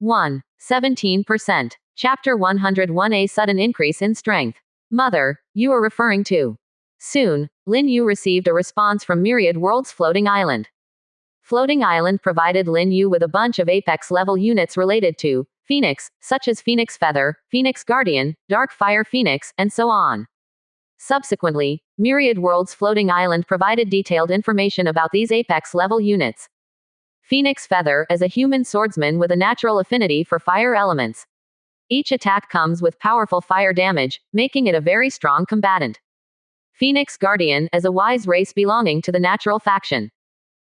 1. 17%. Chapter 101. A sudden increase in strength. Mother, you are referring to. Soon, Lin Yu received a response from Myriad World's Floating Island. Floating Island provided Lin Yu with a bunch of Apex level units related to Phoenix, such as Phoenix Feather, Phoenix Guardian, Dark Fire Phoenix, and so on. Subsequently, Myriad World's Floating Island provided detailed information about these Apex level units. Phoenix Feather is a human swordsman with a natural affinity for fire elements. Each attack comes with powerful fire damage, making it a very strong combatant. Phoenix Guardian is a wise race belonging to the natural faction.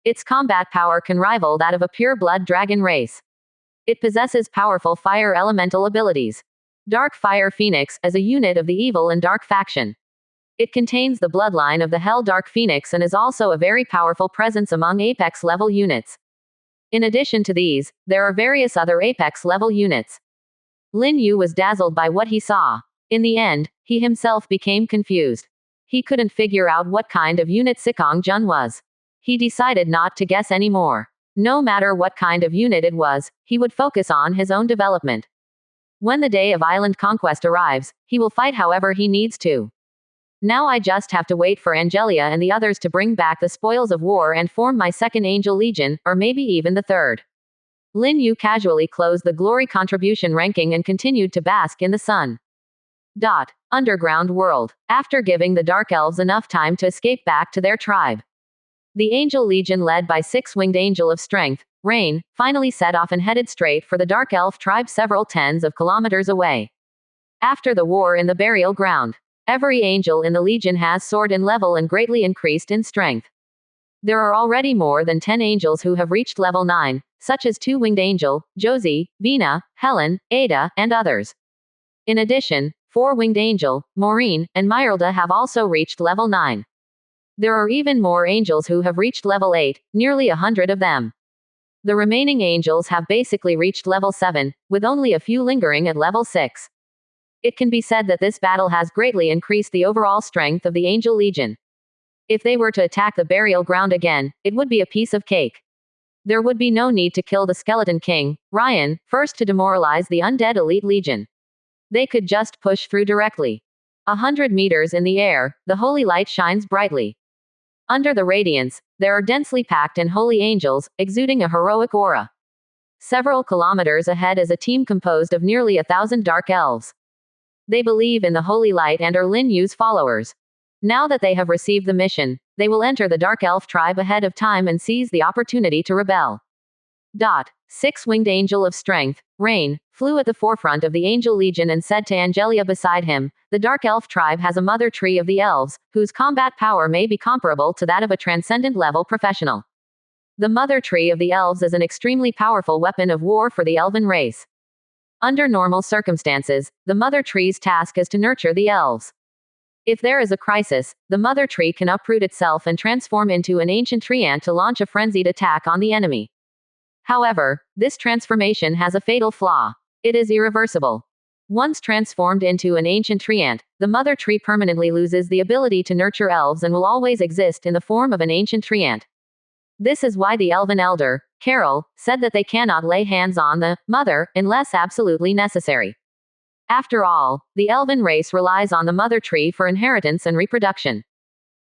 Its combat power can rival that of a pure-blood dragon race. It possesses powerful fire elemental abilities. Dark Fire Phoenix is a unit of the evil and dark faction. It contains the bloodline of the Hell Dark Phoenix and is also a very powerful presence among Apex level units. In addition to these, there are various other Apex level units. Lin Yu was dazzled by what he saw. In the end, he himself became confused. He couldn't figure out what kind of unit Sikong Jun was. He decided not to guess anymore. No matter what kind of unit it was, he would focus on his own development. When the day of island conquest arrives, he will fight however he needs to. Now I just have to wait for Angelia and the others to bring back the spoils of war and form my second Angel Legion, or maybe even the third. Lin Yu casually closed the glory contribution ranking and continued to bask in the sun. Underground world. After giving the Dark Elves enough time to escape back to their tribe, the Angel Legion led by six-winged Angel of Strength, Rain, finally set off and headed straight for the Dark Elf tribe several tens of kilometers away. After the war in the burial ground, every angel in the Legion has soared in level and greatly increased in strength. There are already more than 10 angels who have reached level 9, such as Two-Winged Angel, Josie, Vina, Helen, Ada, and others. In addition, Four-Winged Angel, Maureen, and Myralda have also reached level 9. There are even more angels who have reached level 8, nearly 100 of them. The remaining angels have basically reached level 7, with only a few lingering at level 6. It can be said that this battle has greatly increased the overall strength of the Angel Legion. If they were to attack the burial ground again, it would be a piece of cake. There would be no need to kill the Skeleton King, Ryan, first to demoralize the undead elite legion. They could just push through directly. 100 meters in the air, the holy light shines brightly. Under the radiance, there are densely packed and holy angels, exuding a heroic aura. Several kilometers ahead is a team composed of nearly 1,000 dark elves. They believe in the holy light and are Lin Yu's followers. Now that they have received the mission, they will enter the Dark Elf tribe ahead of time and seize the opportunity to rebel. Six-winged Angel of Strength, Rain, flew at the forefront of the Angel Legion and said to Angelia beside him, the Dark Elf tribe has a mother tree of the elves, whose combat power may be comparable to that of a transcendent level professional. The mother tree of the elves is an extremely powerful weapon of war for the elven race. Under normal circumstances, the mother tree's task is to nurture the elves. If there is a crisis, the mother tree can uproot itself and transform into an ancient treant to launch a frenzied attack on the enemy. However, this transformation has a fatal flaw. It is irreversible. Once transformed into an ancient treant, the mother tree permanently loses the ability to nurture elves and will always exist in the form of an ancient treant. This is why the elven elder, Carol, said that they cannot lay hands on the mother unless absolutely necessary. After all, the elven race relies on the mother tree for inheritance and reproduction.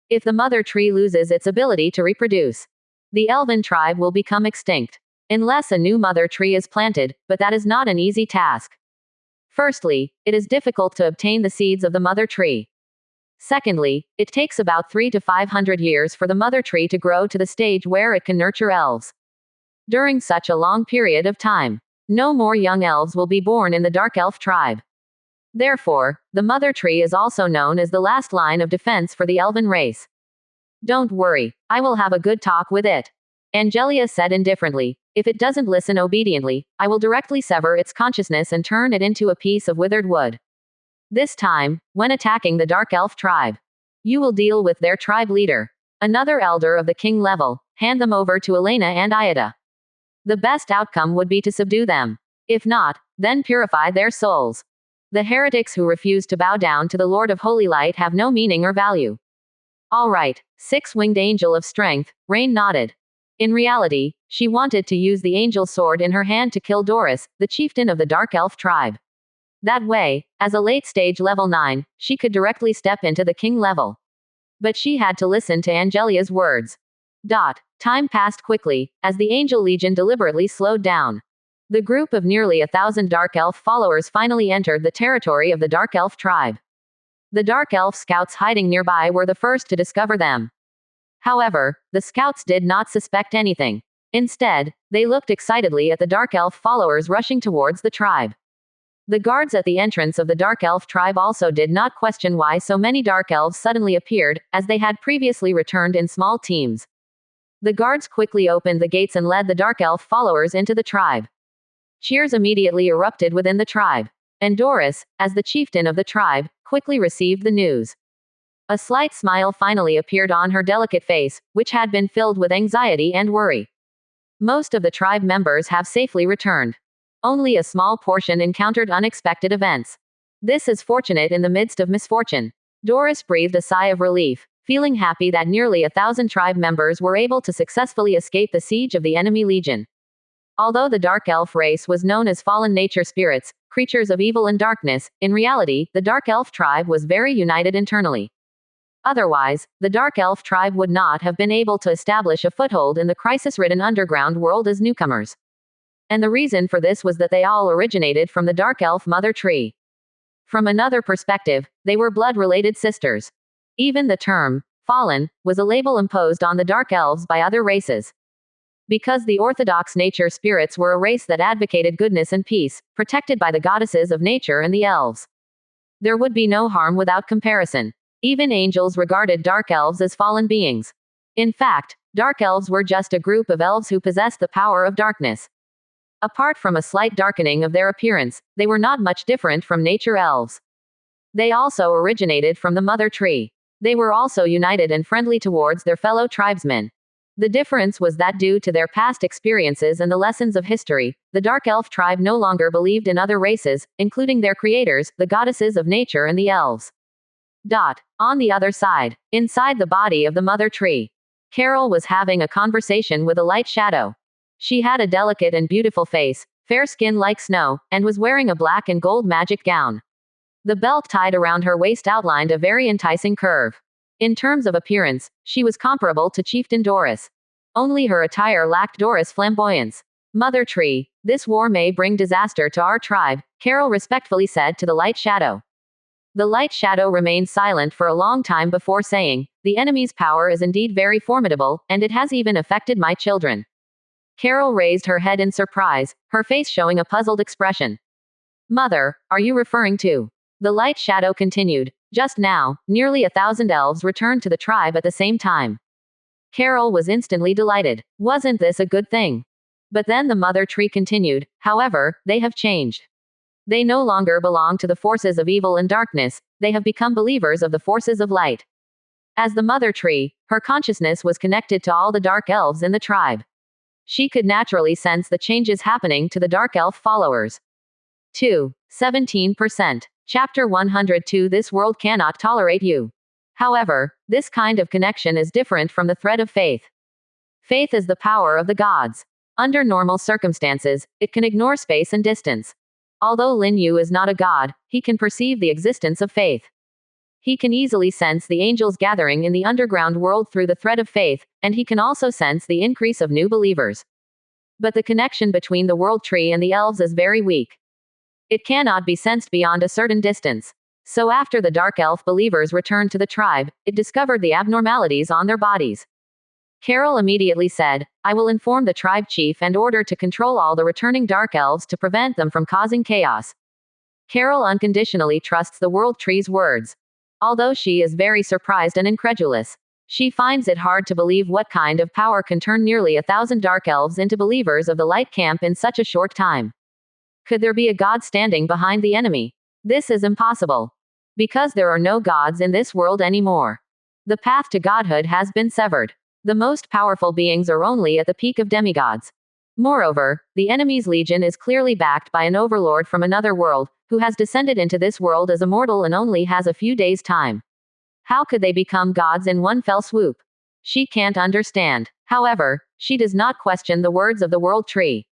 If the mother tree loses its ability to reproduce, the elven tribe will become extinct. Unless a new mother tree is planted, but that is not an easy task. Firstly, it is difficult to obtain the seeds of the mother tree. Secondly, it takes about 300 to 500 years for the mother tree to grow to the stage where it can nurture elves. During such a long period of time, no more young elves will be born in the Dark Elf tribe. Therefore, the mother tree is also known as the last line of defense for the elven race. Don't worry, I will have a good talk with it. Angelia said indifferently. If it doesn't listen obediently, I will directly sever its consciousness and turn it into a piece of withered wood. This time, when attacking the Dark Elf tribe, you will deal with their tribe leader, another elder of the king level. Hand them over to Elena and Ida. The best outcome would be to subdue them. If not, then purify their souls. The heretics who refuse to bow down to the Lord of Holy Light have no meaning or value. All right, six-winged Angel of Strength, Rain nodded. In reality, She wanted to use the angel sword in her hand to kill Doris, the chieftain of the Dark Elf tribe. That way, as a late-stage level 9, she could directly step into the king level. But she had to listen to Angelia's words. Time passed quickly, as the Angel Legion deliberately slowed down. The group of nearly 1,000 Dark Elf followers finally entered the territory of the Dark Elf tribe. The Dark Elf scouts hiding nearby were the first to discover them. However, the scouts did not suspect anything. Instead, they looked excitedly at the Dark Elf followers rushing towards the tribe. The guards at the entrance of the Dark Elf tribe also did not question why so many Dark Elves suddenly appeared, as they had previously returned in small teams. The guards quickly opened the gates and led the Dark Elf followers into the tribe. Cheers immediately erupted within the tribe. And Doris, as the chieftain of the tribe, quickly received the news. A slight smile finally appeared on her delicate face, which had been filled with anxiety and worry. Most of the tribe members have safely returned. Only a small portion encountered unexpected events. This is fortunate in the midst of misfortune. Doris breathed a sigh of relief, feeling happy that nearly 1,000 tribe members were able to successfully escape the siege of the enemy legion. Although the Dark Elf race was known as fallen nature spirits, creatures of evil and darkness, in reality, the Dark Elf tribe was very united internally. Otherwise, the Dark Elf tribe would not have been able to establish a foothold in the crisis-ridden underground world as newcomers. And the reason for this was that they all originated from the Dark Elf mother tree. From another perspective, they were blood-related sisters. Even the term, fallen, was a label imposed on the Dark Elves by other races. Because the orthodox nature spirits were a race that advocated goodness and peace, protected by the goddesses of nature and the elves. There would be no harm without comparison. Even angels regarded Dark Elves as fallen beings. In fact, Dark Elves were just a group of elves who possessed the power of darkness. Apart from a slight darkening of their appearance, they were not much different from nature elves. They also originated from the mother tree. They were also united and friendly towards their fellow tribesmen. The difference was that due to their past experiences and the lessons of history, the Dark Elf tribe no longer believed in other races, including their creators, the goddesses of nature and the elves. On the other side, inside the body of the mother tree, Carol was having a conversation with a light shadow. She had a delicate and beautiful face, fair skin like snow, and was wearing a black and gold magic gown. The belt tied around her waist outlined a very enticing curve. In terms of appearance, she was comparable to Chieftain Doris. Only her attire lacked Doris' flamboyance. Mother Tree, this war may bring disaster to our tribe, Carol respectfully said to the light shadow. The light shadow remained silent for a long time before saying, "The enemy's power is indeed very formidable, and it has even affected my children." Carol raised her head in surprise, her face showing a puzzled expression. "Mother, are you referring to?" The light shadow continued. "Just now, nearly 1,000 elves returned to the tribe at the same time." Carol was instantly delighted. Wasn't this a good thing? But then the mother tree continued, "However, they have changed. They no longer belong to the forces of evil and darkness, they have become believers of the forces of light." As the mother tree, her consciousness was connected to all the dark elves in the tribe. She could naturally sense the changes happening to the Dark Elf followers. 17%. Chapter 102. This world cannot tolerate you. However, this kind of connection is different from the thread of faith. Faith is the power of the gods. Under normal circumstances, it can ignore space and distance. Although Lin Yu is not a god, he can perceive the existence of faith. He can easily sense the angels gathering in the underground world through the thread of faith, and he can also sense the increase of new believers. But the connection between the world tree and the elves is very weak. It cannot be sensed beyond a certain distance. So after the Dark Elf believers returned to the tribe, it discovered the abnormalities on their bodies. Carol immediately said, "I will inform the tribe chief and order to control all the returning Dark Elves to prevent them from causing chaos." Carol unconditionally trusts the world tree's words. Although she is very surprised and incredulous. She finds it hard to believe what kind of power can turn nearly 1,000 Dark Elves into believers of the Light Camp in such a short time. Could there be a god standing behind the enemy? This is impossible. Because there are no gods in this world anymore. The path to godhood has been severed. The most powerful beings are only at the peak of demigods. Moreover, the enemy's legion is clearly backed by an overlord from another world, who has descended into this world as a mortal and only has a few days' time. How could they become gods in one fell swoop? She can't understand. However, She does not question the words of the World Tree.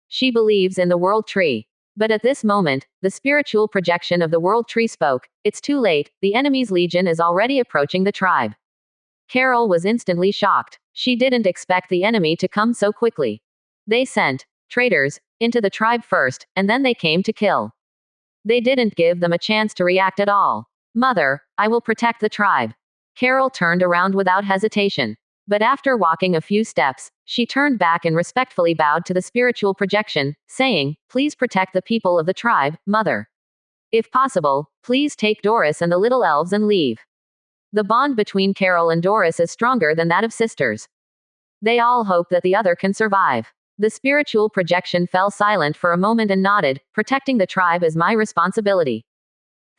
She believes in the World Tree. But at this moment, the spiritual projection of the World Tree spoke. It's too late, the enemy's legion is already approaching the tribe. Carol was instantly shocked. She didn't expect the enemy to come so quickly. They sent traitors into the tribe first, and then they came to kill. They didn't give them a chance to react at all. Mother, I will protect the tribe. Carol turned around without hesitation. But after walking a few steps, she turned back and respectfully bowed to the spiritual projection, saying, "Please protect the people of the tribe, Mother. If possible, please take Doris and the little elves and leave." The bond between Carol and Doris is stronger than that of sisters. They all hope that the other can survive. The spiritual projection fell silent for a moment and nodded. "Protecting the tribe is my responsibility."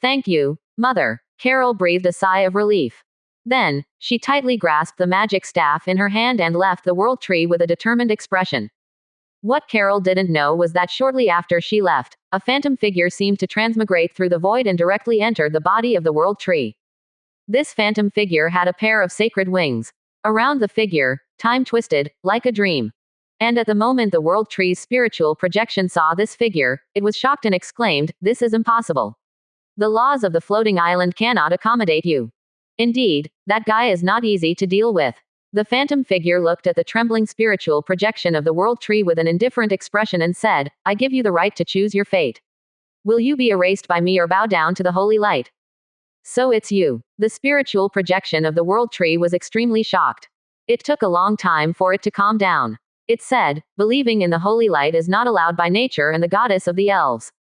"Thank you, Mother." Carol breathed a sigh of relief. Then, she tightly grasped the magic staff in her hand and left the World Tree with a determined expression. What Carol didn't know was that shortly after she left, a phantom figure seemed to transmigrate through the void and directly entered the body of the World Tree. This phantom figure had a pair of sacred wings. Around the figure, time twisted, like a dream. And at the moment the World Tree's spiritual projection saw this figure, it was shocked and exclaimed, "This is impossible. The laws of the floating island cannot accommodate you. Indeed, that guy is not easy to deal with." The phantom figure looked at the trembling spiritual projection of the World Tree with an indifferent expression and said, "I give you the right to choose your fate. Will you be erased by me or bow down to the holy light?" "So it's you." The spiritual projection of the World Tree was extremely shocked. It took a long time for it to calm down. It said, "Believing in the holy light is not allowed by nature and the goddess of the elves."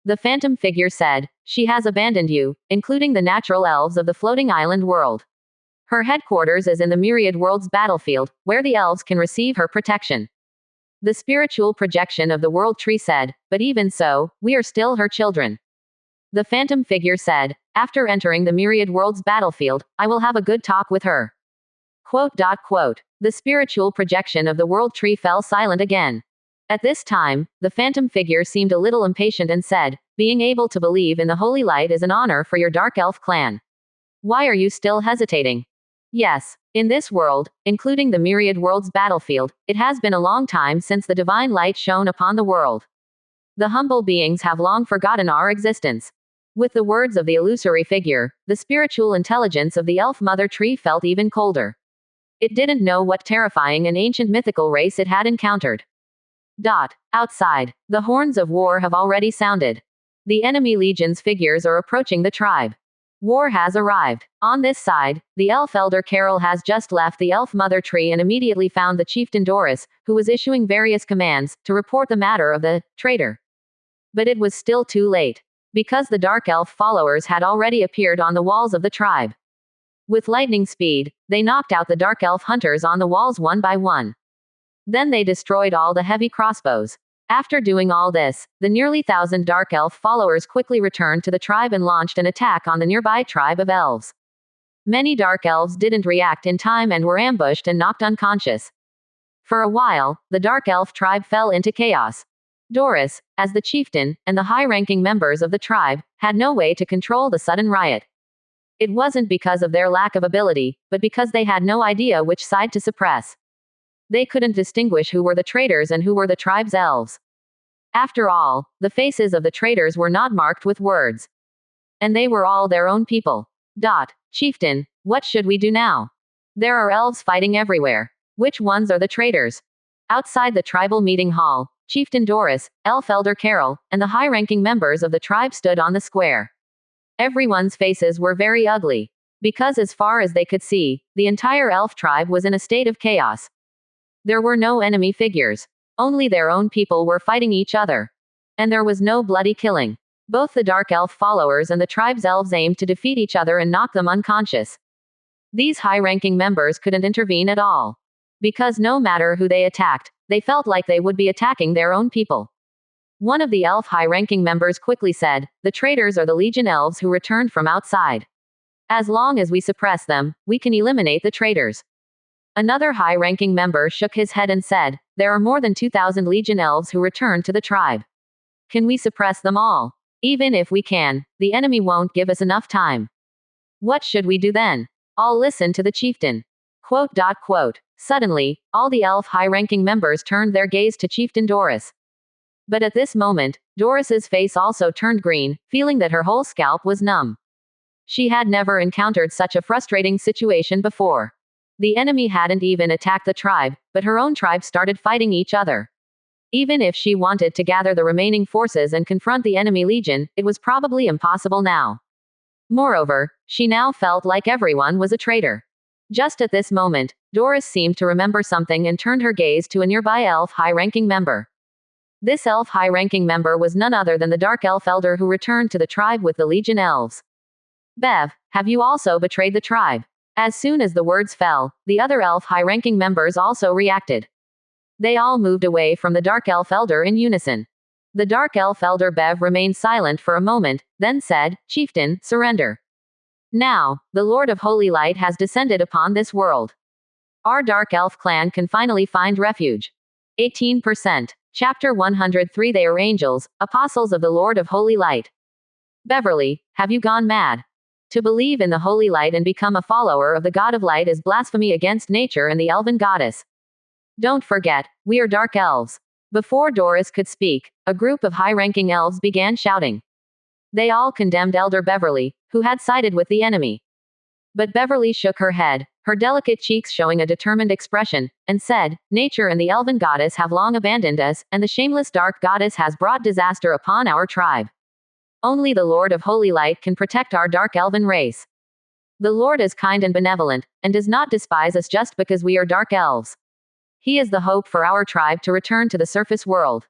The phantom figure said, "She has abandoned you, including the natural elves of the floating island world. Her headquarters is in the myriad worlds battlefield, where the elves can receive her protection." The spiritual projection of the World Tree said, "But even so, we are still her children." The phantom figure said, "After entering the myriad worlds battlefield, I will have a good talk with her." Quote. The spiritual projection of the World Tree fell silent again. At this time, the phantom figure seemed a little impatient and said, "Being able to believe in the holy light is an honor for your dark elf clan. Why are you still hesitating? Yes, in this world, including the myriad worlds battlefield, it has been a long time since the divine light shone upon the world. The humble beings have long forgotten our existence." With the words of the illusory figure, the spiritual intelligence of the elf mother tree felt even colder. It didn't know what terrifying and ancient mythical race it had encountered. Outside, the horns of war have already sounded. The enemy legion's figures are approaching the tribe. War has arrived. On this side, the elf elder Carol has just left the elf mother tree and immediately found the chieftain Doris, who was issuing various commands, to report the matter of the traitor. But it was still too late. Because the dark elf followers had already appeared on the walls of the tribe. With lightning speed, they knocked out the dark elf hunters on the walls one by one. Then they destroyed all the heavy crossbows. After doing all this, the nearly 1,000 dark elf followers quickly returned to the tribe and launched an attack on the nearby tribe of elves. Many dark elves didn't react in time and were ambushed and knocked unconscious. For a while, the dark elf tribe fell into chaos. Doris, as the chieftain, and the high-ranking members of the tribe, had no way to control the sudden riot. It wasn't because of their lack of ability, but because they had no idea which side to suppress. They couldn't distinguish who were the traitors and who were the tribe's elves. After all, the faces of the traitors were not marked with words. And they were all their own people. Chieftain, what should we do now? There are elves fighting everywhere. Which ones are the traitors? Outside the tribal meeting hall, Chieftain Doris, Elf Elder Carol, and the high-ranking members of the tribe stood on the square. Everyone's faces were very ugly. Because as far as they could see, the entire elf tribe was in a state of chaos. There were no enemy figures. Only their own people were fighting each other. And there was no bloody killing. Both the dark elf followers and the tribe's elves aimed to defeat each other and knock them unconscious. These high-ranking members couldn't intervene at all. Because no matter who they attacked, they felt like they would be attacking their own people. One of the elf high-ranking members quickly said, "The traitors are the legion elves who returned from outside. As long as we suppress them, we can eliminate the traitors." Another high-ranking member shook his head and said, "There are more than 2,000 legion elves who returned to the tribe. Can we suppress them all? Even if we can, the enemy won't give us enough time. What should we do then? All listen to the chieftain." Quote. Suddenly, all the elf high-ranking members turned their gaze to Chieftain Doris. But at this moment, Doris's face also turned green, feeling that her whole scalp was numb. She had never encountered such a frustrating situation before. The enemy hadn't even attacked the tribe, but her own tribe started fighting each other. Even if she wanted to gather the remaining forces and confront the enemy legion, it was probably impossible now. Moreover, she now felt like everyone was a traitor. Just at this moment, Doris seemed to remember something and turned her gaze to a nearby elf high-ranking member. This elf high-ranking member was none other than the Dark Elf Elder who returned to the tribe with the Legion Elves. Bev, have you also betrayed the tribe? As soon as the words fell, the other elf high-ranking members also reacted. They all moved away from the Dark Elf Elder in unison. The Dark Elf Elder Bev remained silent for a moment, then said, "Chieftain, surrender. Now, the Lord of Holy Light has descended upon this world. Our Dark Elf clan can finally find refuge." 18%. Chapter 103. They are angels, apostles of the Lord of Holy Light. Beverly, have you gone mad? To believe in the Holy Light and become a follower of the God of Light is blasphemy against nature and the elven goddess. Don't forget, we are dark elves. Before Doris could speak, a group of high-ranking elves began shouting. They all condemned Elder Beverly, who had sided with the enemy. But Beverly shook her head, her delicate cheeks showing a determined expression, and said, "Nature and the elven goddess have long abandoned us, and the shameless dark goddess has brought disaster upon our tribe. Only the Lord of Holy Light can protect our dark elven race. The Lord is kind and benevolent, and does not despise us just because we are dark elves. He is the hope for our tribe to return to the surface world."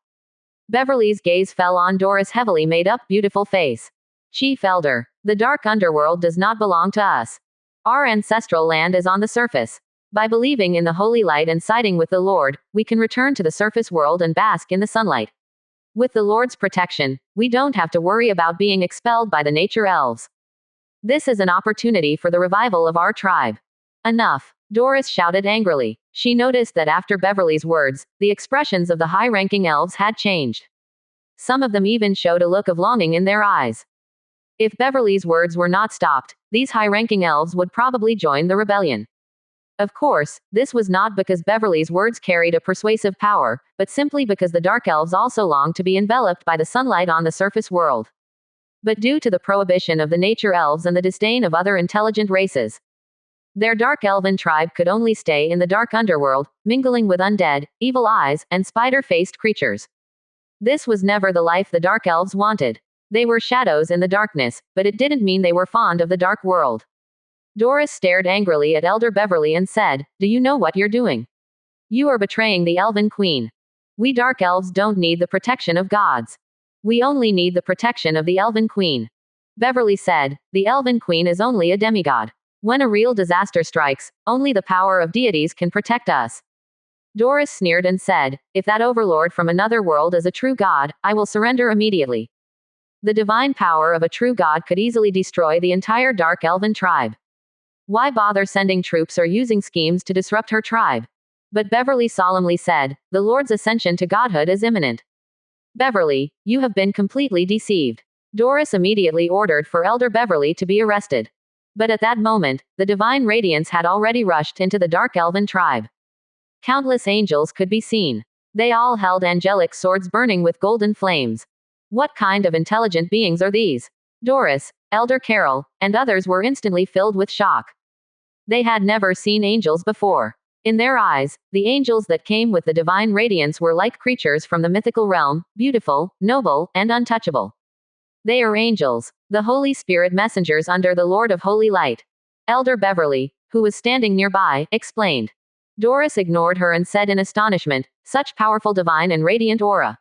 Beverly's gaze fell on Doris' heavily made-up beautiful face. "Chief Elder, the dark underworld does not belong to us. Our ancestral land is on the surface. By believing in the Holy Light and siding with the Lord, we can return to the surface world and bask in the sunlight. With the Lord's protection, we don't have to worry about being expelled by the nature elves. This is an opportunity for the revival of our tribe." "Enough," Doris shouted angrily. She noticed that after Beverly's words, the expressions of the high-ranking elves had changed. Some of them even showed a look of longing in their eyes. If Beverly's words were not stopped, these high-ranking elves would probably join the rebellion. Of course, this was not because Beverly's words carried a persuasive power, but simply because the Dark Elves also longed to be enveloped by the sunlight on the surface world. But due to the prohibition of the nature elves and the disdain of other intelligent races, their dark elven tribe could only stay in the dark underworld, mingling with undead, evil eyes, and spider-faced creatures. This was never the life the dark elves wanted. They were shadows in the darkness, but it didn't mean they were fond of the dark world. Doris stared angrily at Elder Beverly and said, "Do you know what you're doing? You are betraying the Elven Queen. We dark elves don't need the protection of gods. We only need the protection of the Elven Queen." Beverly said, "The Elven Queen is only a demigod. When a real disaster strikes, only the power of deities can protect us." Doris sneered and said, "If that overlord from another world is a true god, I will surrender immediately." The divine power of a true god could easily destroy the entire dark elven tribe. Why bother sending troops or using schemes to disrupt her tribe? But Beverly solemnly said, "The Lord's ascension to godhood is imminent." "Beverly, you have been completely deceived." Doris immediately ordered for Elder Beverly to be arrested. But at that moment, the divine radiance had already rushed into the dark elven tribe. Countless angels could be seen. They all held angelic swords burning with golden flames. What kind of intelligent beings are these? Doris, Elder Carol, and others were instantly filled with shock. They had never seen angels before. In their eyes, the angels that came with the divine radiance were like creatures from the mythical realm, beautiful, noble, and untouchable. They are angels, the Holy Spirit messengers under the Lord of Holy Light. Elder Beverly, who was standing nearby, explained. Doris ignored her and said in astonishment, "Such powerful divine and radiant aura.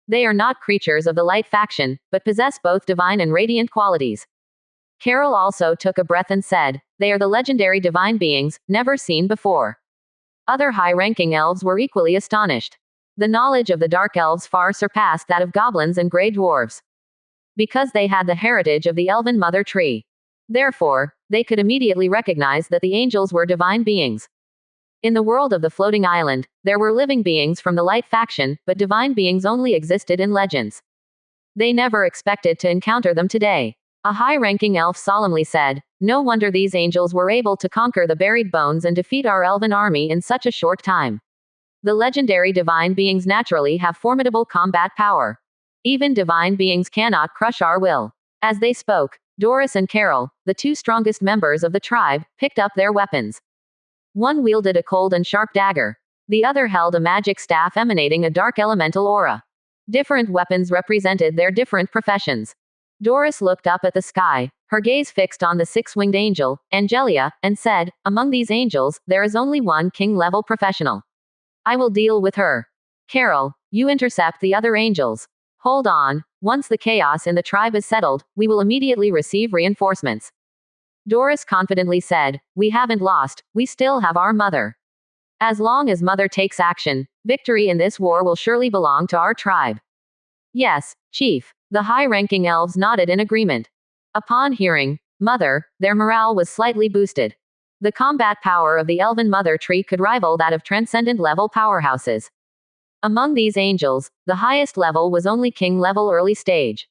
They are not creatures of the light faction, but possess both divine and radiant qualities." Carol also took a breath and said, "They are the legendary divine beings, never seen before." Other high-ranking elves were equally astonished. The knowledge of the dark elves far surpassed that of goblins and grey dwarves. Because they had the heritage of the elven mother tree. Therefore, they could immediately recognize that the angels were divine beings. In the world of the floating island, there were living beings from the light faction, but divine beings only existed in legends. They never expected to encounter them today. A high-ranking elf solemnly said, No wonder these angels were able to conquer the buried bones and defeat our elven army in such a short time. The legendary divine beings naturally have formidable combat power. Even divine beings cannot crush our will. As they spoke, Doris and Carol, the two strongest members of the tribe, picked up their weapons. One wielded a cold and sharp dagger. The other held a magic staff emanating a dark elemental aura. Different weapons represented their different professions. Doris looked up at the sky, her gaze fixed on the six-winged angel, Angelia, and said, "Among these angels, there is only one king-level professional. I will deal with her. Carol, you intercept the other angels. Hold on, once the chaos in the tribe is settled, we will immediately receive reinforcements." Doris confidently said, "We haven't lost, we still have our mother. As long as mother takes action, victory in this war will surely belong to our tribe." "Yes, chief." The high-ranking elves nodded in agreement. Upon hearing mother, their morale was slightly boosted. The combat power of the elven mother tree could rival that of transcendent-level powerhouses. Among these angels, the highest level was only king-level early stage.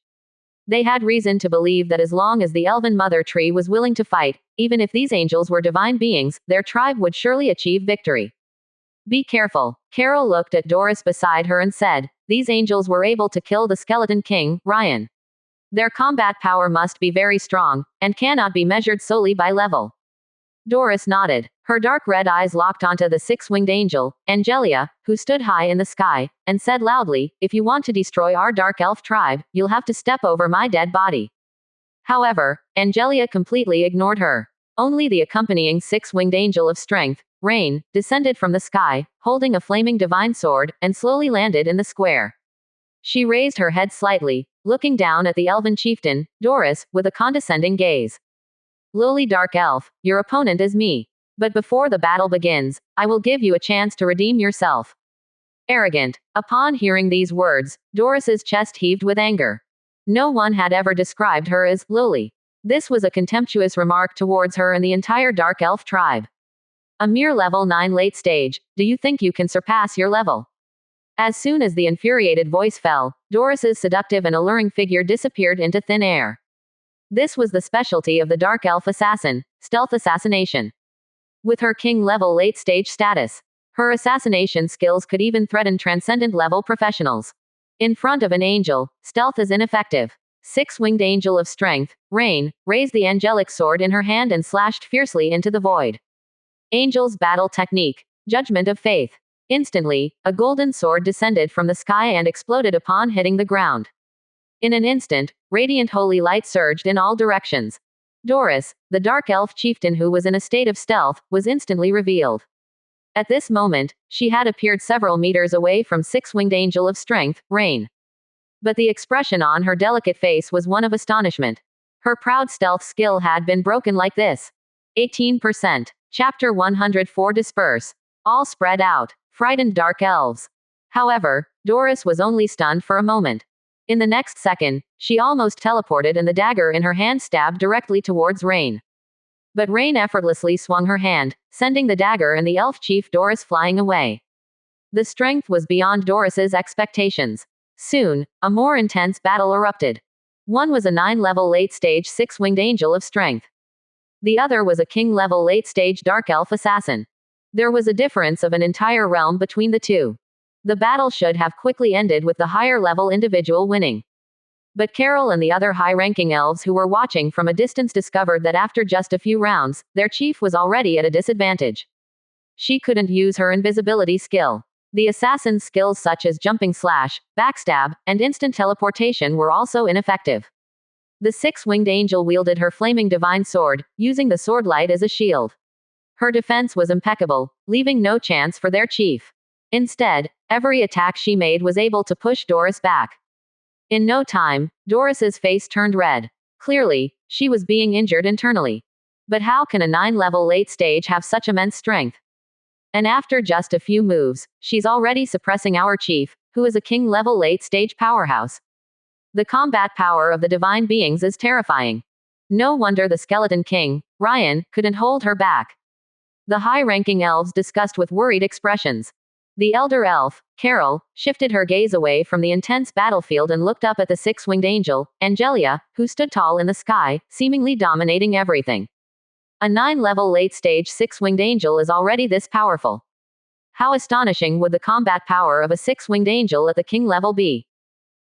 They had reason to believe that as long as the elven mother tree was willing to fight, even if these angels were divine beings, their tribe would surely achieve victory. "Be careful." Carol looked at Doris beside her and said, "These angels were able to kill the skeleton king, Ryan. Their combat power must be very strong, and cannot be measured solely by level." Doris nodded. Her dark red eyes locked onto the six-winged angel, Angelia, who stood high in the sky, and said loudly, "If you want to destroy our dark elf tribe, you'll have to step over my dead body." However, Angelia completely ignored her. Only the accompanying six-winged angel of strength, Rain, descended from the sky, holding a flaming divine sword, and slowly landed in the square. She raised her head slightly, looking down at the elven chieftain, Doris, with a condescending gaze. "Lowly dark elf, your opponent is me. But before the battle begins, I will give you a chance to redeem yourself." Arrogant. Upon hearing these words, Doris's chest heaved with anger. No one had ever described her as lowly. This was a contemptuous remark towards her and the entire dark elf tribe. "A mere level 9 late stage, do you think you can surpass your level?" As soon as the infuriated voice fell, Doris's seductive and alluring figure disappeared into thin air. This was the specialty of the dark elf assassin, stealth assassination. With her king-level late-stage status, her assassination skills could even threaten transcendent-level professionals. In front of an angel, stealth is ineffective. Six-winged angel of strength, Rain, raised the angelic sword in her hand and slashed fiercely into the void. Angel's battle technique. Judgment of faith. Instantly, a golden sword descended from the sky and exploded upon hitting the ground. In an instant, radiant holy light surged in all directions. Doris, the dark elf chieftain who was in a state of stealth, was instantly revealed. At this moment, she had appeared several meters away from six-winged angel of strength, Rain. But the expression on her delicate face was one of astonishment. Her proud stealth skill had been broken like this. 18%. Chapter 104 Disperse. All spread out. Frightened dark elves. However, Doris was only stunned for a moment. In the next second, she almost teleported and the dagger in her hand stabbed directly towards Rain. But Rain effortlessly swung her hand, sending the dagger and the elf chief Doris flying away. The strength was beyond Doris's expectations. Soon, a more intense battle erupted. One was a 9-level late-stage six-winged angel of strength. The other was a king-level late-stage dark elf assassin. There was a difference of an entire realm between the two. The battle should have quickly ended with the higher-level individual winning. But Carol and the other high-ranking elves who were watching from a distance discovered that after just a few rounds, their chief was already at a disadvantage. She couldn't use her invisibility skill. The assassin's skills such as jumping slash, backstab, and instant teleportation were also ineffective. The six-winged angel wielded her flaming divine sword, using the sword light as a shield. Her defense was impeccable, leaving no chance for their chief. Instead, every attack she made was able to push Doris back. In no time, Doris's face turned red. Clearly, she was being injured internally. But how can a 9-level late stage have such immense strength? And after just a few moves, she's already suppressing our chief, who is a king-level late-stage powerhouse. The combat power of the divine beings is terrifying. No wonder the skeleton king, Ryan, couldn't hold her back. The high-ranking elves discussed with worried expressions. The elder elf, Carol, shifted her gaze away from the intense battlefield and looked up at the six-winged angel, Angelia, who stood tall in the sky, seemingly dominating everything. A 9-level late-stage 6-winged angel is already this powerful. How astonishing would the combat power of a 6-winged angel at the king level be?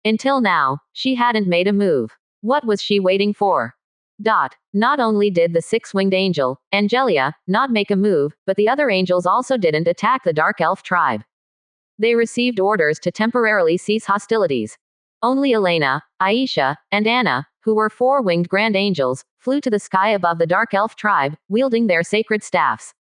Until now, she hadn't made a move. What was she waiting for? Not only did the 6-winged angel, Angelia, not make a move, but the other angels also didn't attack the Dark Elf tribe. They received orders to temporarily cease hostilities. Only Elena, Aisha, and Anna, who were 4-winged grand angels, flew to the sky above the Dark Elf tribe, wielding their sacred staffs.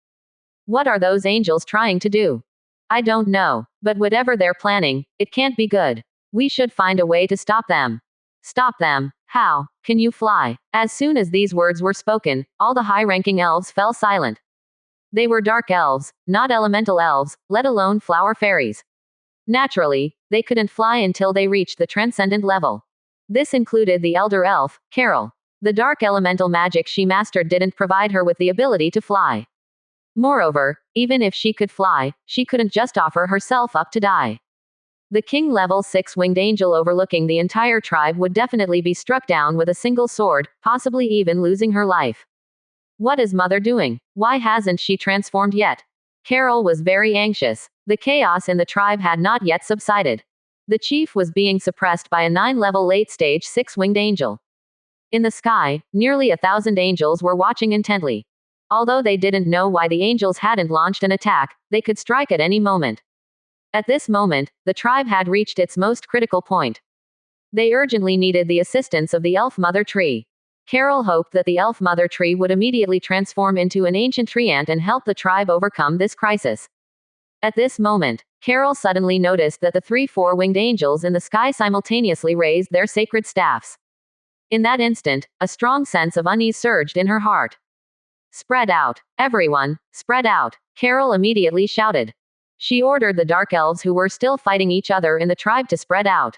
What are those angels trying to do? I don't know, but whatever they're planning, it can't be good. We should find a way to stop them. Stop them? How? Can you fly? As soon as these words were spoken, all the high-ranking elves fell silent. They were dark elves, not elemental elves, let alone flower fairies. Naturally, they couldn't fly until they reached the transcendent level. This included the elder elf, Carol. The dark elemental magic she mastered didn't provide her with the ability to fly. Moreover, even if she could fly, she couldn't just offer herself up to die. The king level 6-winged angel overlooking the entire tribe would definitely be struck down with a single sword, possibly even losing her life. What is Mother doing? Why hasn't she transformed yet? Carol was very anxious. The chaos in the tribe had not yet subsided. The chief was being suppressed by a 9-level late-stage 6-winged angel. In the sky, nearly 1,000 angels were watching intently. Although they didn't know why the angels hadn't launched an attack, they could strike at any moment. At this moment, the tribe had reached its most critical point. They urgently needed the assistance of the Elf Mother Tree. Carol hoped that the Elf Mother Tree would immediately transform into an ancient treant and help the tribe overcome this crisis. At this moment, Carol suddenly noticed that the 3 4-winged angels in the sky simultaneously raised their sacred staffs. In that instant, a strong sense of unease surged in her heart. Spread out. Everyone, spread out, Carol immediately shouted. She ordered the dark elves who were still fighting each other in the tribe to spread out.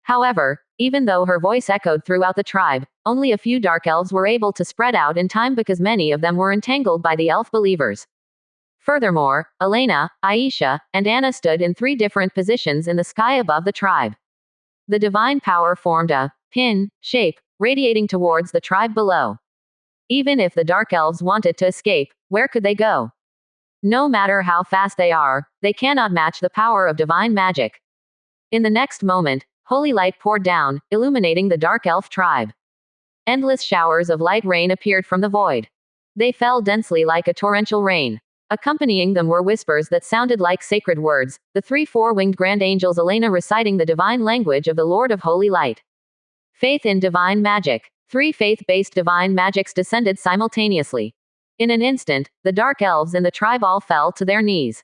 However, even though her voice echoed throughout the tribe, only a few dark elves were able to spread out in time because many of them were entangled by the elf believers. Furthermore, Elena, Aisha, and Anna stood in 3 different positions in the sky above the tribe. The divine power formed a pin shape, radiating towards the tribe below. Even if the dark elves wanted to escape, where could they go? No matter how fast they are, they cannot match the power of divine magic. In the next moment, holy light poured down, illuminating the dark elf tribe. Endless showers of light rain appeared from the void. They fell densely like a torrential rain. Accompanying them were whispers that sounded like sacred words, the 3 4-winged grand angels Elena reciting the divine language of the Lord of Holy Light. Faith in divine magic. 3 faith-based divine magics descended simultaneously. In an instant, the dark elves in the tribe all fell to their knees.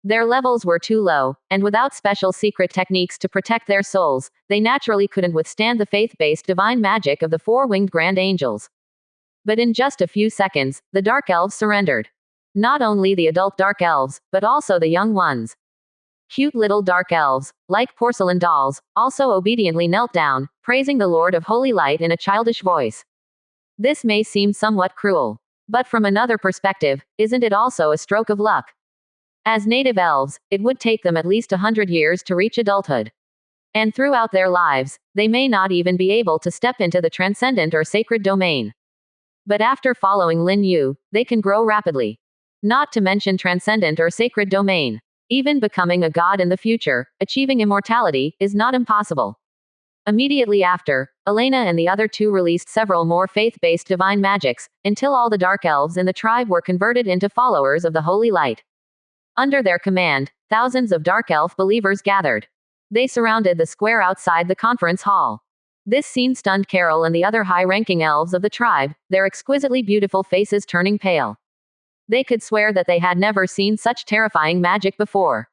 Their levels were too low, and without special secret techniques to protect their souls, they naturally couldn't withstand the faith-based divine magic of the 4-winged grand angels. But in just a few seconds, the dark elves surrendered. Not only the adult dark elves, but also the young ones. Cute little dark elves, like porcelain dolls, also obediently knelt down, praising the Lord of Holy Light in a childish voice. This may seem somewhat cruel. But from another perspective, isn't it also a stroke of luck? As native elves, it would take them at least 100 years to reach adulthood. And throughout their lives, they may not even be able to step into the transcendent or sacred domain. But after following Lin Yu, they can grow rapidly. Not to mention transcendent or sacred domain. Even becoming a god in the future, achieving immortality, is not impossible. Immediately after, Elena and the other 2 released several more faith-based divine magics, until all the dark elves in the tribe were converted into followers of the Holy Light. Under their command, thousands of dark elf believers gathered. They surrounded the square outside the conference hall. This scene stunned Carol and the other high-ranking elves of the tribe, their exquisitely beautiful faces turning pale. They could swear that they had never seen such terrifying magic before.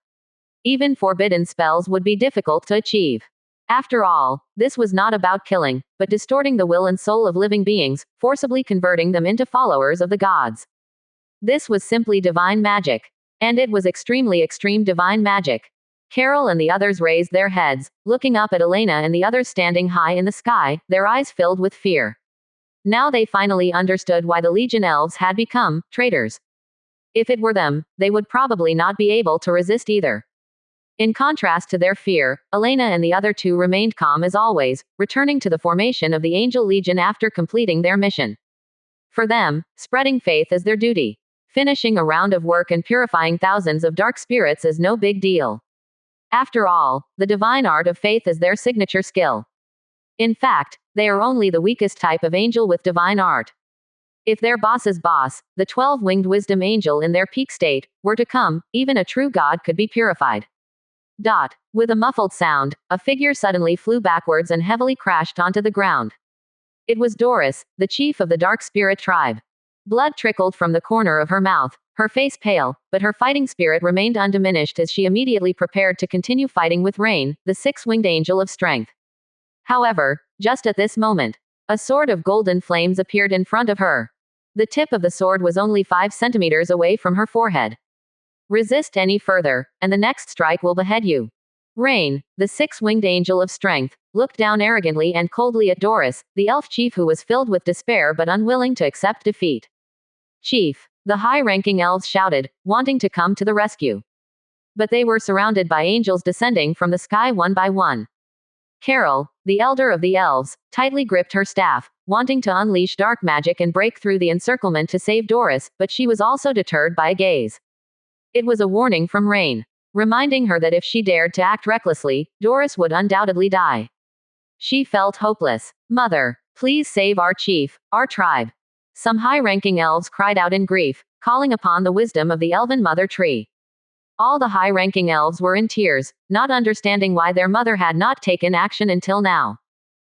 Even forbidden spells would be difficult to achieve. After all, this was not about killing, but distorting the will and soul of living beings, forcibly converting them into followers of the gods. This was simply divine magic. And it was extreme divine magic. Carol and the others raised their heads, looking up at Elena and the others standing high in the sky, their eyes filled with fear. Now they finally understood why the Legion elves had become traitors. If it were them, they would probably not be able to resist either. In contrast to their fear, Elena and the other 2 remained calm as always, returning to the formation of the Angel Legion after completing their mission. For them, spreading faith is their duty. Finishing a round of work and purifying thousands of dark spirits is no big deal. After all, the divine art of faith is their signature skill. In fact, they are only the weakest type of angel with divine art. If their boss's boss, the 12-winged wisdom angel in their peak state, were to come, even a true god could be purified. With a muffled sound, a figure suddenly flew backwards and heavily crashed onto the ground. It was Doris, the chief of the dark spirit tribe. Blood trickled from the corner of her mouth, her face pale, but her fighting spirit remained undiminished as she immediately prepared to continue fighting with Rain, the 6-winged angel of strength. However, just at this moment, a sword of golden flames appeared in front of her. The tip of the sword was only 5 centimeters away from her forehead. Resist any further, and the next strike will behead you. Rain, the 6-winged angel of strength, looked down arrogantly and coldly at Doris, the elf chief who was filled with despair but unwilling to accept defeat. Chief, the high-ranking elves shouted, wanting to come to the rescue. But they were surrounded by angels descending from the sky one by one. Carol, the elder of the elves, tightly gripped her staff, wanting to unleash dark magic and break through the encirclement to save Doris, but she was also deterred by a gaze. It was a warning from Rain, reminding her that if she dared to act recklessly, Doris would undoubtedly die. She felt hopeless. Mother, please save our chief, our tribe. Some high-ranking elves cried out in grief, calling upon the wisdom of the elven mother tree. All the high-ranking elves were in tears, not understanding why their mother had not taken action until now.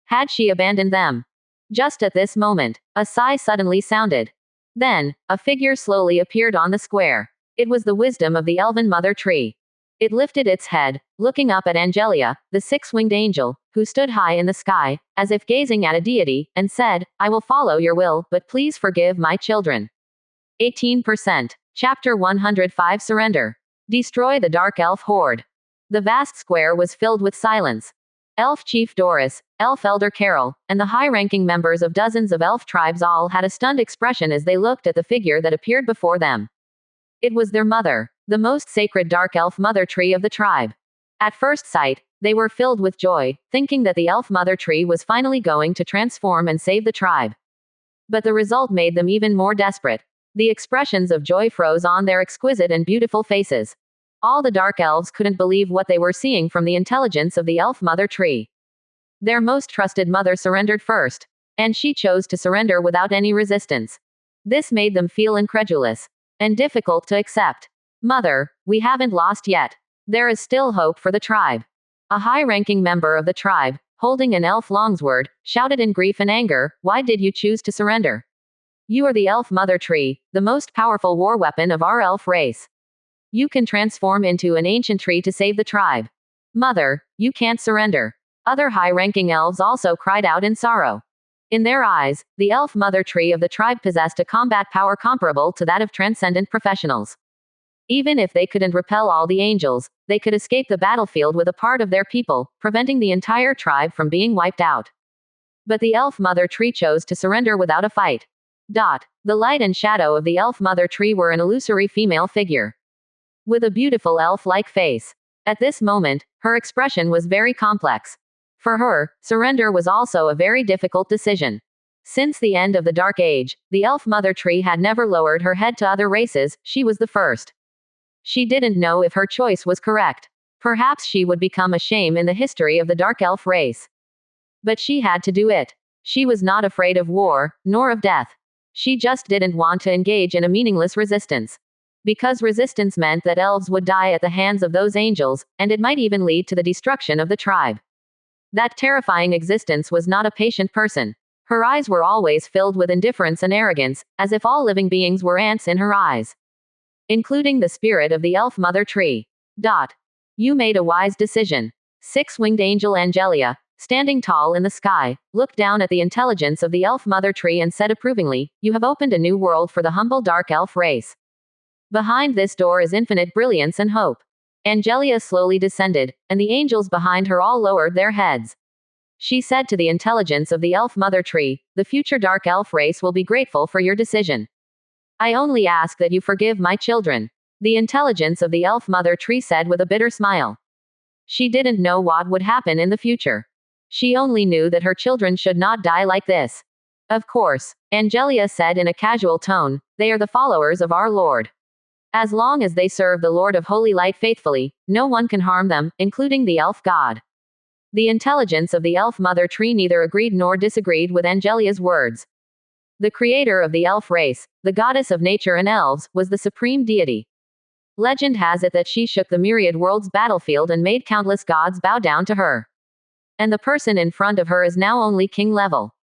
Had she abandoned them? Just at this moment, a sigh suddenly sounded. Then, a figure slowly appeared on the square. It was the wisdom of the elven mother tree. It lifted its head, looking up at Angelia, the 6-winged angel, who stood high in the sky, as if gazing at a deity, and said, I will follow your will, but please forgive my children. 18%. Chapter 105 Surrender. Destroy the Dark Elf Horde. The vast square was filled with silence. Elf Chief Doris, Elf Elder Carol, and the high-ranking members of dozens of elf tribes all had a stunned expression as they looked at the figure that appeared before them. It was their mother, the most sacred dark elf mother tree of the tribe. At first sight, they were filled with joy, thinking that the elf mother tree was finally going to transform and save the tribe. But the result made them even more desperate. The expressions of joy froze on their exquisite and beautiful faces. All the dark elves couldn't believe what they were seeing from the intelligence of the elf mother tree. Their most trusted mother surrendered first, and she chose to surrender without any resistance. This made them feel incredulous and difficult to accept. Mother, we haven't lost yet. There is still hope for the tribe. A high-ranking member of the tribe, holding an elf longsword, shouted in grief and anger, why did you choose to surrender? You are the elf mother tree, the most powerful war weapon of our elf race. You can transform into an ancient tree to save the tribe. Mother, you can't surrender. Other high-ranking elves also cried out in sorrow. In their eyes, the elf mother tree of the tribe possessed a combat power comparable to that of transcendent professionals. Even if they couldn't repel all the angels, they could escape the battlefield with a part of their people, preventing the entire tribe from being wiped out. But the elf mother tree chose to surrender without a fight. The light and shadow of the elf mother tree were an illusory female figure with a beautiful elf-like face. At this moment, her expression was very complex. For her, surrender was also a very difficult decision. Since the end of the Dark Age, the elf mother tree had never lowered her head to other races, she was the first. She didn't know if her choice was correct. Perhaps she would become a shame in the history of the dark elf race. But she had to do it. She was not afraid of war, nor of death. She just didn't want to engage in a meaningless resistance. Because resistance meant that elves would die at the hands of those angels, and it might even lead to the destruction of the tribe. That terrifying existence was not a patient person. Her eyes were always filled with indifference and arrogance, as if all living beings were ants in her eyes. Including the spirit of the elf mother tree. You made a wise decision. 6-winged angel Angelia, standing tall in the sky, looked down at the intelligence of the elf mother tree and said approvingly, you have opened a new world for the humble dark elf race. Behind this door is infinite brilliance and hope. Angelia slowly descended, and the angels behind her all lowered their heads. She said to the intelligence of the elf mother tree, the future dark elf race will be grateful for your decision. I only ask that you forgive my children. The intelligence of the elf mother tree said with a bitter smile. She didn't know what would happen in the future. She only knew that her children should not die like this. Of course, Angelia said in a casual tone, they are the followers of our Lord. As long as they serve the Lord of Holy Light faithfully, no one can harm them, including the elf god. The intelligence of the elf mother tree neither agreed nor disagreed with Angelia's words. The creator of the elf race, the goddess of nature and elves, was the supreme deity. Legend has it that she shook the myriad world's battlefield and made countless gods bow down to her. And the person in front of her is now only king level.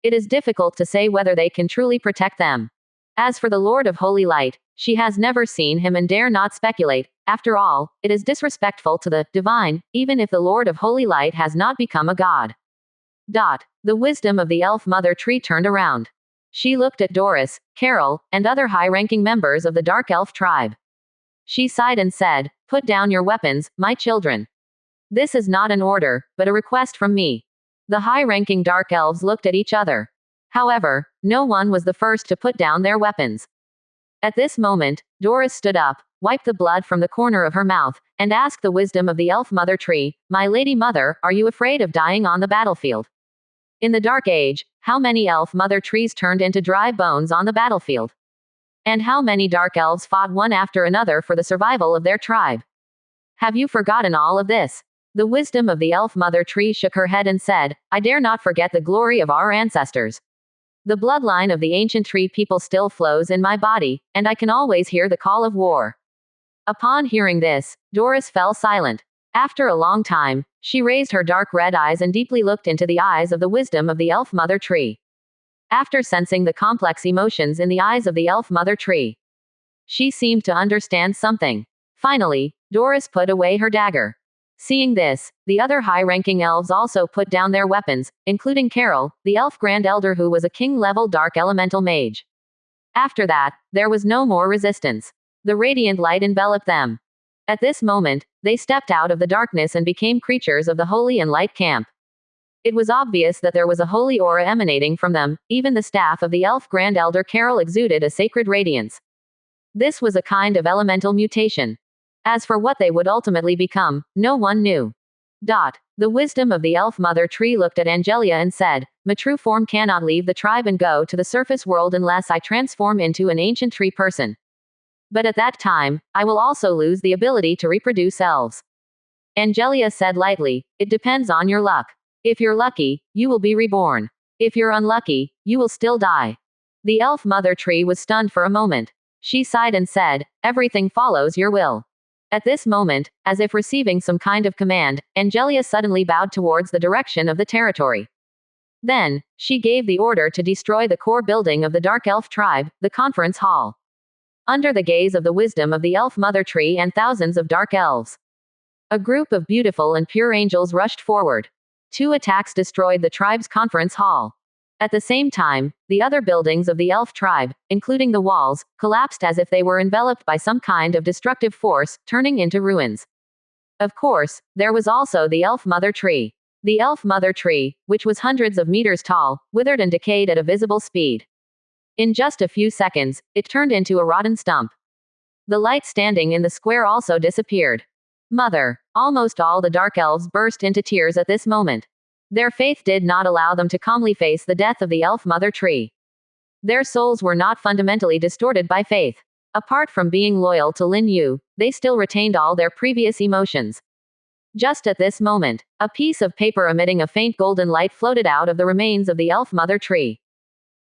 It is difficult to say whether they can truly protect them. As for the Lord of Holy Light, she has never seen him and dare not speculate. After all, it is disrespectful to the divine, even if the Lord of Holy Light has not become a god. The wisdom of the elf mother tree turned around. She looked at Doris, Carol, and other high-ranking members of the dark elf tribe. She sighed and said, "Put down your weapons, my children. This is not an order, but a request from me." The high-ranking dark elves looked at each other. However, no one was the first to put down their weapons. At this moment, Doris stood up, wiped the blood from the corner of her mouth, and asked the wisdom of the elf mother tree, "My lady mother, are you afraid of dying on the battlefield?" In the Dark Age, how many elf mother trees turned into dry bones on the battlefield? And how many dark elves fought one after another for the survival of their tribe? Have you forgotten all of this? The wisdom of the elf mother tree shook her head and said, "I dare not forget the glory of our ancestors. The bloodline of the ancient tree people still flows in my body, and I can always hear the call of war." Upon hearing this, Doris fell silent. After a long time, she raised her dark red eyes and deeply looked into the eyes of the wisdom of the elf mother tree. After sensing the complex emotions in the eyes of the elf mother tree, she seemed to understand something. Finally, Doris put away her dagger. Seeing this, the other high-ranking elves also put down their weapons, including Carol, the elf grand elder who was a king-level dark elemental mage. After that, there was no more resistance. The radiant light enveloped them. At this moment, they stepped out of the darkness and became creatures of the holy and light camp. It was obvious that there was a holy aura emanating from them. Even the staff of the elf grand elder Carol exuded a sacred radiance. This was a kind of elemental mutation. As for what they would ultimately become, no one knew. The wisdom of the elf mother tree looked at Angelia and said, "My true form cannot leave the tribe and go to the surface world unless I transform into an ancient tree person. But at that time, I will also lose the ability to reproduce elves." Angelia said lightly, "It depends on your luck. If you're lucky, you will be reborn. If you're unlucky, you will still die." The elf mother tree was stunned for a moment. She sighed and said, "Everything follows your will." At this moment, as if receiving some kind of command, Angelia suddenly bowed towards the direction of the territory. Then, she gave the order to destroy the core building of the Dark Elf tribe, the conference hall. Under the gaze of the wisdom of the elf mother tree and thousands of dark elves, a group of beautiful and pure angels rushed forward. 2 attacks destroyed the tribe's conference hall. At the same time, the other buildings of the elf tribe, including the walls, collapsed as if they were enveloped by some kind of destructive force, turning into ruins. Of course, there was also the elf mother tree. The elf mother tree, which was hundreds of meters tall, withered and decayed at a visible speed. In just a few seconds, it turned into a rotten stump. The light standing in the square also disappeared. Mother, almost all the dark elves burst into tears at this moment. Their faith did not allow them to calmly face the death of the elf mother tree. Their souls were not fundamentally distorted by faith. Apart from being loyal to Lin Yu, they still retained all their previous emotions. Just at this moment, a piece of paper emitting a faint golden light floated out of the remains of the elf mother tree.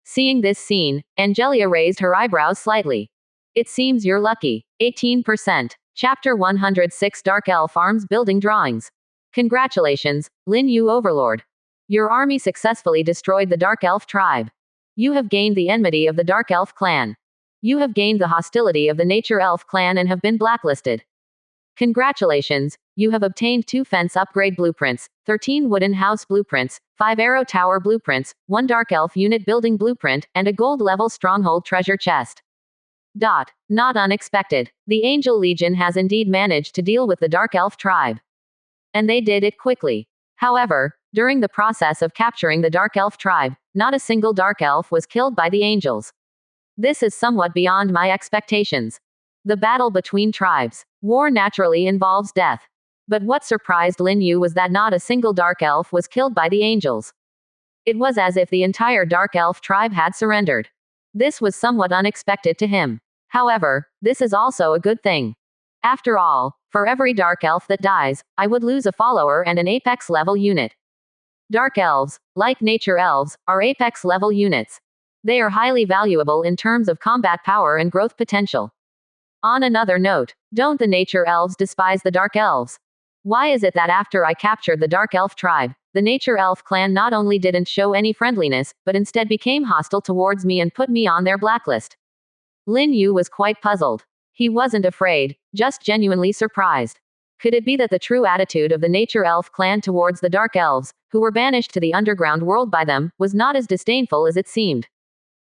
Seeing this scene, Angelia raised her eyebrows slightly. "It seems you're lucky." 18%. Chapter 106 Dark Elf Arms Building Drawings. Congratulations, Lin Yu Overlord. Your army successfully destroyed the Dark Elf tribe. You have gained the enmity of the Dark Elf clan. You have gained the hostility of the Nature Elf clan and have been blacklisted. Congratulations, you have obtained 2 fence upgrade blueprints, 13 wooden house blueprints, 5 arrow tower blueprints, 1 Dark Elf unit building blueprint, and a gold level stronghold treasure chest. Not unexpected. The Angel Legion has indeed managed to deal with the Dark Elf tribe. And they did it quickly. However, during the process of capturing the Dark Elf tribe, not a single Dark Elf was killed by the Angels. This is somewhat beyond my expectations. The battle between tribes. War naturally involves death. But what surprised Lin Yu was that not a single Dark Elf was killed by the Angels. It was as if the entire dark elf tribe had surrendered. This was somewhat unexpected to him. However, this is also a good thing. After all, for every dark elf that dies, I would lose a follower and an apex level unit. Dark elves, like nature elves, are apex level units. They are highly valuable in terms of combat power and growth potential. On another note, don't the nature elves despise the dark elves? Why is it that after I captured the dark elf tribe, the nature elf clan not only didn't show any friendliness, but instead became hostile towards me and put me on their blacklist? Lin Yu was quite puzzled. He wasn't afraid, just genuinely surprised. Could it be that the true attitude of the nature elf clan towards the dark elves, who were banished to the underground world by them, was not as disdainful as it seemed?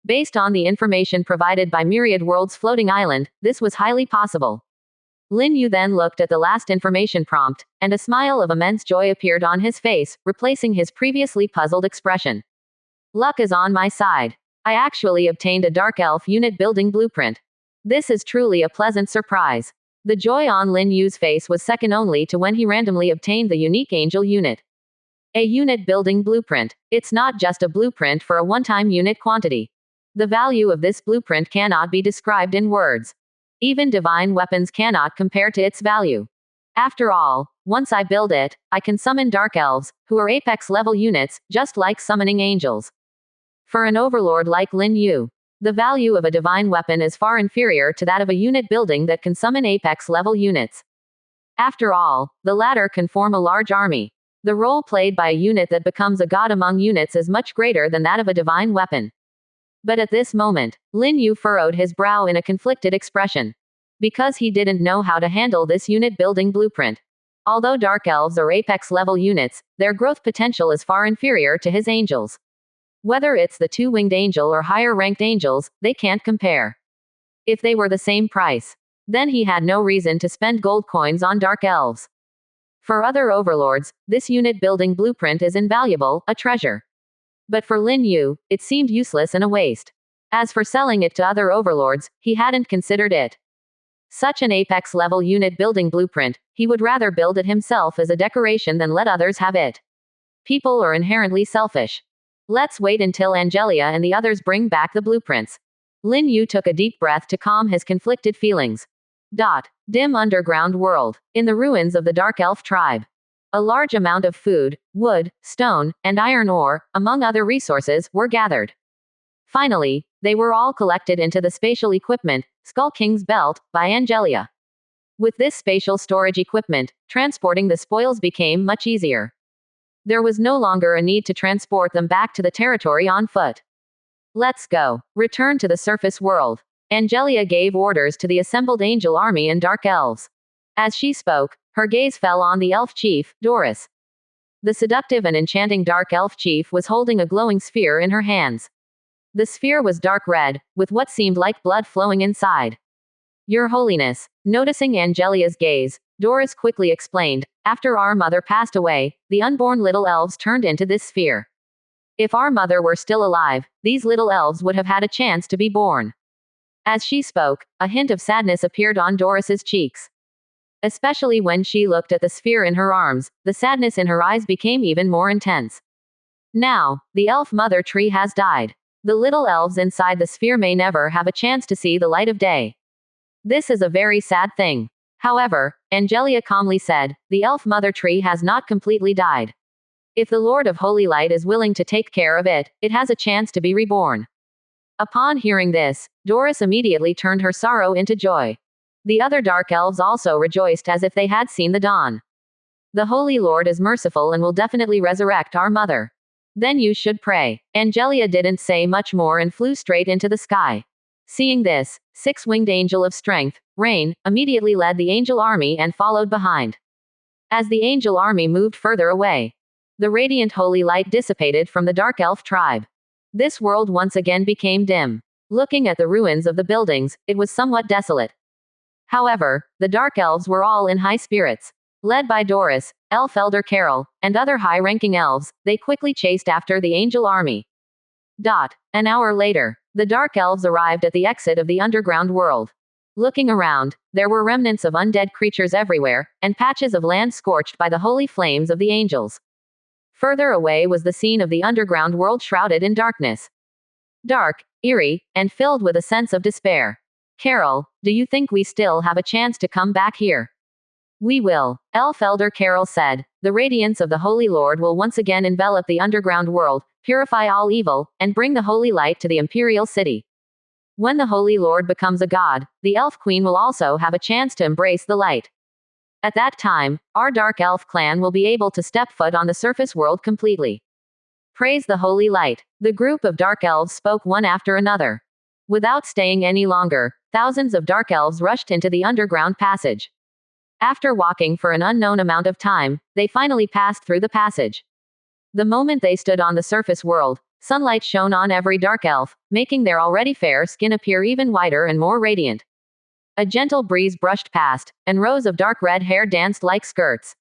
Based on the information provided by Myriad World's floating island, this was highly possible. Lin Yu then looked at the last information prompt, and a smile of immense joy appeared on his face, replacing his previously puzzled expression. Luck is on my side. I actually obtained a dark elf unit building blueprint. This is truly a pleasant surprise. The joy on Lin Yu's face was second only to when he randomly obtained the unique angel unit. A unit building blueprint. It's not just a blueprint for a one-time unit quantity. The value of this blueprint cannot be described in words. Even divine weapons cannot compare to its value. After all, once I build it, I can summon dark elves, who are apex level units, just like summoning angels. For an overlord like Lin Yu, the value of a divine weapon is far inferior to that of a unit building that can summon apex level units. After all, the latter can form a large army. The role played by a unit that becomes a god among units is much greater than that of a divine weapon. But at this moment, Lin Yu furrowed his brow in a conflicted expression. Because he didn't know how to handle this unit building blueprint. Although dark elves are apex level units, their growth potential is far inferior to his angels. Whether it's the two-winged angel or higher ranked angels, they can't compare. If they were the same price, then he had no reason to spend gold coins on dark elves. For other overlords, this unit building blueprint is invaluable, a treasure. But for Lin Yu, it seemed useless and a waste. As for selling it to other overlords, he hadn't considered it. Such an apex level unit building blueprint, he would rather build it himself as a decoration than let others have it. People are inherently selfish. Let's wait until Angelia and the others bring back the blueprints. Lin Yu took a deep breath to calm his conflicted feelings. Dim underground world. In the ruins of the Dark Elf tribe. A large amount of food, wood, stone, and iron ore, among other resources, were gathered. Finally, they were all collected into the spatial equipment, Skull King's Belt, by Angelia. With this spatial storage equipment, transporting the spoils became much easier. There was no longer a need to transport them back to the territory on foot. Let's go. Return to the surface world. Angelia gave orders to the assembled angel army and dark elves. As she spoke, her gaze fell on the elf chief, Doris. The seductive and enchanting dark elf chief was holding a glowing sphere in her hands. The sphere was dark red, with what seemed like blood flowing inside. Your Holiness. Noticing Angelia's gaze, Doris quickly explained, after our mother passed away, the unborn little elves turned into this sphere. If our mother were still alive, these little elves would have had a chance to be born. As she spoke, a hint of sadness appeared on Doris's cheeks. Especially when she looked at the sphere in her arms, the sadness in her eyes became even more intense. Now, the elf mother tree has died. The little elves inside the sphere may never have a chance to see the light of day. This is a very sad thing. However, Angelia calmly said, the elf mother tree has not completely died. If the Lord of Holy Light is willing to take care of it, it has a chance to be reborn. Upon hearing this, Doris immediately turned her sorrow into joy. The other dark elves also rejoiced as if they had seen the dawn. The Holy Lord is merciful and will definitely resurrect our mother. Then you should pray. Angelia didn't say much more and flew straight into the sky. Seeing this, six-winged angel of strength, Rain, immediately led the angel army and followed behind. As the angel army moved further away, the radiant holy light dissipated from the dark elf tribe. This world once again became dim. Looking at the ruins of the buildings, it was somewhat desolate. However, the dark elves were all in high spirits. Led by Doris, Elf Elder Carol, and other high-ranking elves, they quickly chased after the angel army. An hour later, the dark elves arrived at the exit of the underground world. Looking around, there were remnants of undead creatures everywhere, and patches of land scorched by the holy flames of the angels. Further away was the scene of the underground world shrouded in darkness. Dark, eerie, and filled with a sense of despair. Carol, do you think we still have a chance to come back here? We will, Elf Elder Carol said. The radiance of the Holy Lord will once again envelop the underground world, purify all evil, and bring the holy light to the imperial city. When the Holy Lord becomes a god, the Elf Queen will also have a chance to embrace the light. At that time, our Dark Elf clan will be able to step foot on the surface world completely. Praise the holy light. The group of Dark Elves spoke one after another. Without staying any longer, thousands of Dark Elves rushed into the underground passage. After walking for an unknown amount of time, they finally passed through the passage. The moment they stood on the surface world, sunlight shone on every Dark Elf, making their already fair skin appear even whiter and more radiant. A gentle breeze brushed past, and rows of dark red hair danced like skirts.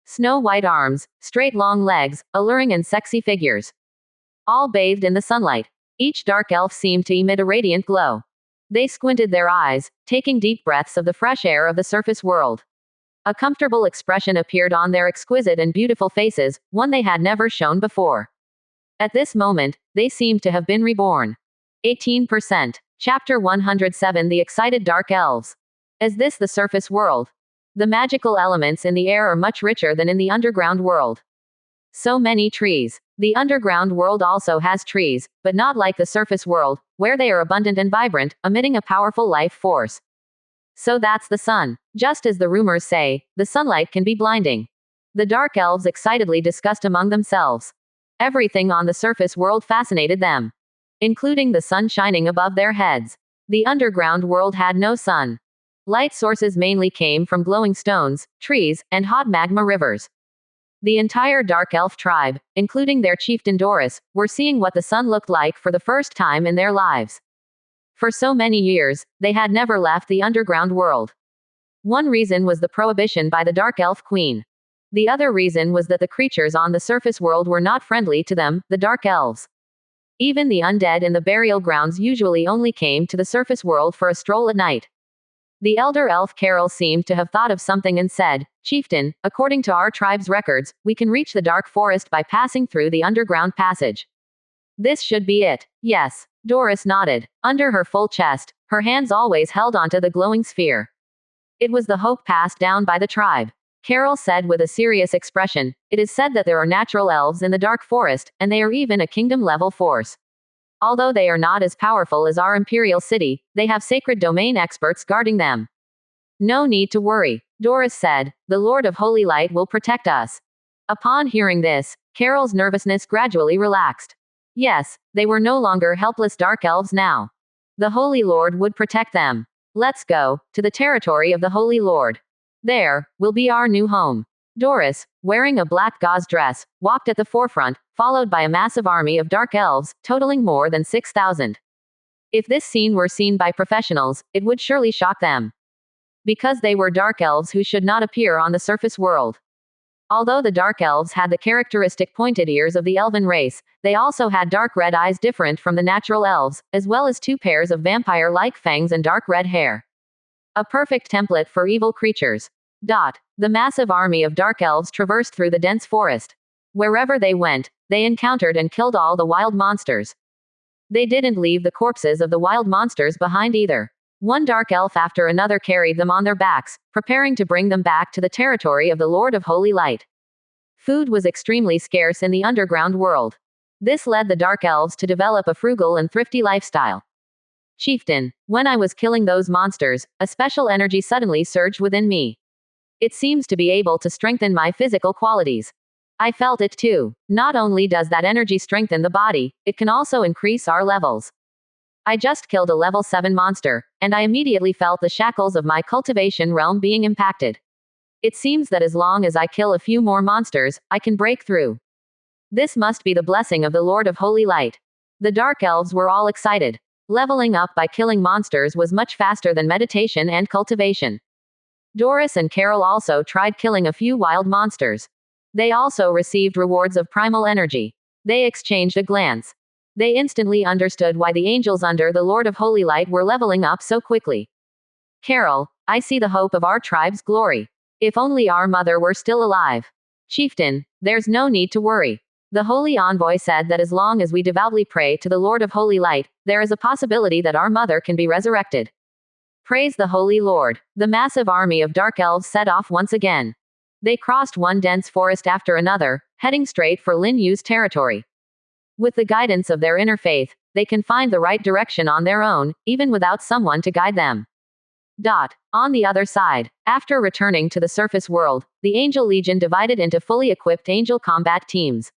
Snow-white arms, straight long legs, alluring and sexy figures. All bathed in the sunlight. Each Dark Elf seemed to emit a radiant glow. They squinted their eyes, taking deep breaths of the fresh air of the surface world. A comfortable expression appeared on their exquisite and beautiful faces, one they had never shown before. At this moment, they seemed to have been reborn. 18%. Chapter 107 The Excited Dark Elves. Is this the surface world? The magical elements in the air are much richer than in the underground world. So many trees. The underground world also has trees, but not like the surface world, where they are abundant and vibrant, emitting a powerful life force. So that's the sun. Just as the rumors say, the sunlight can be blinding. The Dark Elves excitedly discussed among themselves. Everything on the surface world fascinated them, including the sun shining above their heads. The underground world had no sun. Light sources mainly came from glowing stones, trees, and hot magma rivers. The entire Dark Elf tribe, including their chieftain Doris, were seeing what the sun looked like for the first time in their lives. For so many years, they had never left the underground world. One reason was the prohibition by the Dark Elf Queen. The other reason was that the creatures on the surface world were not friendly to them, the Dark Elves. Even the undead in the burial grounds usually only came to the surface world for a stroll at night. The elder elf Carol seemed to have thought of something and said, "Chieftain, according to our tribe's records, we can reach the dark forest by passing through the underground passage. This should be it." Yes. Doris nodded. Under her full chest, her hands always held onto the glowing sphere. It was the hope passed down by the tribe. Carol said with a serious expression, "It is said that there are natural elves in the dark forest, and they are even a kingdom-level force. Although they are not as powerful as our imperial city, they have sacred domain experts guarding them." "No need to worry," Doris said. "The Lord of Holy Light will protect us." Upon hearing this, Carol's nervousness gradually relaxed. Yes, they were no longer helpless dark elves now. The Holy Lord would protect them. "Let's go to the territory of the Holy Lord. There will be our new home." Doris, wearing a black gauze dress, walked at the forefront, followed by a massive army of dark elves, totaling more than 6,000. If this scene were seen by professionals, it would surely shock them. Because they were dark elves who should not appear on the surface world. Although the dark elves had the characteristic pointed ears of the elven race, they also had dark red eyes different from the natural elves, as well as 2 pairs of vampire-like fangs and dark red hair. A perfect template for evil creatures. The massive army of dark elves traversed through the dense forest. Wherever they went, they encountered and killed all the wild monsters. They didn't leave the corpses of the wild monsters behind either. One dark elf after another carried them on their backs, preparing to bring them back to the territory of the Lord of Holy Light. Food was extremely scarce in the underground world. This led the dark elves to develop a frugal and thrifty lifestyle. "Chieftain, when I was killing those monsters, a special energy suddenly surged within me. It seems to be able to strengthen my physical qualities. I felt it too. Not only does that energy strengthen the body, it can also increase our levels. I just killed a level 7 monster, and I immediately felt the shackles of my cultivation realm being impacted. It seems that as long as I kill a few more monsters, I can break through. This must be the blessing of the Lord of Holy Light." The dark elves were all excited. Leveling up by killing monsters was much faster than meditation and cultivation. Doris and Carol also tried killing a few wild monsters. They also received rewards of primal energy. They exchanged a glance. They instantly understood why the angels under the Lord of Holy Light were leveling up so quickly. "Carol, I see the hope of our tribe's glory. If only our mother were still alive." Chieftain, there's no need to worry. The holy envoy said that as long as we devoutly pray to the Lord of Holy Light, there is a possibility that our mother can be resurrected. Praise the Holy Lord. The massive army of dark elves set off once again. They crossed one dense forest after another, heading straight for Lin Yu's territory. With the guidance of their inner faith, they can find the right direction on their own, even without someone to guide them. On the other side, after returning to the surface world, the Angel Legion divided into fully equipped angel combat teams.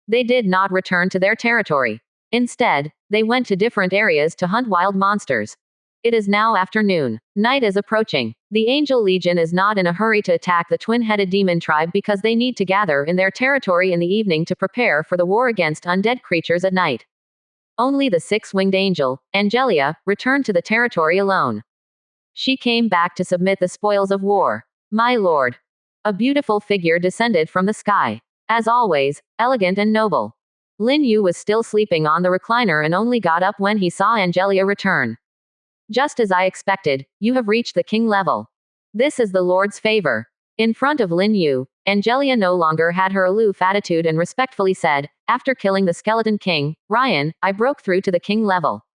They did not return to their territory. Instead, they went to different areas to hunt wild monsters. It is now afternoon. Night is approaching. The Angel Legion is not in a hurry to attack the twin-headed demon tribe because they need to gather in their territory in the evening to prepare for the war against undead creatures at night. Only the six-winged angel, Angelia, returned to the territory alone. She came back to submit the spoils of war. My lord. A beautiful figure descended from the sky. As always, elegant and noble. Lin Yu was still sleeping on the recliner and only got up when he saw Angelia return. Just as I expected, you have reached the king level. This is the Lord's favor. In front of Lin Yu, Angelia no longer had her aloof attitude and respectfully said, after killing the skeleton king, Ryan, I broke through to the king level.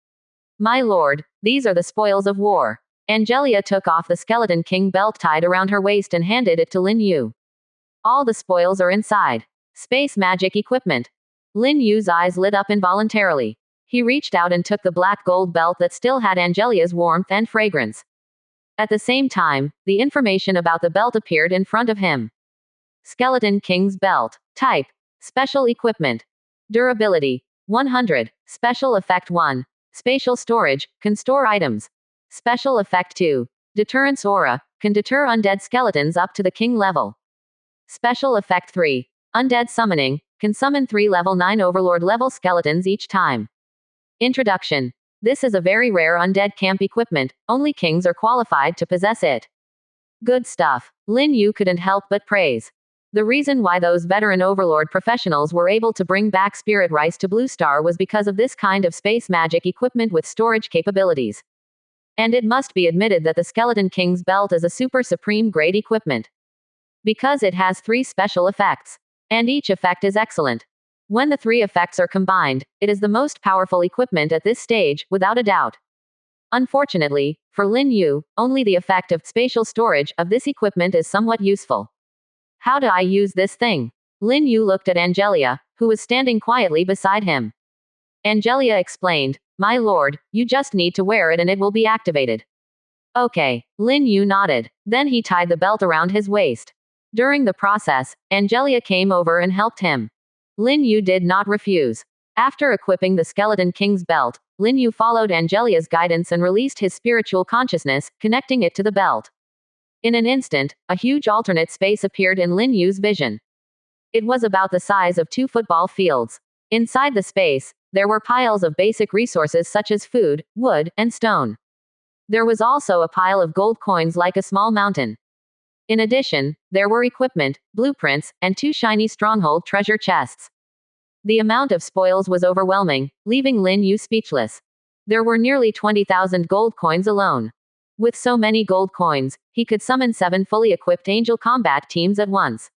My lord, these are the spoils of war. Angelia took off the skeleton king belt tied around her waist and handed it to Lin Yu. All the spoils are inside. Space magic equipment. Lin Yu's eyes lit up involuntarily. He reached out and took the black gold belt that still had Angelia's warmth and fragrance. At the same time, the information about the belt appeared in front of him. Skeleton King's Belt. Type. Special Equipment. Durability. 100. Special Effect 1. Spatial Storage. Can store items. Special Effect 2. Deterrence Aura. Can deter undead skeletons up to the king level. Special Effect 3. Undead Summoning. Can summon 3 level 9 Overlord level skeletons each time. Introduction. This is a very rare undead camp equipment, only kings are qualified to possess it. Good stuff. Lin Yu couldn't help but praise. The reason why those veteran Overlord professionals were able to bring back Spirit Rice to Blue Star was because of this kind of space magic equipment with storage capabilities. And it must be admitted that the Skeleton King's Belt is a super supreme grade equipment. Because it has 3 special effects. And each effect is excellent. When the 3 effects are combined, it is the most powerful equipment at this stage, without a doubt. Unfortunately, for Lin Yu, only the effect of spatial storage of this equipment is somewhat useful. How do I use this thing? Lin Yu looked at Angelia, who was standing quietly beside him. Angelia explained, My lord, you just need to wear it and it will be activated. Okay. Lin Yu nodded. Then he tied the belt around his waist. During the process, Angelia came over and helped him. Lin Yu did not refuse. After equipping the Skeleton King's belt, Lin Yu followed Angelia's guidance and released his spiritual consciousness, connecting it to the belt. In an instant, a huge alternate space appeared in Lin Yu's vision. It was about the size of 2 football fields. Inside the space, there were piles of basic resources such as food, wood, and stone. There was also a pile of gold coins like a small mountain. In addition, there were equipment, blueprints, and 2 shiny stronghold treasure chests. The amount of spoils was overwhelming, leaving Lin Yu speechless. There were nearly 20,000 gold coins alone. With so many gold coins, he could summon 7 fully equipped angel combat teams at once.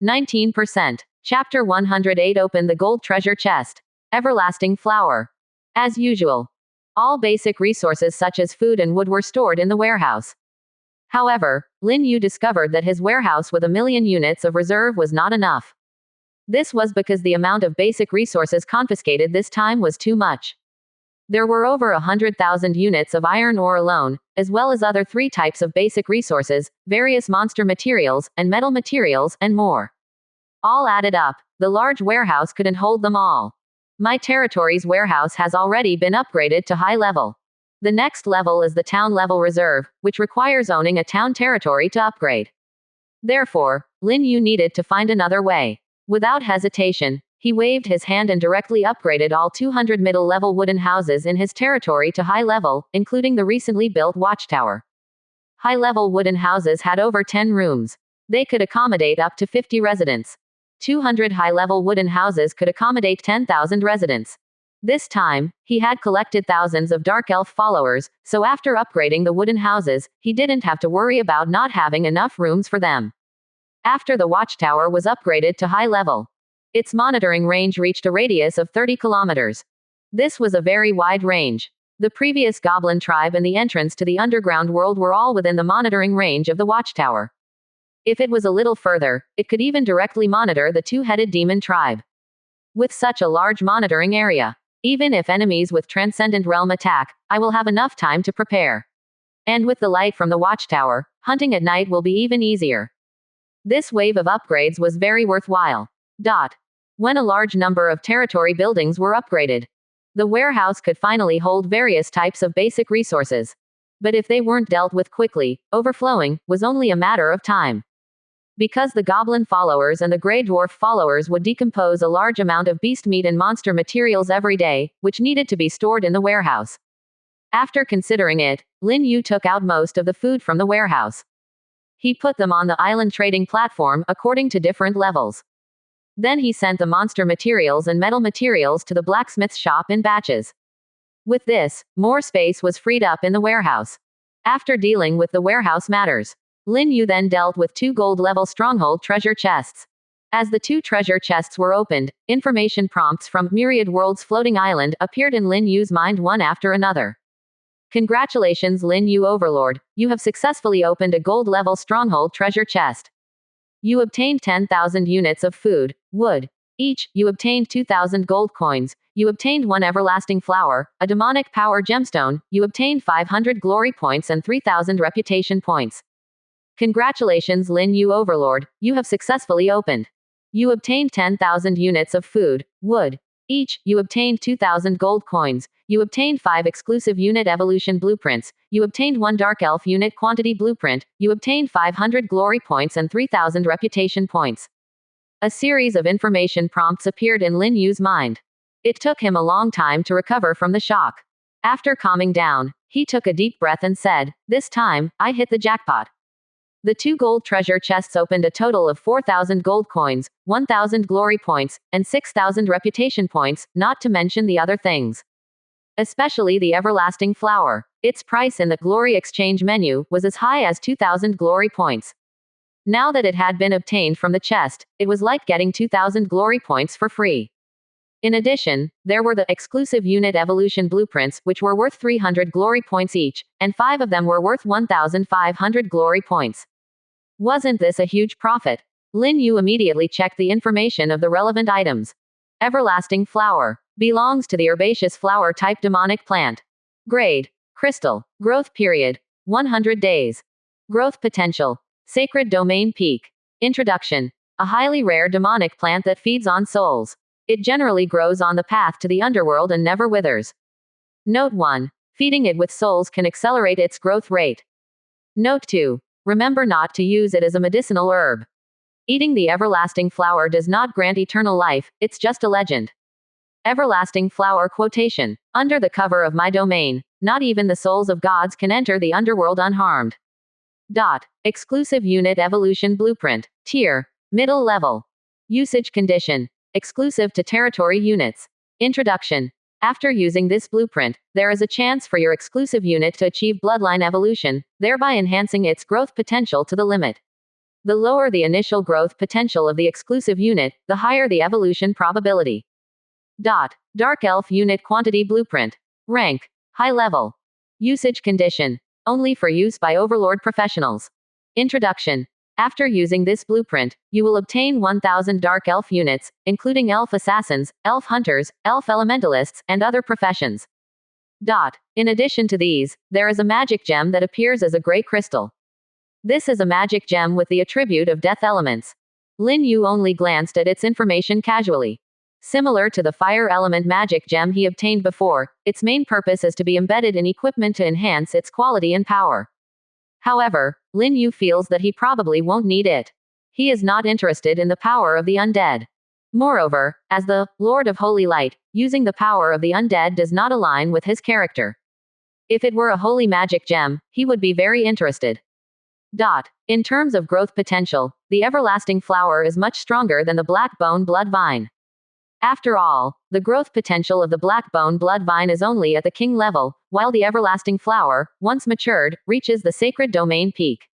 19%. Chapter 108. Open the gold treasure chest. Everlasting flower. As usual. All basic resources such as food and wood were stored in the warehouse. However, Lin Yu discovered that his warehouse with 1,000,000 units of reserve was not enough. This was because the amount of basic resources confiscated this time was too much. There were over 100,000 units of iron ore alone, as well as other 3 types of basic resources, various monster materials, and metal materials, and more. All added up, the large warehouse couldn't hold them all. My territory's warehouse has already been upgraded to high level. The next level is the town level reserve, which requires owning a town territory to upgrade. Therefore, Lin Yu needed to find another way. Without hesitation, he waved his hand and directly upgraded all 200 middle-level wooden houses in his territory to high level, including the recently built watchtower. High-level wooden houses had over 10 rooms. They could accommodate up to 50 residents. 200 high-level wooden houses could accommodate 10,000 residents. This time, he had collected thousands of dark elf followers, so after upgrading the wooden houses, he didn't have to worry about not having enough rooms for them. After the watchtower was upgraded to high level, its monitoring range reached a radius of 30 kilometers. This was a very wide range. The previous goblin tribe and the entrance to the underground world were all within the monitoring range of the watchtower. If it was a little further, it could even directly monitor the two-headed demon tribe. With such a large monitoring area, even if enemies with Transcendent Realm attack, I will have enough time to prepare. And with the light from the watchtower, hunting at night will be even easier. This wave of upgrades was very worthwhile. When a large number of territory buildings were upgraded, the warehouse could finally hold various types of basic resources. But if they weren't dealt with quickly, overflowing was only a matter of time. Because the goblin followers and the grey dwarf followers would decompose a large amount of beast meat and monster materials every day, which needed to be stored in the warehouse. After considering it, Lin Yu took out most of the food from the warehouse. He put them on the island trading platform according to different levels. Then he sent the monster materials and metal materials to the blacksmith's shop in batches. With this, more space was freed up in the warehouse. After dealing with the warehouse matters, Lin Yu then dealt with 2 gold-level stronghold treasure chests. As the 2 treasure chests were opened, information prompts from Myriad World's floating island appeared in Lin Yu's mind one after another. Congratulations, Lin Yu Overlord, you have successfully opened a gold-level stronghold treasure chest. You obtained 10,000 units of food, wood. Each, you obtained 2,000 gold coins, you obtained 1 everlasting flower, a demonic power gemstone, you obtained 500 glory points and 3,000 reputation points. Congratulations, Lin Yu Overlord, you have successfully opened. You obtained 10,000 units of food, wood. Each, you obtained 2,000 gold coins, you obtained 5 exclusive unit evolution blueprints, you obtained 1 dark elf unit quantity blueprint, you obtained 500 glory points and 3,000 reputation points. A series of information prompts appeared in Lin Yu's mind. It took him a long time to recover from the shock. After calming down, he took a deep breath and said, "This time, I hit the jackpot." The 2 gold treasure chests opened a total of 4,000 gold coins, 1,000 glory points, and 6,000 reputation points, not to mention the other things. Especially the everlasting flower. Its price in the glory exchange menu was as high as 2,000 glory points. Now that it had been obtained from the chest, it was like getting 2,000 glory points for free. In addition, there were the exclusive unit evolution blueprints, which were worth 300 glory points each, and 5 of them were worth 1,500 glory points. Wasn't this a huge profit? Lin Yu immediately checked the information of the relevant items. Everlasting flower. Belongs to the herbaceous flower type demonic plant. Grade. Crystal. Growth period. 100 days. Growth potential. Sacred domain peak. Introduction. A highly rare demonic plant that feeds on souls. It generally grows on the path to the underworld and never withers. Note 1. Feeding it with souls can accelerate its growth rate. Note 2. Remember not to use it as a medicinal herb. Eating the everlasting flower does not grant eternal life, it's just a legend. Everlasting flower quotation. Under the cover of my domain, not even the souls of gods can enter the underworld unharmed. Exclusive unit evolution blueprint. Tier. Middle level. Usage condition. Exclusive to territory units. Introduction. After using this blueprint, there is a chance for your exclusive unit to achieve bloodline evolution, thereby enhancing its growth potential to the limit. The lower the initial growth potential of the exclusive unit, the higher the evolution probability. Dark Elf Unit Quantity Blueprint. Rank. High level. Usage condition. Only for use by Overlord professionals. Introduction. After using this blueprint, you will obtain 1,000 Dark Elf units, including Elf Assassins, Elf Hunters, Elf Elementalists, and other professions. In addition to these, there is a magic gem that appears as a gray crystal. This is a magic gem with the attribute of death elements. Lin Yu only glanced at its information casually. Similar to the fire element magic gem he obtained before, its main purpose is to be embedded in equipment to enhance its quality and power. However, Lin Yu feels that he probably won't need it. He is not interested in the power of the undead. Moreover, as the Lord of Holy Light, using the power of the undead does not align with his character. If it were a holy magic gem, he would be very interested. In terms of growth potential, the everlasting flower is much stronger than the blackbone blood vine. After all, the growth potential of the blackbone blood vine is only at the king level, while the everlasting flower, once matured, reaches the sacred domain peak.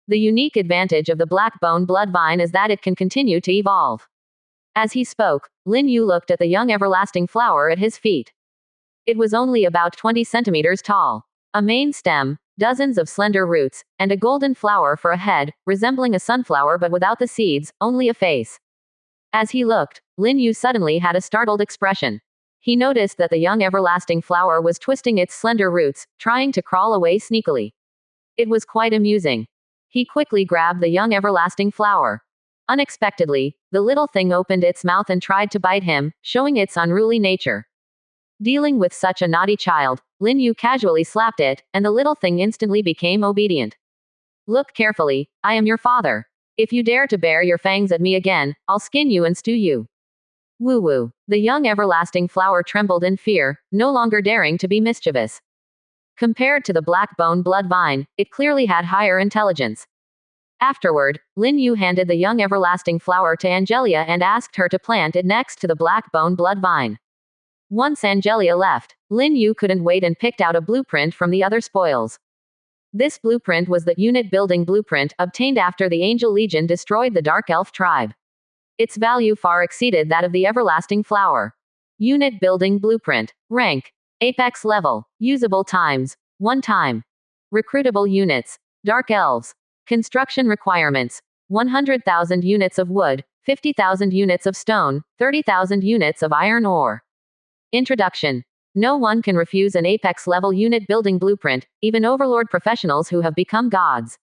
The unique advantage of the black bone blood vine is that it can continue to evolve. As he spoke, Lin Yu looked at the young everlasting flower at his feet. It was only about 20 centimeters tall. A main stem, dozens of slender roots, and a golden flower for a head, resembling a sunflower but without the seeds, only a face. As he looked, Lin Yu suddenly had a startled expression. He noticed that the young everlasting flower was twisting its slender roots, trying to crawl away sneakily. It was quite amusing. He quickly grabbed the young everlasting flower. Unexpectedly, the little thing opened its mouth and tried to bite him, showing its unruly nature. Dealing with such a naughty child, Lin Yu casually slapped it, and the little thing instantly became obedient. Look carefully, I am your father. If you dare to bare your fangs at me again, I'll skin you and stew you. Woo woo. The young everlasting flower trembled in fear, no longer daring to be mischievous. Compared to the black bone blood vine, it clearly had higher intelligence. Afterward, Lin Yu handed the young everlasting flower to Angelia and asked her to plant it next to the black bone blood vine. Once Angelia left, Lin Yu couldn't wait and picked out a blueprint from the other spoils. This blueprint was the unit building blueprint obtained after the Angel Legion destroyed the Dark Elf tribe. Its value far exceeded that of the everlasting flower. Unit building blueprint. Rank. Apex level. Usable times. 1 time. Recruitable units. Dark elves. Construction requirements. 100,000 units of wood, 50,000 units of stone, 30,000 units of iron ore. Introduction. No one can refuse an Apex level unit building blueprint, even overlord professionals who have become gods.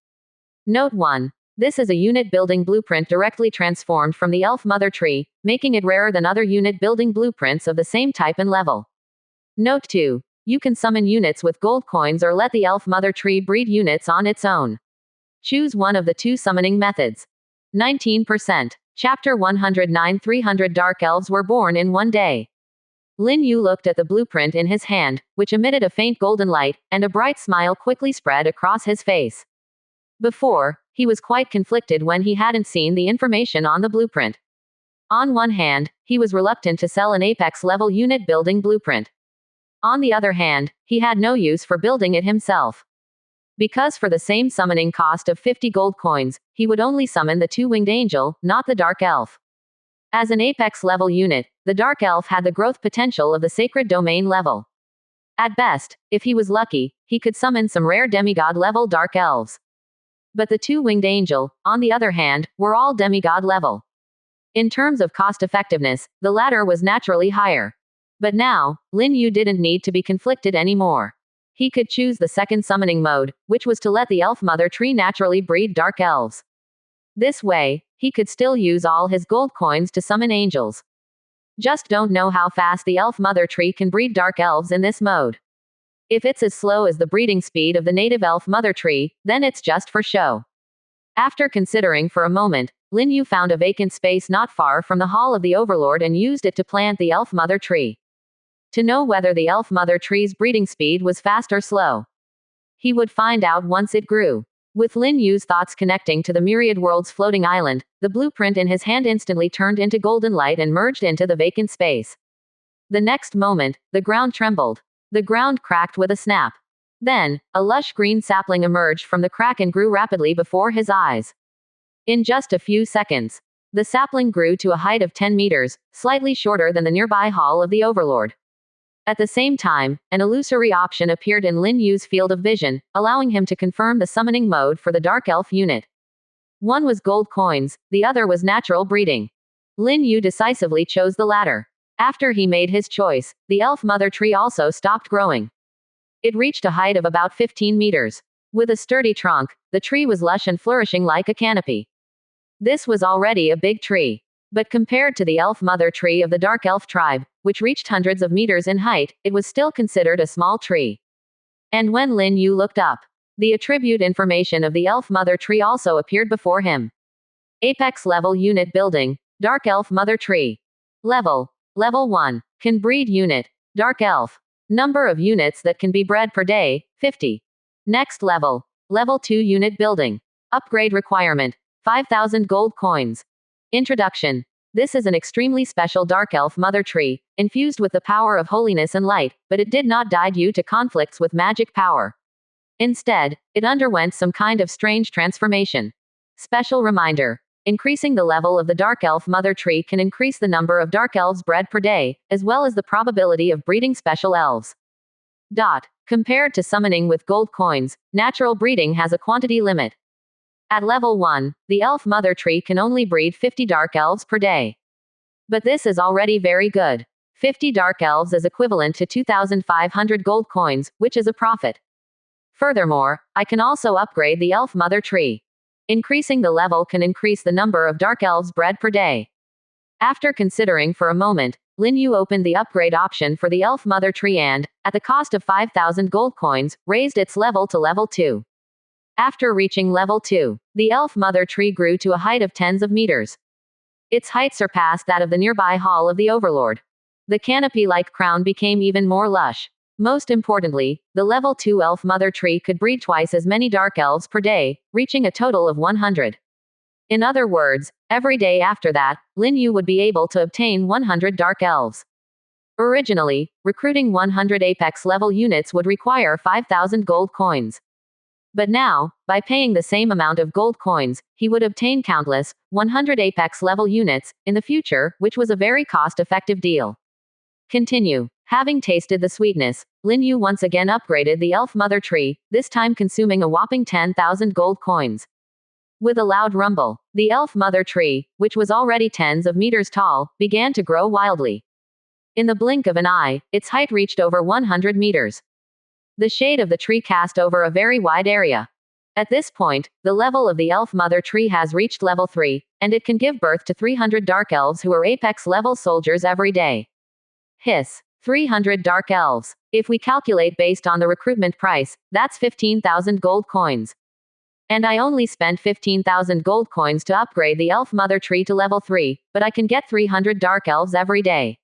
Note 1. This is a unit building blueprint directly transformed from the Elf Mother Tree, making it rarer than other unit building blueprints of the same type and level. Note 2. You can summon units with gold coins or let the Elf Mother Tree breed units on its own. Choose one of the 2 summoning methods. 19%. Chapter 109. 300 Dark Elves were born in one day. Lin Yu looked at the blueprint in his hand, which emitted a faint golden light, and a bright smile quickly spread across his face. Before, he was quite conflicted when he hadn't seen the information on the blueprint. On one hand, he was reluctant to sell an Apex-level unit building blueprint. On the other hand, he had no use for building it himself. Because for the same summoning cost of 50 gold coins, he would only summon the 2-winged angel, not the Dark Elf. As an Apex-level unit, the Dark Elf had the growth potential of the Sacred Domain level. At best, if he was lucky, he could summon some rare demigod-level Dark Elves. But the 2-winged angel, on the other hand, were all demigod level. In terms of cost effectiveness, the latter was naturally higher. But now, Lin Yu didn't need to be conflicted anymore. He could choose the second summoning mode, which was to let the Elf Mother Tree naturally breed Dark Elves. This way, he could still use all his gold coins to summon angels. Just don't know how fast the Elf Mother Tree can breed Dark Elves in this mode. If it's as slow as the breeding speed of the native Elf Mother Tree, then it's just for show. After considering for a moment, Lin Yu found a vacant space not far from the Hall of the Overlord and used it to plant the Elf Mother Tree. To know whether the Elf Mother Tree's breeding speed was fast or slow, he would find out once it grew. With Lin Yu's thoughts connecting to the myriad world's floating island, the blueprint in his hand instantly turned into golden light and merged into the vacant space. The next moment, the ground trembled. The ground cracked with a snap. Then, a lush green sapling emerged from the crack and grew rapidly before his eyes. In just a few seconds, the sapling grew to a height of 10 meters, slightly shorter than the nearby Hall of the Overlord. At the same time, an illusory option appeared in Lin Yu's field of vision, allowing him to confirm the summoning mode for the Dark Elf unit. One was gold coins, the other was natural breeding. Lin Yu decisively chose the latter. After he made his choice, the Elf Mother Tree also stopped growing. It reached a height of about 15 meters. With a sturdy trunk, the tree was lush and flourishing like a canopy. This was already a big tree. But compared to the Elf Mother Tree of the Dark Elf tribe, which reached hundreds of meters in height, it was still considered a small tree. And when Lin Yu looked up, the attribute information of the Elf Mother Tree also appeared before him. Apex level unit building, Dark Elf Mother Tree. Level 1. Can breed unit, Dark Elf. Number of units that can be bred per day, 50. Next level 2 unit building. Upgrade requirement, 5,000 gold coins. Introduction. This is an extremely special Dark Elf Mother Tree, infused with the power of holiness and light, but it did not die due to conflicts with magic power. Instead, it underwent some kind of strange transformation. Special reminder. Increasing the level of the Dark Elf Mother Tree can increase the number of Dark Elves bred per day, as well as the probability of breeding special elves. Compared to summoning with gold coins, natural breeding has a quantity limit. At level 1, the Elf Mother Tree can only breed 50 Dark Elves per day. But this is already very good. 50 Dark Elves is equivalent to 2,500 gold coins, which is a profit. Furthermore, I can also upgrade the Elf Mother Tree. Increasing the level can increase the number of Dark Elves bred per day. After considering for a moment, Lin Yu opened the upgrade option for the Elf Mother Tree and, at the cost of 5,000 gold coins, raised its level to level 2. After reaching level 2, the Elf Mother Tree grew to a height of tens of meters. Its height surpassed that of the nearby Hall of the Overlord. The canopy-like crown became even more lush. Most importantly, the level 2 Elf Mother Tree could breed twice as many Dark Elves per day, reaching a total of 100. In other words, every day after that, Lin Yu would be able to obtain 100 Dark Elves. Originally, recruiting 100 Apex level units would require 5,000 gold coins. But now, by paying the same amount of gold coins, he would obtain countless, 100 Apex level units, in the future, which was a very cost-effective deal. Continue. Having tasted the sweetness, Lin Yu once again upgraded the Elf Mother Tree, this time consuming a whopping 10,000 gold coins. With a loud rumble, the Elf Mother Tree, which was already tens of meters tall, began to grow wildly. In the blink of an eye, its height reached over 100 meters. The shade of the tree cast over a very wide area. At this point, the level of the Elf Mother Tree has reached level 3, and it can give birth to 300 Dark Elves who are Apex level soldiers every day. Hiss. 300 Dark Elves. If we calculate based on the recruitment price, that's 15,000 gold coins. And I only spent 15,000 gold coins to upgrade the Elf Mother Tree to level 3, but I can get 300 Dark Elves every day.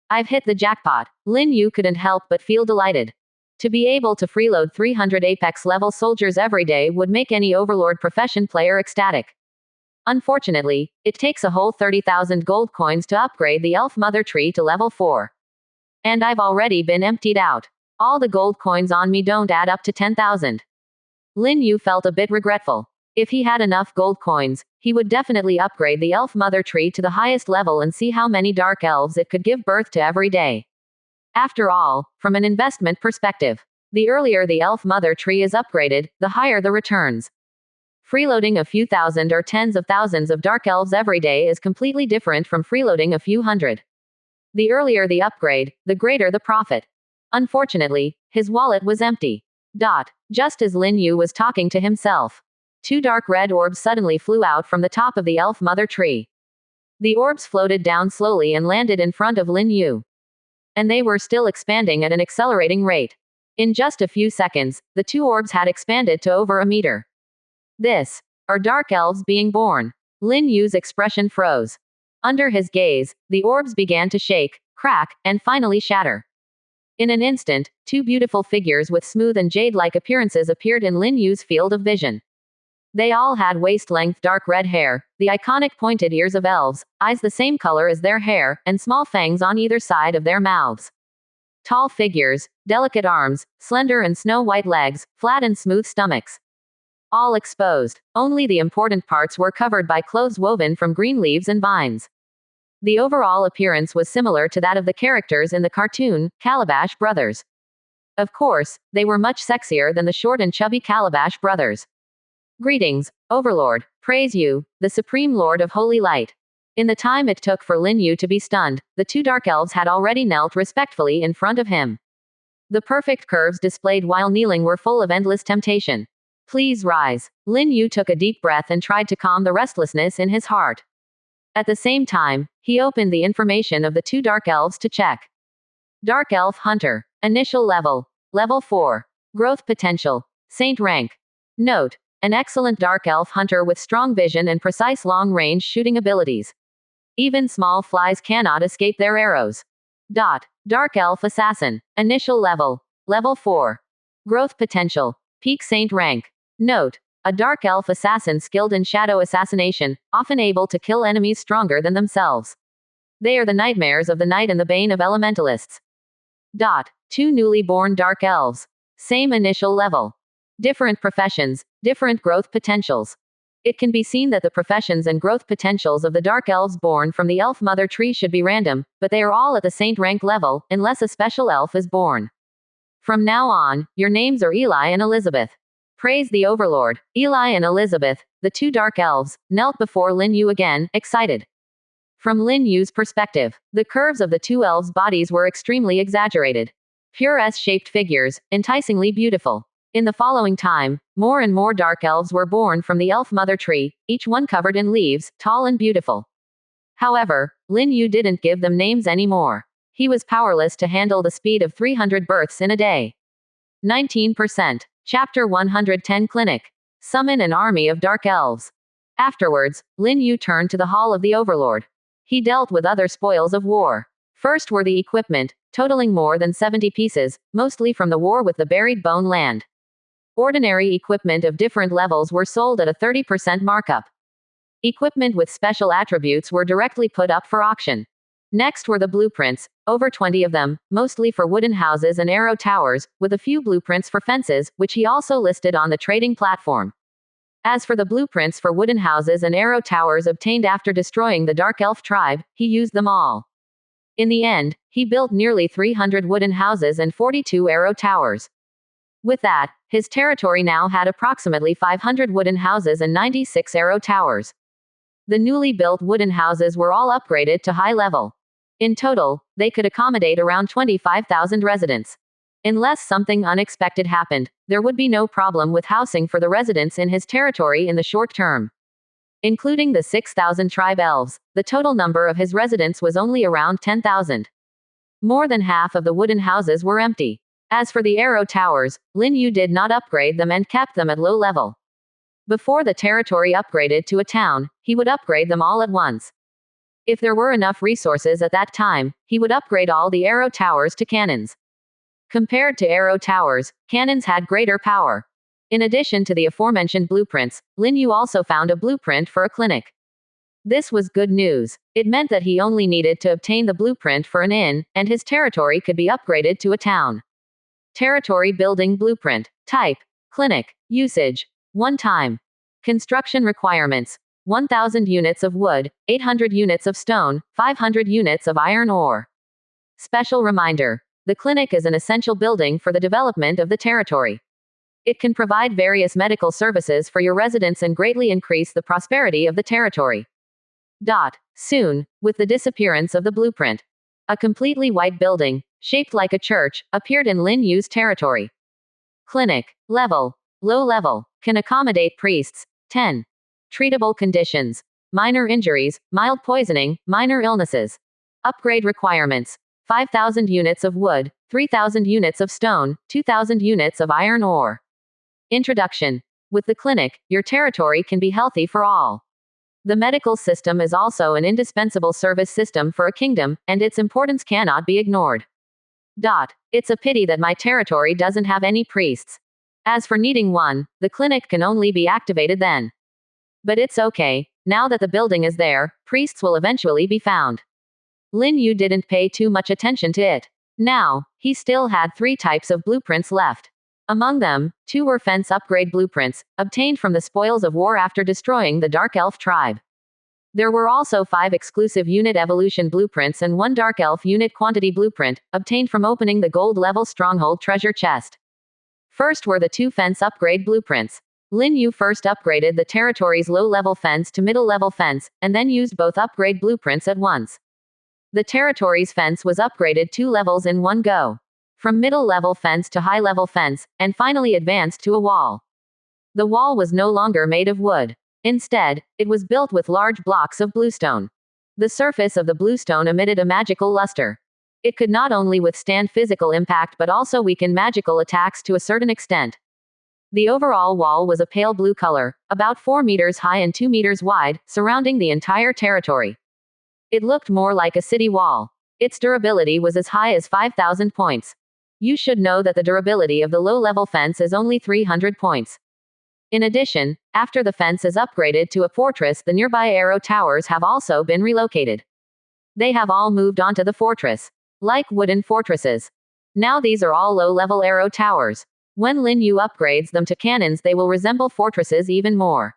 I've hit the jackpot. Lin Yu couldn't help but feel delighted. To be able to freeload 300 Apex level soldiers every day would make any Overlord profession player ecstatic. Unfortunately, it takes a whole 30,000 gold coins to upgrade the Elf Mother Tree to level 4. And I've already been emptied out. All the gold coins on me don't add up to 10,000. Lin Yu felt a bit regretful. If he had enough gold coins, he would definitely upgrade the Elf Mother Tree to the highest level and see how many Dark Elves it could give birth to every day. After all, from an investment perspective, the earlier the Elf Mother Tree is upgraded, the higher the returns. Freeloading a few thousand or tens of thousands of Dark Elves every day is completely different from freeloading a few hundred. The earlier the upgrade, the greater the profit. Unfortunately, his wallet was empty. Just as Lin Yu was talking to himself, 2 dark red orbs suddenly flew out from the top of the Elf Mother Tree. The orbs floated down slowly and landed in front of Lin Yu. And they were still expanding at an accelerating rate. In just a few seconds, the 2 orbs had expanded to over a meter. This are Dark Elves being born. Lin Yu's expression froze. Under his gaze, the orbs began to shake, crack, and finally shatter. In an instant, 2 beautiful figures with smooth and jade-like appearances appeared in Lin Yu's field of vision. They all had waist-length dark red hair, the iconic pointed ears of elves, eyes the same color as their hair, and small fangs on either side of their mouths. Tall figures, delicate arms, slender and snow-white legs, flat and smooth stomachs. All exposed. Only the important parts were covered by clothes woven from green leaves and vines. The overall appearance was similar to that of the characters in the cartoon, Calabash Brothers. Of course, they were much sexier than the short and chubby Calabash Brothers. Greetings, Overlord. Praise you, the Supreme Lord of Holy Light. In the time it took for Lin Yu to be stunned, the 2 Dark Elves had already knelt respectfully in front of him. The perfect curves displayed while kneeling were full of endless temptation. Please rise. Lin Yu took a deep breath and tried to calm the restlessness in his heart. At the same time, he opened the information of the 2 Dark Elves to check. Dark Elf Hunter. Initial level. Level 4. Growth potential. Saint rank. Note. An excellent Dark Elf Hunter with strong vision and precise long-range shooting abilities. Even small flies cannot escape their arrows. Dark Elf Assassin. Initial level. Level 4. Growth potential. Peak Saint rank. Note. A Dark Elf Assassin skilled in shadow assassination, often able to kill enemies stronger than themselves. They are the nightmares of the night and the bane of elementalists. 2 newly born Dark Elves. Same initial level. Different professions, different growth potentials. It can be seen that the professions and growth potentials of the dark elves born from the elf mother tree should be random, but they are all at the saint rank level, unless a special elf is born. From now on, your names are Eli and Elizabeth. Praise the Overlord. Eli and Elizabeth, the two dark elves, knelt before Lin Yu again, excited. From Lin Yu's perspective, the curves of the two elves' bodies were extremely exaggerated. Pure S-shaped figures, enticingly beautiful. In the following time, more and more dark elves were born from the elf mother tree, each one covered in leaves, tall and beautiful. However, Lin Yu didn't give them names anymore. He was powerless to handle the speed of 300 births in a day. 19%. Chapter 110 Clinic. Summon an army of dark elves. Afterwards, Lin Yu turned to the Hall of the Overlord. He dealt with other spoils of war. First were the equipment, totaling more than 70 pieces, mostly from the war with the buried bone land. Ordinary equipment of different levels were sold at a 30% markup. Equipment with special attributes were directly put up for auction. Next were the blueprints, over 20 of them, mostly for wooden houses and arrow towers, with a few blueprints for fences, which he also listed on the trading platform. As for the blueprints for wooden houses and arrow towers obtained after destroying the Dark Elf tribe, he used them all. In the end, he built nearly 300 wooden houses and 42 arrow towers. With that, his territory now had approximately 500 wooden houses and 96 arrow towers. The newly built wooden houses were all upgraded to high level. In total, they could accommodate around 25,000 residents. Unless something unexpected happened, there would be no problem with housing for the residents in his territory in the short term. Including the 6,000 tribe elves, the total number of his residents was only around 10,000. More than half of the wooden houses were empty. As for the arrow towers, Lin Yu did not upgrade them and kept them at low level. Before the territory upgraded to a town, he would upgrade them all at once. If there were enough resources at that time, he would upgrade all the arrow towers to cannons. Compared to arrow towers, cannons had greater power. In addition to the aforementioned blueprints, Lin Yu also found a blueprint for a clinic. This was good news. It meant that he only needed to obtain the blueprint for an inn, and his territory could be upgraded to a town. Territory building blueprint. Type: clinic. Usage: 1 time. Construction requirements: 1,000 units of wood, 800 units of stone, 500 units of iron ore. Special reminder: the clinic is an essential building for the development of the territory. It can provide various medical services for your residents and greatly increase the prosperity of the territory. Soon, with the disappearance of the blueprint, a completely white building, shaped like a church, appeared in Lin Yu's territory. Clinic. Level: low level. Can accommodate priests. 10. Treatable conditions: minor injuries, mild poisoning, minor illnesses. Upgrade requirements: 5,000 units of wood, 3,000 units of stone, 2,000 units of iron ore. Introduction. With the clinic, your territory can be healthy for all. The medical system is also an indispensable service system for a kingdom, and its importance cannot be ignored. It's a pity that my territory doesn't have any priests. As for needing one, the clinic can only be activated then. But it's okay, now that the building is there, priests will eventually be found. Lin Yu didn't pay too much attention to it. Now, he still had 3 types of blueprints left. Among them, 2 were fence upgrade blueprints, obtained from the spoils of war after destroying the Dark Elf tribe. There were also 5 exclusive unit evolution blueprints and 1 Dark Elf unit quantity blueprint, obtained from opening the gold level stronghold treasure chest. First were the 2 fence upgrade blueprints. Lin Yu first upgraded the territory's low-level fence to middle-level fence, and then used both upgrade blueprints at once. The territory's fence was upgraded 2 levels in one go. From middle-level fence to high-level fence, and finally advanced to a wall. The wall was no longer made of wood. Instead, it was built with large blocks of bluestone. The surface of the bluestone emitted a magical luster. It could not only withstand physical impact but also weaken magical attacks to a certain extent. The overall wall was a pale blue color, about 4 meters high and 2 meters wide, surrounding the entire territory. It looked more like a city wall. Its durability was as high as 5,000 points. You should know that the durability of the low-level fence is only 300 points. In addition, after the fence is upgraded to a fortress, the nearby arrow towers have also been relocated. They have all moved onto the fortress. Like wooden fortresses. Now these are all low-level arrow towers. When Lin Yu upgrades them to cannons, they will resemble fortresses even more.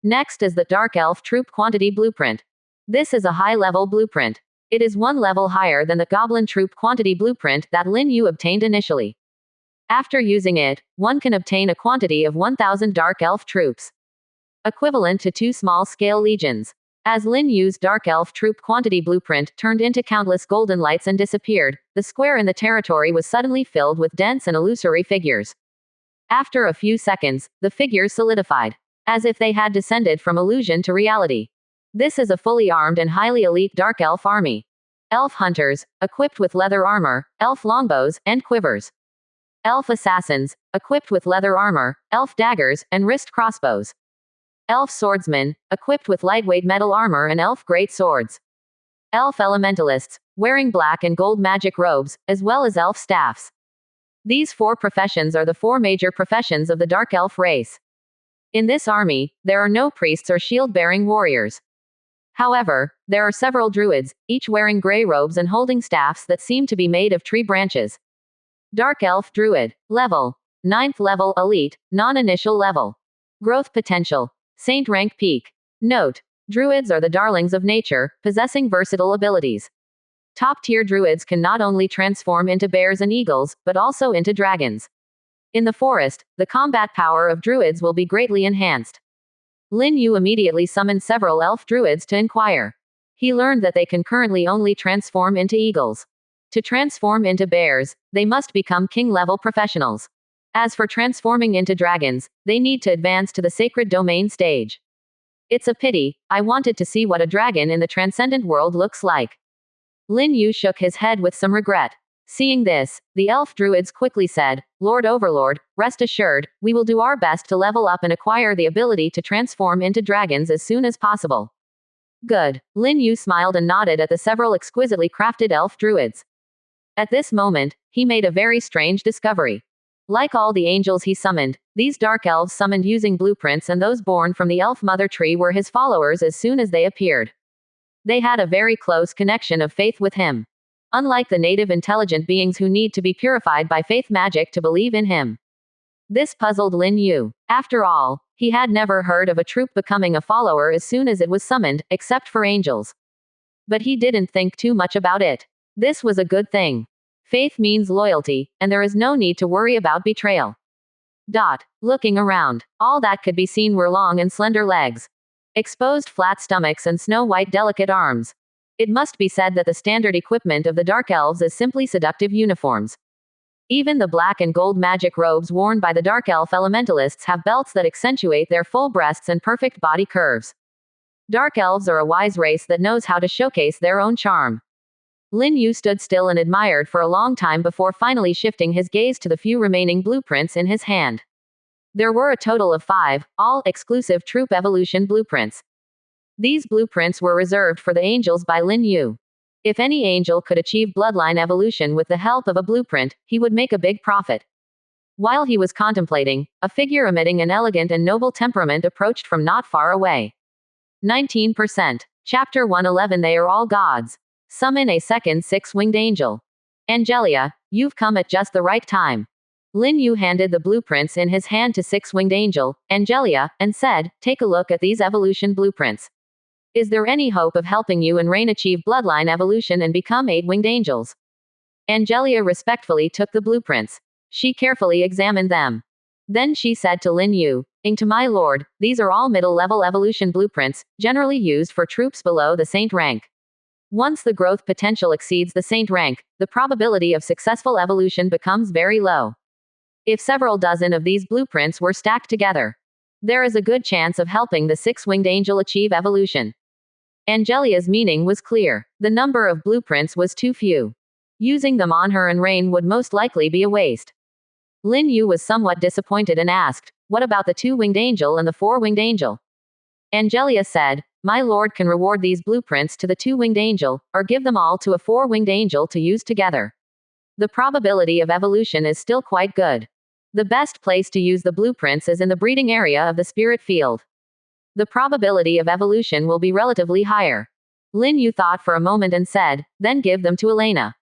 Next is the Dark Elf Troop Quantity Blueprint. This is a high-level blueprint. It is one level higher than the Goblin Troop Quantity Blueprint that Lin Yu obtained initially. After using it, one can obtain a quantity of 1,000 Dark Elf troops, equivalent to 2 small-scale legions. As Lin Yu's Dark Elf Troop Quantity Blueprint turned into countless golden lights and disappeared, the square in the territory was suddenly filled with dense and illusory figures. After a few seconds, the figures solidified, as if they had descended from illusion to reality. This is a fully armed and highly elite Dark Elf army. Elf hunters, equipped with leather armor, elf longbows, and quivers. Elf assassins, equipped with leather armor, elf daggers, and wrist crossbows. Elf swordsmen, equipped with lightweight metal armor and elf great swords. Elf elementalists, wearing black and gold magic robes, as well as elf staffs. These 4 professions are the 4 major professions of the Dark Elf race. In this army, there are no priests or shield-bearing warriors. However, there are several druids, each wearing gray robes and holding staffs that seem to be made of tree branches. Dark Elf Druid. Level. 9th level elite, non-initial level. Growth potential. Saint rank peak. Note: druids are the darlings of nature, possessing versatile abilities. Top-tier druids can not only transform into bears and eagles, but also into dragons. In the forest, the combat power of druids will be greatly enhanced. Lin Yu immediately summoned several elf druids to inquire. He learned that they can currently only transform into eagles. To transform into bears, they must become king-level professionals. As for transforming into dragons, they need to advance to the sacred domain stage. It's a pity, I wanted to see what a dragon in the transcendent world looks like. Lin Yu shook his head with some regret. Seeing this, the elf druids quickly said, Lord Overlord, rest assured, we will do our best to level up and acquire the ability to transform into dragons as soon as possible. Good. Lin Yu smiled and nodded at the several exquisitely crafted elf druids. At this moment, he made a very strange discovery. Like all the angels he summoned, these dark elves summoned using blueprints, and those born from the elf mother tree were his followers as soon as they appeared. They had a very close connection of faith with him. Unlike the native intelligent beings who need to be purified by faith magic to believe in him. This puzzled Lin Yu. After all, he had never heard of a troop becoming a follower as soon as it was summoned, except for angels. But he didn't think too much about it. This was a good thing. Faith means loyalty, and there is no need to worry about betrayal. Looking around, all that could be seen were long and slender legs, exposed flat stomachs, and snow-white delicate arms. It must be said that the standard equipment of the Dark Elves is simply seductive uniforms. Even the black and gold magic robes worn by the Dark Elf elementalists have belts that accentuate their full breasts and perfect body curves. Dark Elves are a wise race that knows how to showcase their own charm. Lin Yu stood still and admired for a long time before finally shifting his gaze to the few remaining blueprints in his hand. There were a total of 5, all exclusive troop evolution blueprints. These blueprints were reserved for the angels by Lin Yu. If any angel could achieve bloodline evolution with the help of a blueprint, he would make a big profit. While he was contemplating, a figure emitting an elegant and noble temperament approached from not far away. 19%. Chapter 111. They are all gods. Summon a second 6-winged angel. Angelia, you've come at just the right time. Lin Yu handed the blueprints in his hand to 6-winged angel, Angelia, and said, take a look at these evolution blueprints. Is there any hope of helping you and Rain achieve bloodline evolution and become 8-winged angels? Angelia respectfully took the blueprints. She carefully examined them. Then she said to Lin Yu, to my lord, these are all middle-level evolution blueprints, generally used for troops below the saint rank. Once the growth potential exceeds the saint rank, the probability of successful evolution becomes very low. If several dozen of these blueprints were stacked together, there is a good chance of helping the 6-winged angel achieve evolution. Angelia's meaning was clear. The number of blueprints was too few. Using them on her and Rain would most likely be a waste. Lin Yu was somewhat disappointed and asked, what about the 2-winged angel and the 4-winged angel? Angelia said, my lord can reward these blueprints to the 2-winged angel, or give them all to a 4-winged angel to use together. The probability of evolution is still quite good. The best place to use the blueprints is in the breeding area of the spirit field. The probability of evolution will be relatively higher. Lin Yu thought for a moment and said, then give them to Elena.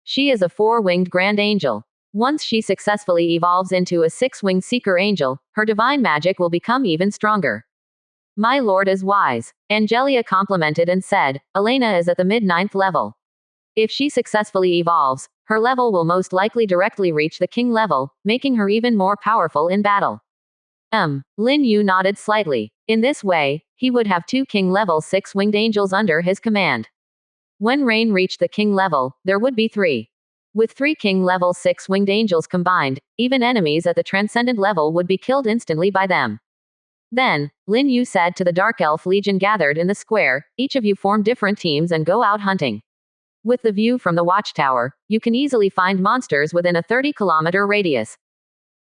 She is a 4-winged grand angel. Once she successfully evolves into a six-winged seeker angel, her divine magic will become even stronger. My lord is wise. Angelia complimented and said, Elena is at the mid-9th level. If she successfully evolves, her level will most likely directly reach the king level, making her even more powerful in battle. Lin Yu nodded slightly. In this way, he would have 2 king level 6-winged angels under his command. When Rain reached the king level, there would be 3. With 3 king level 6-winged angels combined, even enemies at the transcendent level would be killed instantly by them. Then, Lin Yu said to the Dark Elf Legion gathered in the square, each of you form different teams and go out hunting. With the view from the watchtower, you can easily find monsters within a 30-kilometer radius.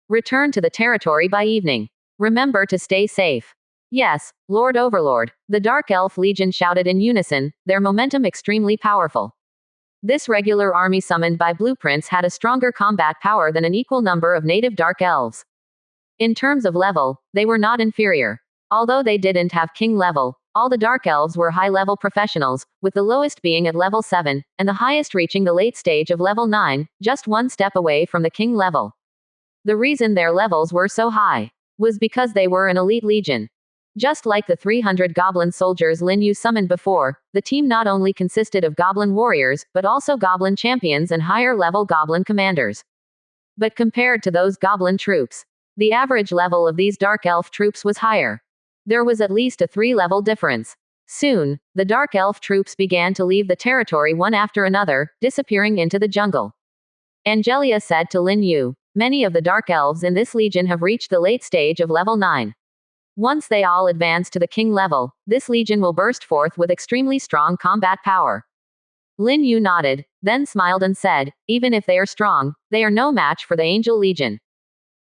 Return to the territory by evening. Remember to stay safe. Yes, Lord Overlord, the Dark Elf Legion shouted in unison, their momentum extremely powerful. This regular army summoned by blueprints had a stronger combat power than an equal number of native Dark Elves. In terms of level, they were not inferior. Although they didn't have king level, all the Dark Elves were high-level professionals, with the lowest being at level 7, and the highest reaching the late stage of level 9, just one step away from the king level. The reason their levels were so high was because they were an elite legion. Just like the 300 goblin soldiers Lin Yu summoned before, the team not only consisted of goblin warriors, but also goblin champions and higher-level goblin commanders. But compared to those goblin troops, the average level of these Dark Elf troops was higher. There was at least a 3-level difference. Soon, the Dark Elf troops began to leave the territory one after another, disappearing into the jungle. Angelia said to Lin Yu, many of the Dark Elves in this legion have reached the late stage of level 9. Once they all advance to the king level, this legion will burst forth with extremely strong combat power. Lin Yu nodded, then smiled and said, even if they are strong, they are no match for the Angel Legion.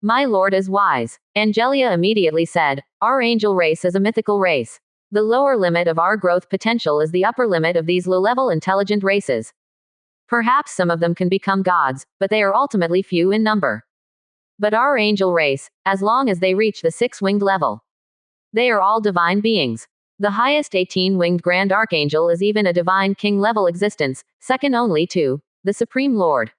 My lord is wise. Angelia immediately said, our angel race is a mythical race. The lower limit of our growth potential is the upper limit of these low-level intelligent races. Perhaps some of them can become gods, but they are ultimately few in number. But our angel race, as long as they reach the 6-winged level, they are all divine beings. The highest 18-winged Grand Archangel is even a divine king-level existence, second only to the Supreme Lord.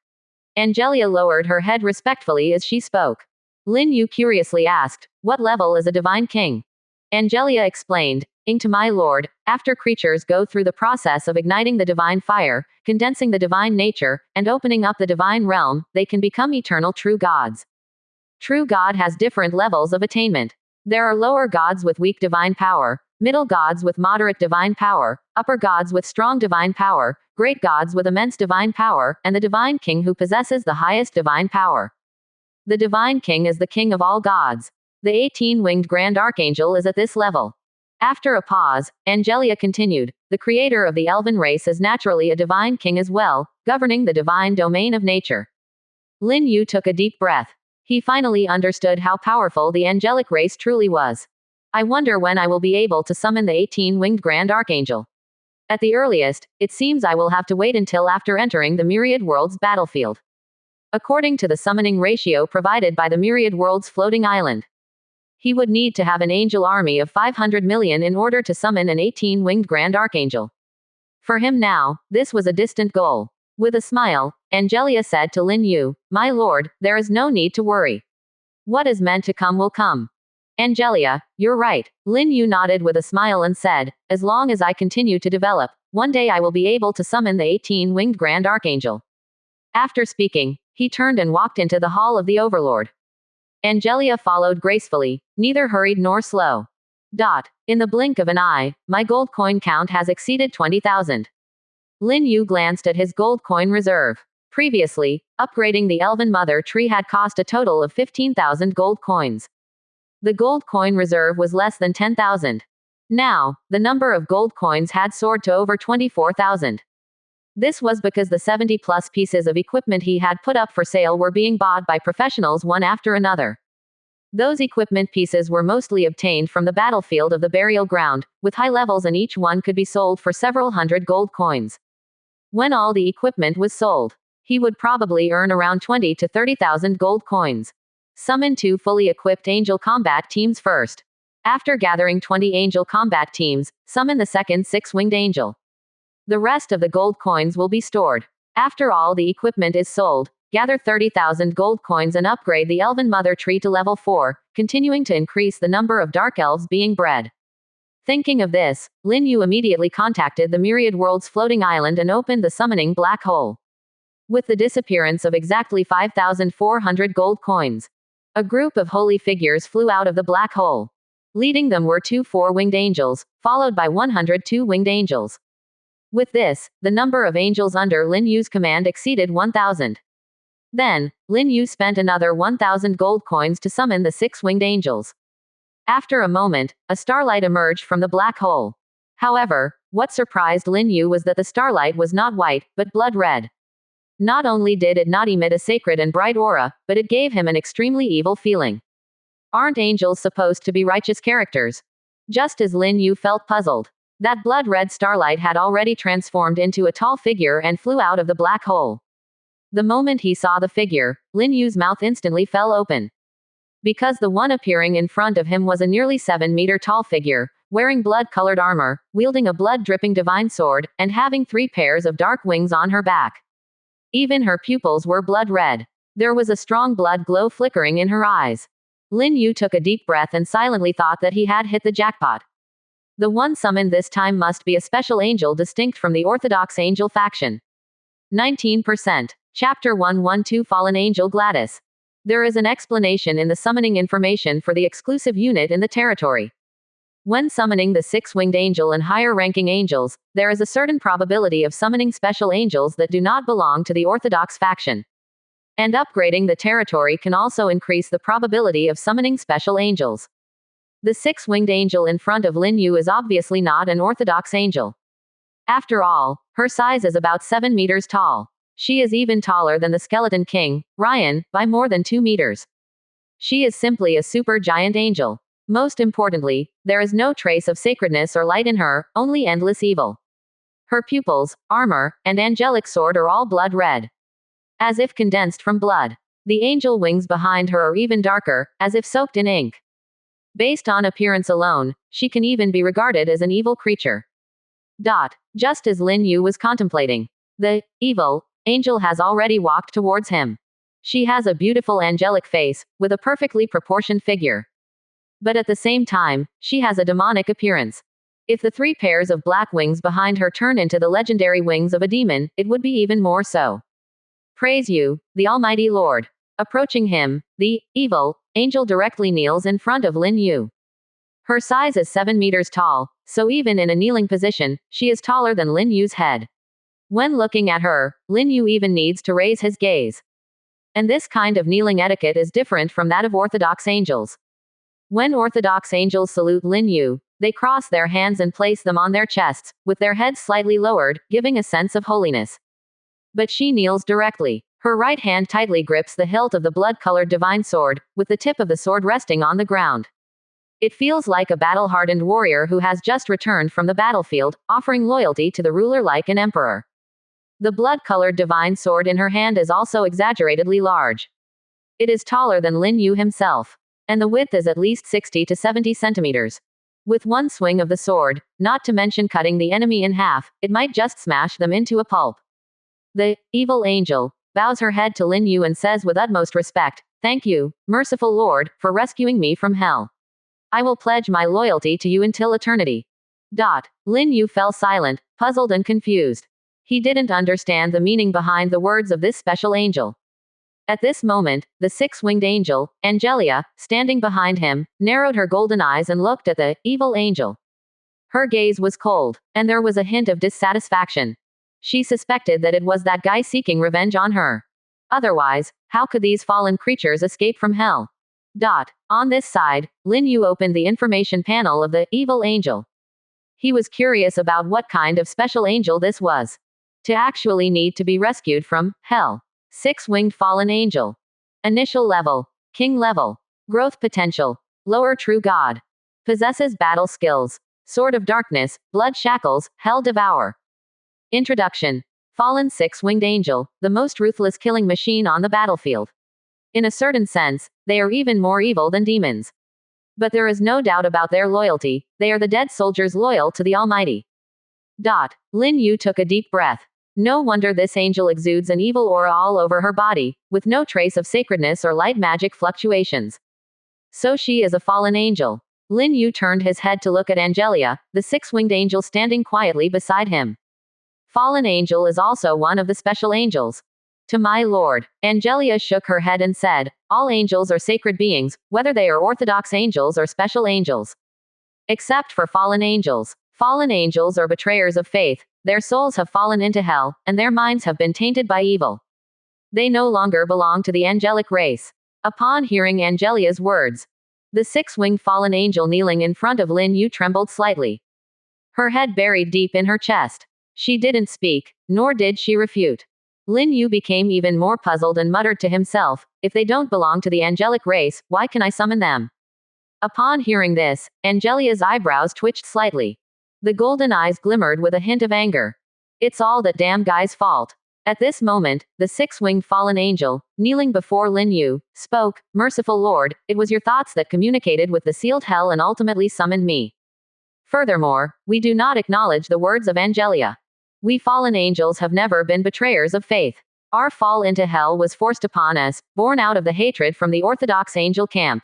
Angelia lowered her head respectfully as she spoke. Lin Yu curiously asked, what level is a divine king? Angelia explained, to my lord, after creatures go through the process of igniting the divine fire, condensing the divine nature, and opening up the divine realm, they can become eternal true gods. True God has different levels of attainment. There are lower gods with weak divine power, middle gods with moderate divine power, upper gods with strong divine power, great gods with immense divine power, and the divine king who possesses the highest divine power. The divine king is the king of all gods. The 18-winged Grand Archangel is at this level. After a pause, Angelia continued, the creator of the elven race is naturally a divine king as well, governing the divine domain of nature. Lin Yu took a deep breath. He finally understood how powerful the angelic race truly was. I wonder when I will be able to summon the 18-winged Grand Archangel. At the earliest, it seems I will have to wait until after entering the Myriad Worlds battlefield. According to the summoning ratio provided by the Myriad Worlds floating island, he would need to have an angel army of 500 million in order to summon an 18-winged Grand Archangel. For him now, this was a distant goal. With a smile, Angelia said to Lin Yu, my lord, there is no need to worry. What is meant to come will come. Angelia, you're right. Lin Yu nodded with a smile and said, as long as I continue to develop, one day I will be able to summon the 18-winged Grand Archangel. After speaking, he turned and walked into the hall of the Overlord. Angelia followed gracefully, neither hurried nor slow. In the blink of an eye, my gold coin count has exceeded 20,000. Lin Yu glanced at his gold coin reserve. Previously, upgrading the Elven Mother Tree had cost a total of 15,000 gold coins. The gold coin reserve was less than 10,000. Now, the number of gold coins had soared to over 24,000. This was because the 70-plus pieces of equipment he had put up for sale were being bought by professionals one after another. Those equipment pieces were mostly obtained from the battlefield of the burial ground, with high levels, and each one could be sold for several hundred gold coins. When all the equipment was sold, he would probably earn around 20 to 30,000 gold coins. Summon 2 fully equipped angel combat teams first. After gathering 20 angel combat teams, summon the second 6-winged angel. The rest of the gold coins will be stored. After all the equipment is sold, gather 30,000 gold coins and upgrade the Elven Mother tree to level 4, continuing to increase the number of dark elves being bred. Thinking of this, Lin Yu immediately contacted the Myriad World's floating island and opened the summoning black hole. With the disappearance of exactly 5,400 gold coins, a group of holy figures flew out of the black hole. Leading them were 2 four-winged angels, followed by 102 winged angels. With this, the number of angels under Lin Yu's command exceeded 1,000. Then, Lin Yu spent another 1,000 gold coins to summon the 6 winged angels. After a moment, a starlight emerged from the black hole. However, what surprised Lin Yu was that the starlight was not white, but blood red. Not only did it not emit a sacred and bright aura, but it gave him an extremely evil feeling. Aren't angels supposed to be righteous characters? Just as Lin Yu felt puzzled, that blood-red starlight had already transformed into a tall figure and flew out of the black hole. The moment he saw the figure, Lin Yu's mouth instantly fell open. Because the one appearing in front of him was a nearly 7-meter tall figure, wearing blood-colored armor, wielding a blood-dripping divine sword, and having 3 pairs of dark wings on her back. Even her pupils were blood-red. There was a strong blood glow flickering in her eyes. Lin Yu took a deep breath and silently thought that he had hit the jackpot. The one summoned this time must be a special angel distinct from the orthodox angel faction. 19%. Chapter 112 Fallen Angel Glattus. There is an explanation in the summoning information for the exclusive unit in the territory. When summoning the 6-winged angel and higher-ranking angels, there is a certain probability of summoning special angels that do not belong to the orthodox faction. And upgrading the territory can also increase the probability of summoning special angels. The 6-winged angel in front of Lin Yu is obviously not an orthodox angel. After all, her size is about 7 meters tall. She is even taller than the Skeleton King, Ryan, by more than 2 meters. She is simply a super giant angel. Most importantly, there is no trace of sacredness or light in her, only endless evil. Her pupils, armor, and angelic sword are all blood red, as if condensed from blood. The angel wings behind her are even darker, as if soaked in ink. Based on appearance alone, she can even be regarded as an evil creature. Just as Lin Yu was contemplating, the evil angel has already walked towards him. She has a beautiful angelic face, with a perfectly proportioned figure. But at the same time, she has a demonic appearance. If the 3 pairs of black wings behind her turn into the legendary wings of a demon, it would be even more so. Praise you, the Almighty Lord. Approaching him, the evil angel directly kneels in front of Lin Yu. Her size is 7 meters tall, so even in a kneeling position, she is taller than Lin Yu's head. When looking at her, Lin Yu even needs to raise his gaze. And this kind of kneeling etiquette is different from that of orthodox angels. When orthodox angels salute Lin Yu, they cross their hands and place them on their chests, with their heads slightly lowered, giving a sense of holiness. But she kneels directly. Her right hand tightly grips the hilt of the blood-colored divine sword, with the tip of the sword resting on the ground. It feels like a battle-hardened warrior who has just returned from the battlefield, offering loyalty to the ruler like an emperor. The blood-colored divine sword in her hand is also exaggeratedly large. It is taller than Lin Yu himself, and the width is at least 60 to 70 centimeters. With one swing of the sword, not to mention cutting the enemy in half, it might just smash them into a pulp. The evil angel bows her head to Lin Yu and says with utmost respect, "Thank you, merciful Lord, for rescuing me from hell. I will pledge my loyalty to you until eternity." Lin Yu fell silent, puzzled and confused. He didn't understand the meaning behind the words of this special angel. At this moment, the 6-winged angel, Angelia, standing behind him, narrowed her golden eyes and looked at the evil angel. Her gaze was cold, and there was a hint of dissatisfaction. She suspected that it was that guy seeking revenge on her. Otherwise, how could these fallen creatures escape from hell? On this side, Lin Yu opened the information panel of the evil angel. He was curious about what kind of special angel this was. To actually need to be rescued from hell. 6-winged fallen angel. Initial level. King level. Growth potential. Lower true god. Possesses battle skills. Sword of darkness, blood shackles, hell devour. Introduction. Fallen 6-winged angel, the most ruthless killing machine on the battlefield. In a certain sense, they are even more evil than demons. But there is no doubt about their loyalty, they are the dead soldiers loyal to the Almighty. Lin Yu took a deep breath. No wonder this angel exudes an evil aura all over her body, with no trace of sacredness or light magic fluctuations. So she is a fallen angel. Lin Yu turned his head to look at Angelia, the six-winged angel standing quietly beside him. Fallen angel is also one of the special angels. To my lord. Angelia shook her head and said, all angels are sacred beings, whether they are orthodox angels or special angels. Except for fallen angels. Fallen angels are betrayers of faith, their souls have fallen into hell, and their minds have been tainted by evil. They no longer belong to the angelic race. Upon hearing Angelia's words, the six-winged fallen angel kneeling in front of Lin Yu trembled slightly. Her head buried deep in her chest. She didn't speak, nor did she refute. Lin Yu became even more puzzled and muttered to himself, if they don't belong to the angelic race, why can I summon them? Upon hearing this, Angelia's eyebrows twitched slightly. The golden eyes glimmered with a hint of anger. It's all that damn guy's fault. At this moment, the six-winged fallen angel, kneeling before Lin Yu, spoke, merciful Lord, it was your thoughts that communicated with the sealed hell and ultimately summoned me. Furthermore, we do not acknowledge the words of Angelia. We fallen angels have never been betrayers of faith. Our fall into hell was forced upon us, born out of the hatred from the orthodox angel camp.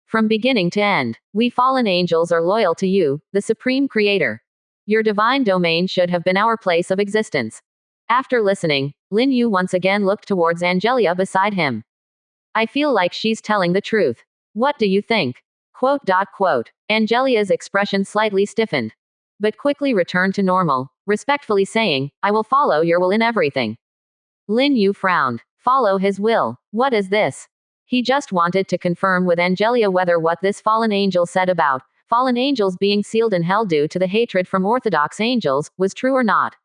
From beginning to end, we fallen angels are loyal to you, the supreme creator. Your divine domain should have been our place of existence. After listening, Lin Yu once again looked towards Angelia beside him. I feel like she's telling the truth. What do you think? Quote. Angelia's expression slightly stiffened, but quickly returned to normal, respectfully saying, I will follow your will in everything. Lin Yu frowned. Follow his will. What is this? He just wanted to confirm with Angelia whether what this fallen angel said about fallen angels being sealed in hell due to the hatred from orthodox angels was true or not.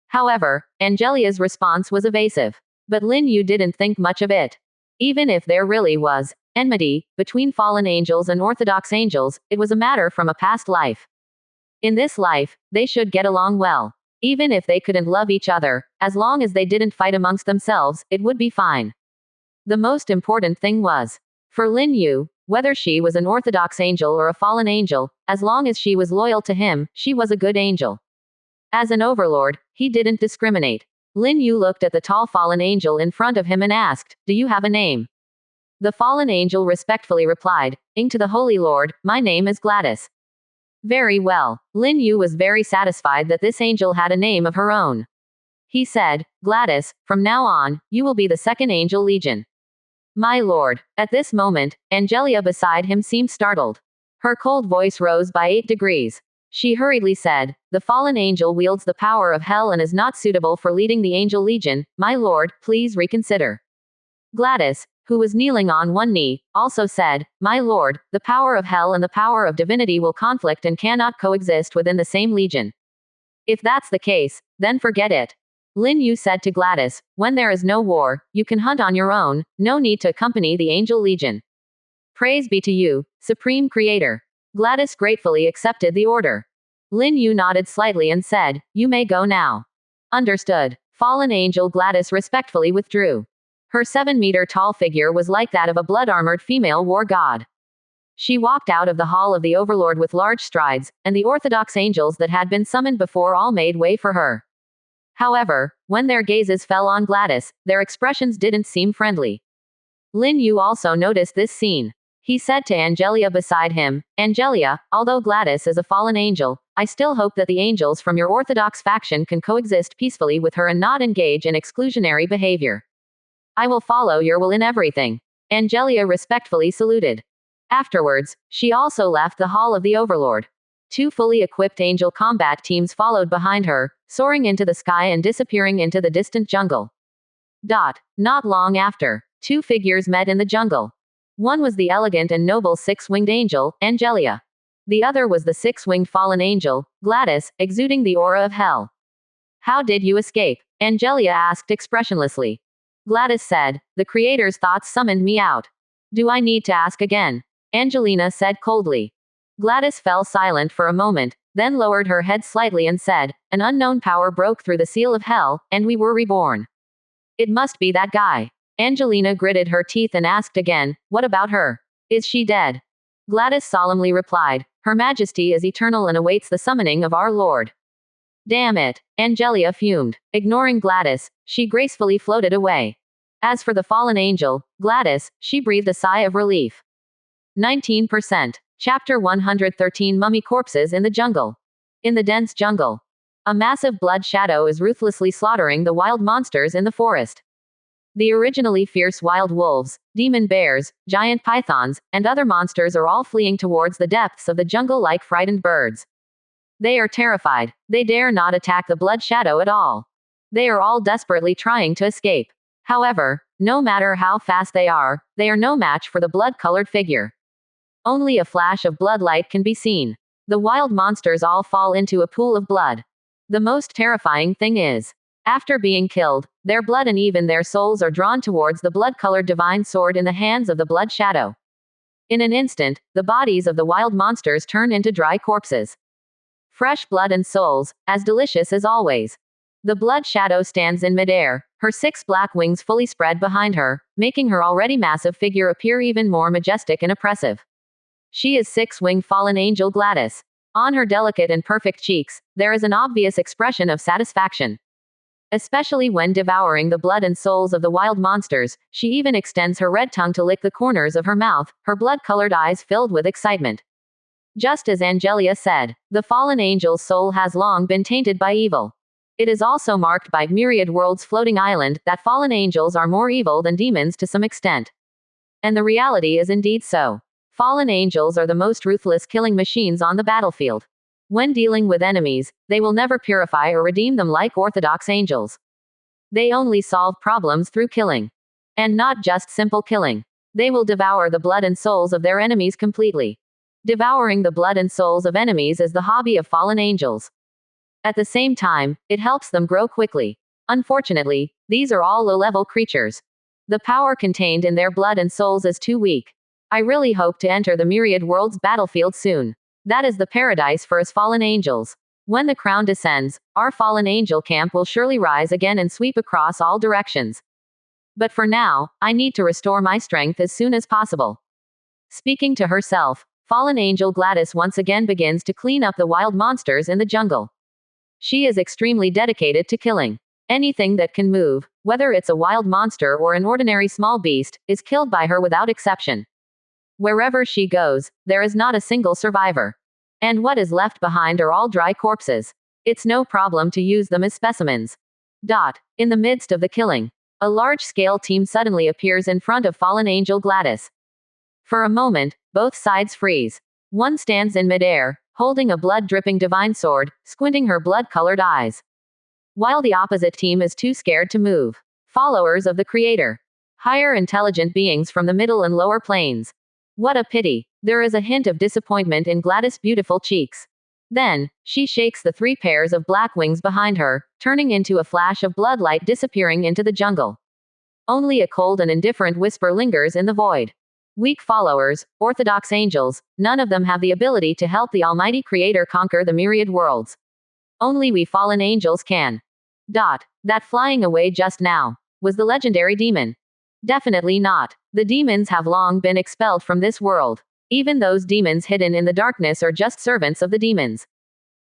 However, Angelia's response was evasive. But Lin Yu didn't think much of it. Even if there really was enmity between fallen angels and orthodox angels, it was a matter from a past life. In this life, they should get along well. Even if they couldn't love each other, as long as they didn't fight amongst themselves, it would be fine. The most important thing was, for Lin Yu, whether she was an orthodox angel or a fallen angel, as long as she was loyal to him, she was a good angel. As an overlord, he didn't discriminate. Lin Yu looked at the tall fallen angel in front of him and asked, do you have a name? The fallen angel respectfully replied, Ing to the Holy Lord, my name is Glattus. Very well. Lin Yu was very satisfied that this angel had a name of her own. He said, Glattus, from now on, you will be the second angel legion. My lord. At this moment, Angelia beside him seemed startled. Her cold voice rose by 8 degrees. She hurriedly said, the fallen angel wields the power of hell and is not suitable for leading the angel legion. My lord, please reconsider. Glattus, who was kneeling on one knee, also said, my lord, the power of hell and the power of divinity will conflict and cannot coexist within the same legion. If that's the case, then forget it. Lin Yu said to Glattus, when there is no war, you can hunt on your own, no need to accompany the angel legion. Praise be to you, supreme creator. Glattus gratefully accepted the order. Lin Yu nodded slightly and said, you may go now. Understood. Fallen angel Glattus respectfully withdrew. Her 7-meter-tall figure was like that of a blood-armored female war god. She walked out of the hall of the overlord with large strides, and the orthodox angels that had been summoned before all made way for her. However, when their gazes fell on Glattus, their expressions didn't seem friendly. Lin Yu also noticed this scene. He said to Angelia beside him, Angelia, although Glattus is a fallen angel, I still hope that the angels from your orthodox faction can coexist peacefully with her and not engage in exclusionary behavior. I will follow your will in everything. Angelia respectfully saluted. Afterwards, she also left the hall of the overlord. 2 fully equipped angel combat teams followed behind her, soaring into the sky and disappearing into the distant jungle. Not long after, 2 figures met in the jungle. One was the elegant and noble 6-winged angel, Angelia. The other was the 6-winged fallen angel, Glattus, exuding the aura of hell. How did you escape? Angelia asked expressionlessly. Glattus said, the creator's thoughts summoned me out. Do I need to ask again? Angelina said coldly. Glattus fell silent for a moment, then lowered her head slightly and said, an unknown power broke through the seal of hell, and we were reborn. It must be that guy. Angelina gritted her teeth and asked again, what about her? Is she dead? Glattus solemnly replied, Her Majesty is eternal and awaits the summoning of our Lord. Damn it, Angelia fumed. Ignoring Glattus, she gracefully floated away. As for the fallen angel, Glattus, she breathed a sigh of relief. 19%. Chapter 113 Mummy Corpses in the Jungle. In the dense jungle, a massive blood shadow is ruthlessly slaughtering the wild monsters in the forest. The originally fierce wild wolves, demon bears, giant pythons, and other monsters are all fleeing towards the depths of the jungle like frightened birds. They are terrified. They dare not attack the blood shadow at all. They are all desperately trying to escape. However, no matter how fast they are no match for the blood-colored figure. Only a flash of bloodlight can be seen. The wild monsters all fall into a pool of blood. The most terrifying thing is, after being killed, their blood and even their souls are drawn towards the blood-colored divine sword in the hands of the blood shadow. In an instant, the bodies of the wild monsters turn into dry corpses. Fresh blood and souls, as delicious as always. The blood shadow stands in midair, her 6 black wings fully spread behind her, making her already massive figure appear even more majestic and oppressive. She is 6-winged fallen angel Glattus. On her delicate and perfect cheeks, there is an obvious expression of satisfaction. Especially when devouring the blood and souls of the wild monsters, she even extends her red tongue to lick the corners of her mouth, her blood-colored eyes filled with excitement. Just as Angelia said, the fallen angel's soul has long been tainted by evil. It is also marked by myriad worlds floating island that fallen angels are more evil than demons to some extent. And the reality is indeed so. Fallen angels are the most ruthless killing machines on the battlefield. When dealing with enemies, they will never purify or redeem them like orthodox angels. They only solve problems through killing. And not just simple killing. They will devour the blood and souls of their enemies completely. Devouring the blood and souls of enemies is the hobby of fallen angels. At the same time, it helps them grow quickly. Unfortunately, these are all low-level creatures. The power contained in their blood and souls is too weak. I really hope to enter the myriad worlds battlefield soon. That is the paradise for us fallen angels. When the crown descends, our fallen angel camp will surely rise again and sweep across all directions. But for now, I need to restore my strength as soon as possible. Speaking to herself, fallen angel Glattus once again begins to clean up the wild monsters in the jungle. She is extremely dedicated to killing. Anything that can move, whether it's a wild monster or an ordinary small beast, is killed by her without exception. Wherever she goes, there is not a single survivor. And what is left behind are all dry corpses. It's no problem to use them as specimens. In the midst of the killing, a large-scale team suddenly appears in front of fallen angel Glattus. For a moment, both sides freeze. One stands in midair, holding a blood-dripping divine sword, squinting her blood-colored eyes. While the opposite team is too scared to move. Followers of the Creator. Higher intelligent beings from the middle and lower planes. What a pity. There is a hint of disappointment in Glattus' beautiful cheeks. Then, she shakes the 3 pairs of black wings behind her, turning into a flash of bloodlight disappearing into the jungle. Only a cold and indifferent whisper lingers in the void. Weak followers, orthodox angels, none of them have the ability to help the Almighty Creator conquer the myriad worlds. Only we fallen angels can. That flying away just now was the legendary demon. Definitely not. The demons have long been expelled from this world. Even those demons hidden in the darkness are just servants of the demons.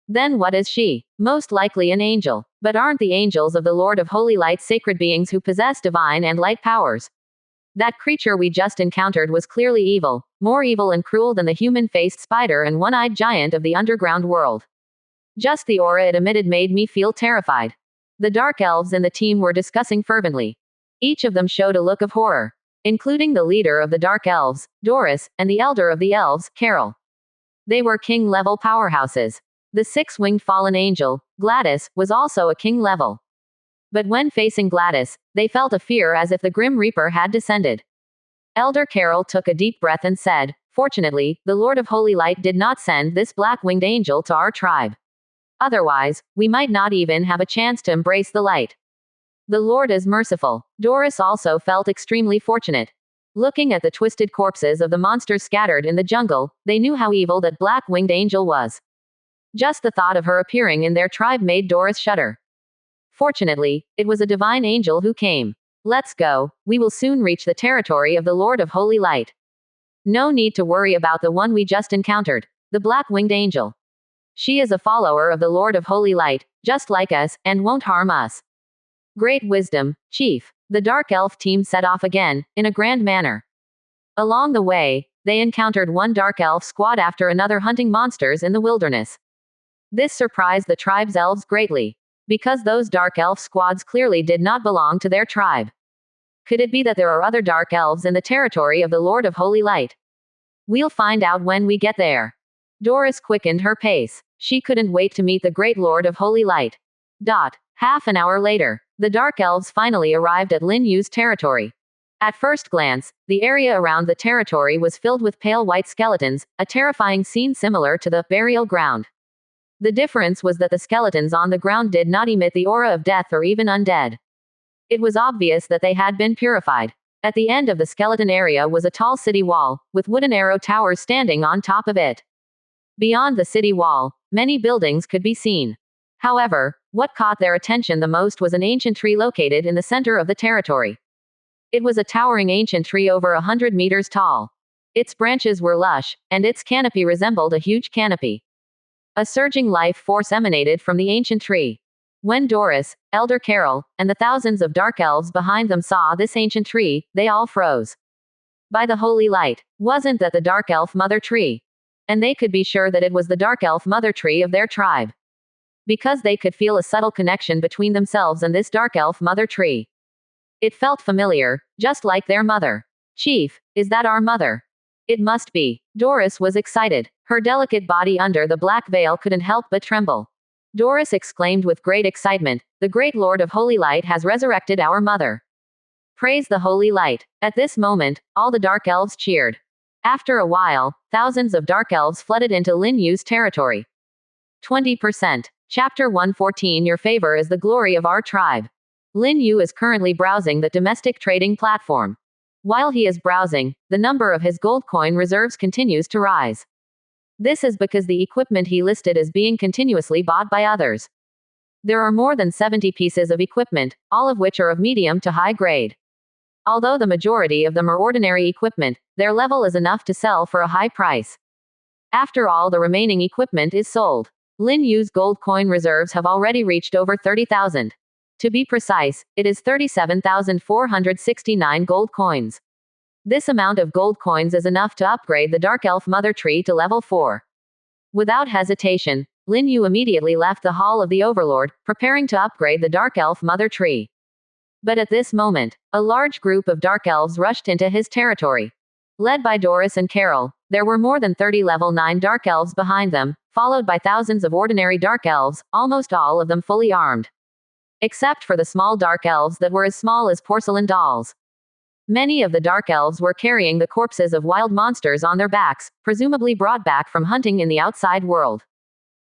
Then what is she? Most likely an angel. But aren't the angels of the Lord of Holy Light sacred beings who possess divine and light powers? That creature we just encountered was clearly evil, more evil and cruel than the human-faced spider and one-eyed giant of the underground world. Just the aura it emitted made me feel terrified. The dark elves in the team were discussing fervently. Each of them showed a look of horror, including the leader of the Dark Elves, Doris, and the elder of the elves, Carol. They were king-level powerhouses. The 6-winged fallen angel, Glattus, was also a king level. But when facing Glattus, they felt a fear as if the Grim Reaper had descended. Elder Carol took a deep breath and said, "Fortunately, the Lord of Holy Light did not send this black-winged angel to our tribe. Otherwise, we might not even have a chance to embrace the light. The Lord is merciful." Doris also felt extremely fortunate. Looking at the twisted corpses of the monsters scattered in the jungle, they knew how evil that black-winged angel was. Just the thought of her appearing in their tribe made Doris shudder. Fortunately, it was a divine angel who came. "Let's go, we will soon reach the territory of the Lord of Holy Light. No need to worry about the one we just encountered, the black-winged angel." She is a follower of the Lord of Holy Light, just like us, and won't harm us. Great wisdom, Chief. The Dark Elf team set off again, in a grand manner. Along the way, they encountered one Dark Elf squad after another hunting monsters in the wilderness. This surprised the tribe's elves greatly, because those Dark Elf squads clearly did not belong to their tribe. Could it be that there are other Dark Elves in the territory of the Lord of Holy Light? We'll find out when we get there. Doris quickened her pace. She couldn't wait to meet the great Lord of Holy Light. Half an hour later, the Dark Elves finally arrived at Lin Yu's territory. At first glance, the area around the territory was filled with pale white skeletons, a terrifying scene similar to the burial ground. The difference was that the skeletons on the ground did not emit the aura of death or even undead. It was obvious that they had been purified. At the end of the skeleton area was a tall city wall, with wooden arrow towers standing on top of it. Beyond the city wall, many buildings could be seen. However, what caught their attention the most was an ancient tree located in the center of the territory. It was a towering ancient tree over 100 meters tall. Its branches were lush, and its canopy resembled a huge canopy. A surging life force emanated from the ancient tree. When Doris, Elder Carol, and the thousands of dark elves behind them saw this ancient tree, they all froze. By the holy light, wasn't that the dark elf mother tree? And they could be sure that it was the dark elf mother tree of their tribe. Because they could feel a subtle connection between themselves and this dark elf mother tree. It felt familiar, just like their mother. Chief, is that our mother? It must be. Doris was excited. Her delicate body under the black veil couldn't help but tremble. Doris exclaimed with great excitement, "The great Lord of Holy Light has resurrected our mother. Praise the Holy Light." At this moment, all the dark elves cheered. After a while, thousands of dark elves flooded into Lin Yu's territory. 20%. Chapter 114. Your favor is the glory of our tribe. Lin Yu is currently browsing the domestic trading platform. While he is browsing, the number of his gold coin reserves continues to rise. This is because the equipment he listed is being continuously bought by others. There are more than 70 pieces of equipment, all of which are of medium to high grade. Although the majority of them are ordinary equipment, their level is enough to sell for a high price. After all the remaining equipment is sold, Lin Yu's gold coin reserves have already reached over 30,000. To be precise, it is 37,469 gold coins. This amount of gold coins is enough to upgrade the Dark Elf Mother Tree to level 4. Without hesitation, Lin Yu immediately left the Hall of the Overlord, preparing to upgrade the Dark Elf Mother Tree. But at this moment, a large group of Dark Elves rushed into his territory. Led by Doris and Carol, there were more than 30 level 9 Dark Elves behind them, followed by thousands of ordinary Dark Elves, almost all of them fully armed. Except for the small Dark Elves that were as small as porcelain dolls. Many of the Dark Elves were carrying the corpses of wild monsters on their backs, presumably brought back from hunting in the outside world.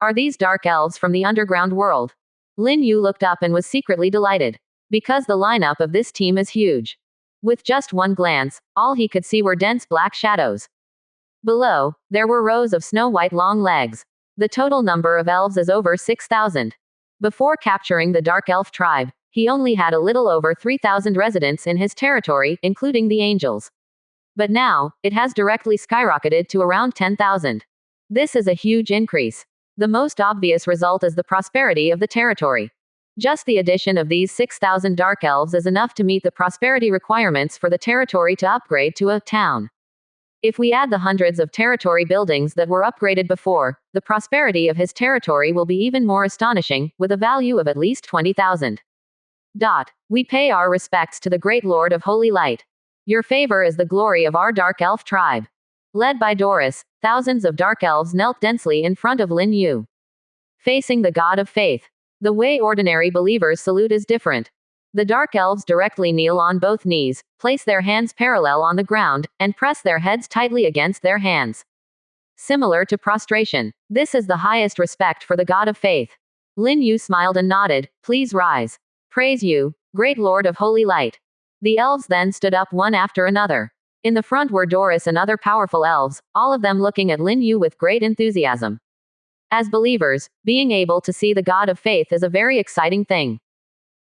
Are these Dark Elves from the underground world? Lin Yu looked up and was secretly delighted. Because the lineup of this team is huge. With just one glance, all he could see were dense black shadows. Below, there were rows of snow-white long legs. The total number of elves is over 6,000. Before capturing the Dark Elf tribe, he only had a little over 3,000 residents in his territory, including the angels. But now, it has directly skyrocketed to around 10,000. This is a huge increase. The most obvious result is the prosperity of the territory. Just the addition of these 6,000 Dark Elves is enough to meet the prosperity requirements for the territory to upgrade to a town. If we add the hundreds of territory buildings that were upgraded before, the prosperity of his territory will be even more astonishing, with a value of at least 20,000. We pay our respects to the great Lord of Holy Light. Your favor is the glory of our Dark Elf tribe. Led by Doris, thousands of Dark Elves knelt densely in front of Lin Yu. Facing the God of Faith. The way ordinary believers salute is different. The Dark Elves directly kneel on both knees, place their hands parallel on the ground, and press their heads tightly against their hands. Similar to prostration, this is the highest respect for the God of Faith. Lin Yu smiled and nodded, "Please rise. Praise you, great Lord of Holy Light." The elves then stood up one after another. In the front were Doris and other powerful elves, all of them looking at Lin Yu with great enthusiasm. As believers, being able to see the God of Faith is a very exciting thing.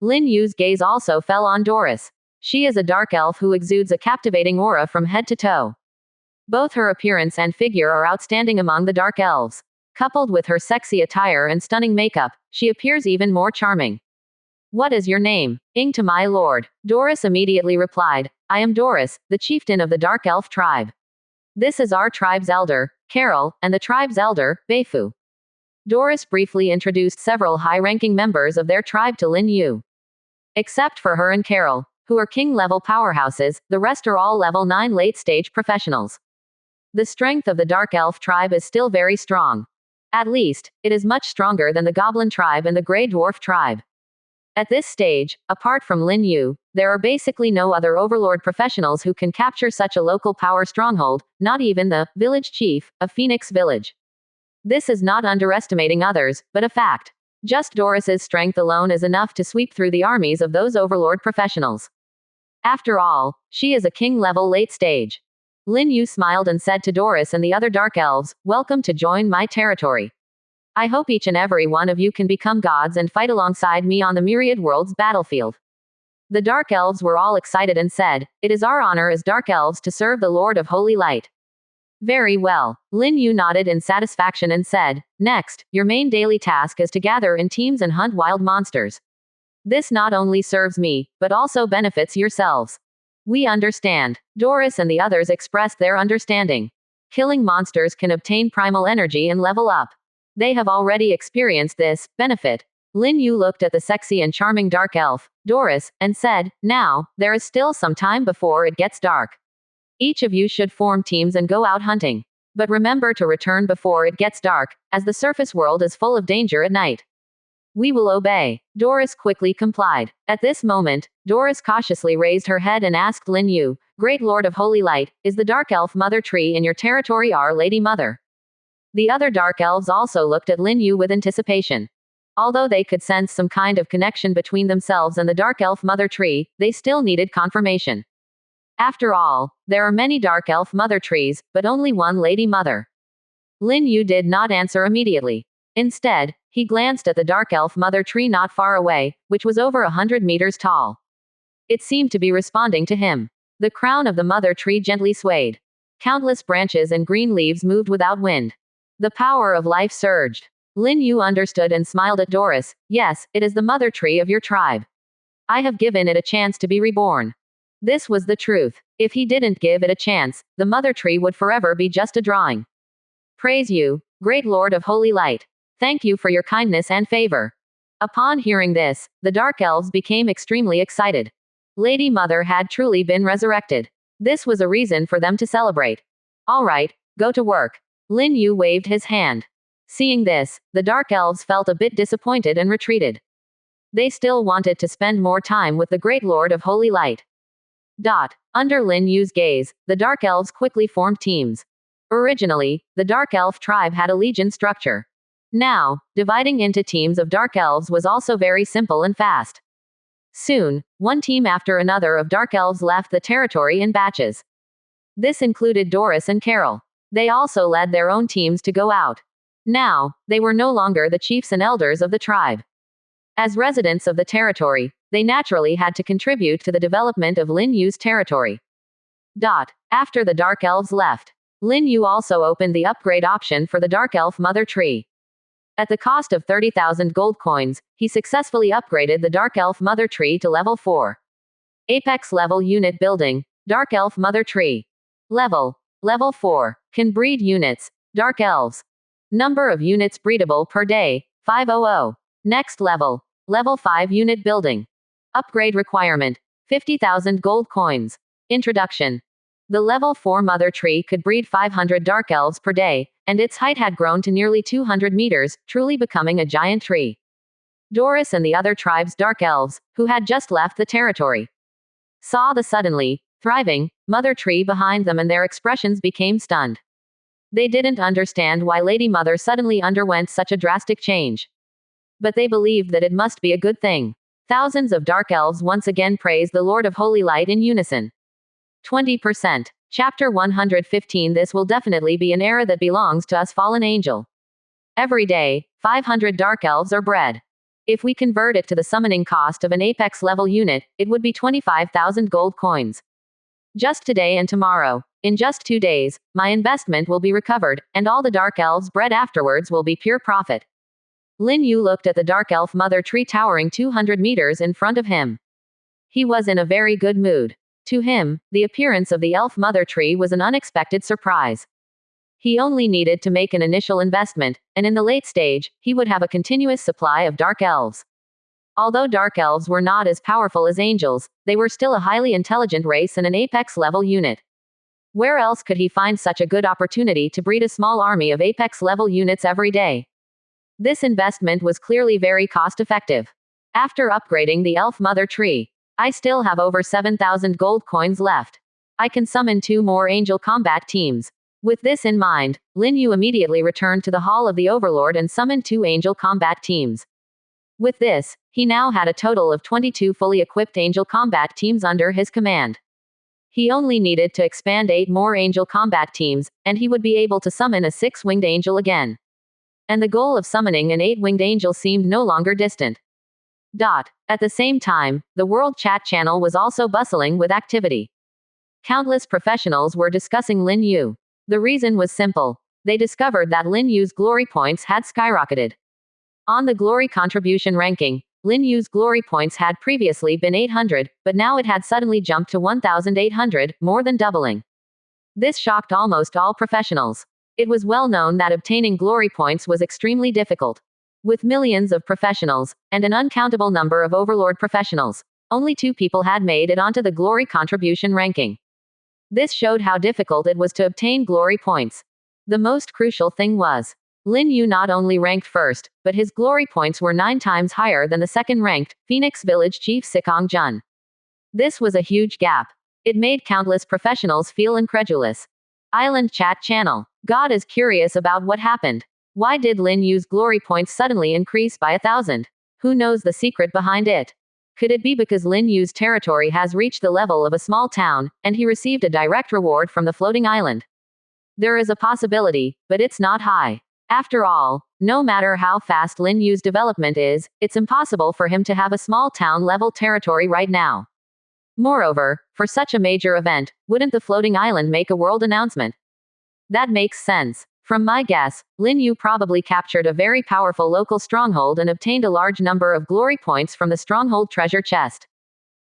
Lin Yu's gaze also fell on Doris. She is a dark elf who exudes a captivating aura from head to toe. Both her appearance and figure are outstanding among the dark elves. Coupled with her sexy attire and stunning makeup, she appears even more charming. What is your name? Ing to my lord. Doris immediately replied, I am Doris, the chieftain of the Dark Elf tribe. This is our tribe's elder, Carol, and the tribe's elder, Beifu. Doris briefly introduced several high-ranking members of their tribe to Lin Yu. Except for her and Carol, who are king-level powerhouses, the rest are all level 9 late-stage professionals. The strength of the Dark Elf tribe is still very strong. At least, it is much stronger than the Goblin tribe and the Grey Dwarf tribe. At this stage, apart from Lin Yu, there are basically no other overlord professionals who can capture such a local power stronghold, not even the village chief of Phoenix Village. This is not underestimating others, but a fact. Just Doris's strength alone is enough to sweep through the armies of those overlord professionals. After all, she is a king-level late stage. Lin Yu smiled and said to Doris and the other Dark Elves, welcome to join my territory. I hope each and every one of you can become gods and fight alongside me on the Myriad Worlds battlefield. The Dark Elves were all excited and said, it is our honor as Dark Elves to serve the Lord of Holy Light. Very well. Lin Yu nodded in satisfaction and said, next, your main daily task is to gather in teams and hunt wild monsters. This not only serves me, but also benefits yourselves. We understand. Doris and the others expressed their understanding. Killing monsters can obtain primal energy and level up. They have already experienced this benefit. Lin Yu looked at the sexy and charming Dark Elf, Doris, and said, now, there is still some time before it gets dark. Each of you should form teams and go out hunting. But remember to return before it gets dark, as the surface world is full of danger at night. We will obey. Doris quickly complied. At this moment, Doris cautiously raised her head and asked Lin Yu, Great Lord of Holy Light, is the Dark Elf Mother Tree in your territory Our Lady Mother? The other Dark Elves also looked at Lin Yu with anticipation. Although they could sense some kind of connection between themselves and the Dark Elf Mother Tree, they still needed confirmation. After all, there are many Dark Elf Mother Trees, but only one Lady Mother. Lin Yu did not answer immediately. Instead, he glanced at the Dark Elf Mother Tree not far away, which was over 100 meters tall. It seemed to be responding to him. The crown of the Mother Tree gently swayed. Countless branches and green leaves moved without wind. The power of life surged. Lin Yu understood and smiled at Doris. Yes, it is the Mother Tree of your tribe. I have given it a chance to be reborn. This was the truth. If he didn't give it a chance, the Mother Tree would forever be just a drawing. Praise you, Great Lord of Holy Light. Thank you for your kindness and favor. Upon hearing this, the Dark Elves became extremely excited. Lady Mother had truly been resurrected. This was a reason for them to celebrate. All right, go to work. Lin Yu waved his hand. Seeing this, the Dark Elves felt a bit disappointed and retreated. They still wanted to spend more time with the Great Lord of Holy Light. Under Lin Yu's gaze, the Dark Elves quickly formed teams. Originally, the Dark Elf tribe had a legion structure. Now, dividing into teams of Dark Elves was also very simple and fast. Soon, one team after another of Dark Elves left the territory in batches. This included Doris and Carol. They also led their own teams to go out. Now, they were no longer the chiefs and elders of the tribe. As residents of the territory, they naturally had to contribute to the development of Lin Yu's territory. After the Dark Elves left, Lin Yu also opened the upgrade option for the Dark Elf Mother Tree. At the cost of 30,000 gold coins, he successfully upgraded the Dark Elf Mother Tree to level 4. Apex level unit building, Dark Elf Mother Tree. Level 4. Can breed units, Dark Elves. Number of units breedable per day, 500. Next level 5 unit building. Upgrade requirement, 50,000 gold coins. Introduction. The level 4 Mother Tree could breed 500 Dark Elves per day, and its height had grown to nearly 200 meters, truly becoming a giant tree. Doris and the other tribe's Dark Elves, who had just left the territory, saw the suddenly thriving Mother Tree behind them and their expressions became stunned. They didn't understand why Lady Mother suddenly underwent such a drastic change. But they believed that it must be a good thing. Thousands of Dark Elves once again praised the Lord of Holy Light in unison. 20%. Chapter 115. This will definitely be an era that belongs to us fallen angel. Every day, 500 Dark Elves are bred. If we convert it to the summoning cost of an Apex level unit, it would be 25,000 gold coins. Just today and tomorrow, In just 2 days, my investment will be recovered, and all the dark elves bred afterwards will be pure profit. Lin Yu looked at the dark elf mother tree towering 200 meters in front of him. He was in a very good mood. To him, the appearance of the elf mother tree was an unexpected surprise. He only needed to make an initial investment, and in the late stage, he would have a continuous supply of dark elves. Although dark elves were not as powerful as angels, they were still a highly intelligent race and an apex level unit. Where else could he find such a good opportunity to breed a small army of apex level units every day? This investment was clearly very cost effective. After upgrading the elf mother tree, I still have over 7,000 gold coins left. I can summon 2 more angel combat teams. With this in mind, Lin Yu immediately returned to the Hall of the Overlord and summoned 2 angel combat teams. With this, he now had a total of 22 fully equipped angel combat teams under his command. He only needed to expand 8 more angel combat teams, and he would be able to summon a 6-winged angel again. And the goal of summoning an 8-winged angel seemed no longer distant. At the same time, the World Chat channel was also bustling with activity. Countless professionals were discussing Lin Yu. The reason was simple. They discovered that Lin Yu's glory points had skyrocketed. On the glory contribution ranking, Lin Yu's glory points had previously been 800, but now it had suddenly jumped to 1,800, more than doubling. This shocked almost all professionals. It was well known that obtaining glory points was extremely difficult. With millions of professionals, and an uncountable number of overlord professionals, only 2 people had made it onto the glory contribution ranking. This showed how difficult it was to obtain glory points. The most crucial thing was, Lin Yu not only ranked first, but his glory points were 9 times higher than the second-ranked, Phoenix Village Chief Sikong Jun. This was a huge gap. It made countless professionals feel incredulous. Island Chat Channel. God is curious about what happened. Why did Lin Yu's glory points suddenly increase by 1,000? Who knows the secret behind it? Could it be because Lin Yu's territory has reached the level of a small town, and he received a direct reward from the floating island? There is a possibility, but it's not high. After all, no matter how fast Lin Yu's development is, it's impossible for him to have a small town-level territory right now. Moreover, for such a major event, wouldn't the floating island make a world announcement? That makes sense. From my guess, Lin Yu probably captured a very powerful local stronghold and obtained a large number of glory points from the stronghold treasure chest.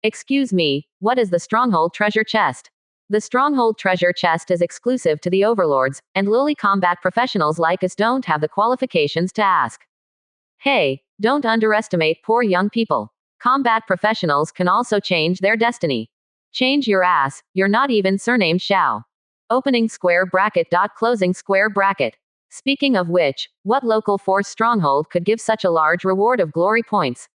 Excuse me, what is the stronghold treasure chest? The stronghold treasure chest is exclusive to the overlords, and lowly combat professionals like us don't have the qualifications to ask. Hey, don't underestimate poor young people. Combat professionals can also change their destiny. Change your ass, you're not even surnamed Xiao. Opening square bracket. Closing square bracket. Speaking of which, what local force stronghold could give such a large reward of glory points?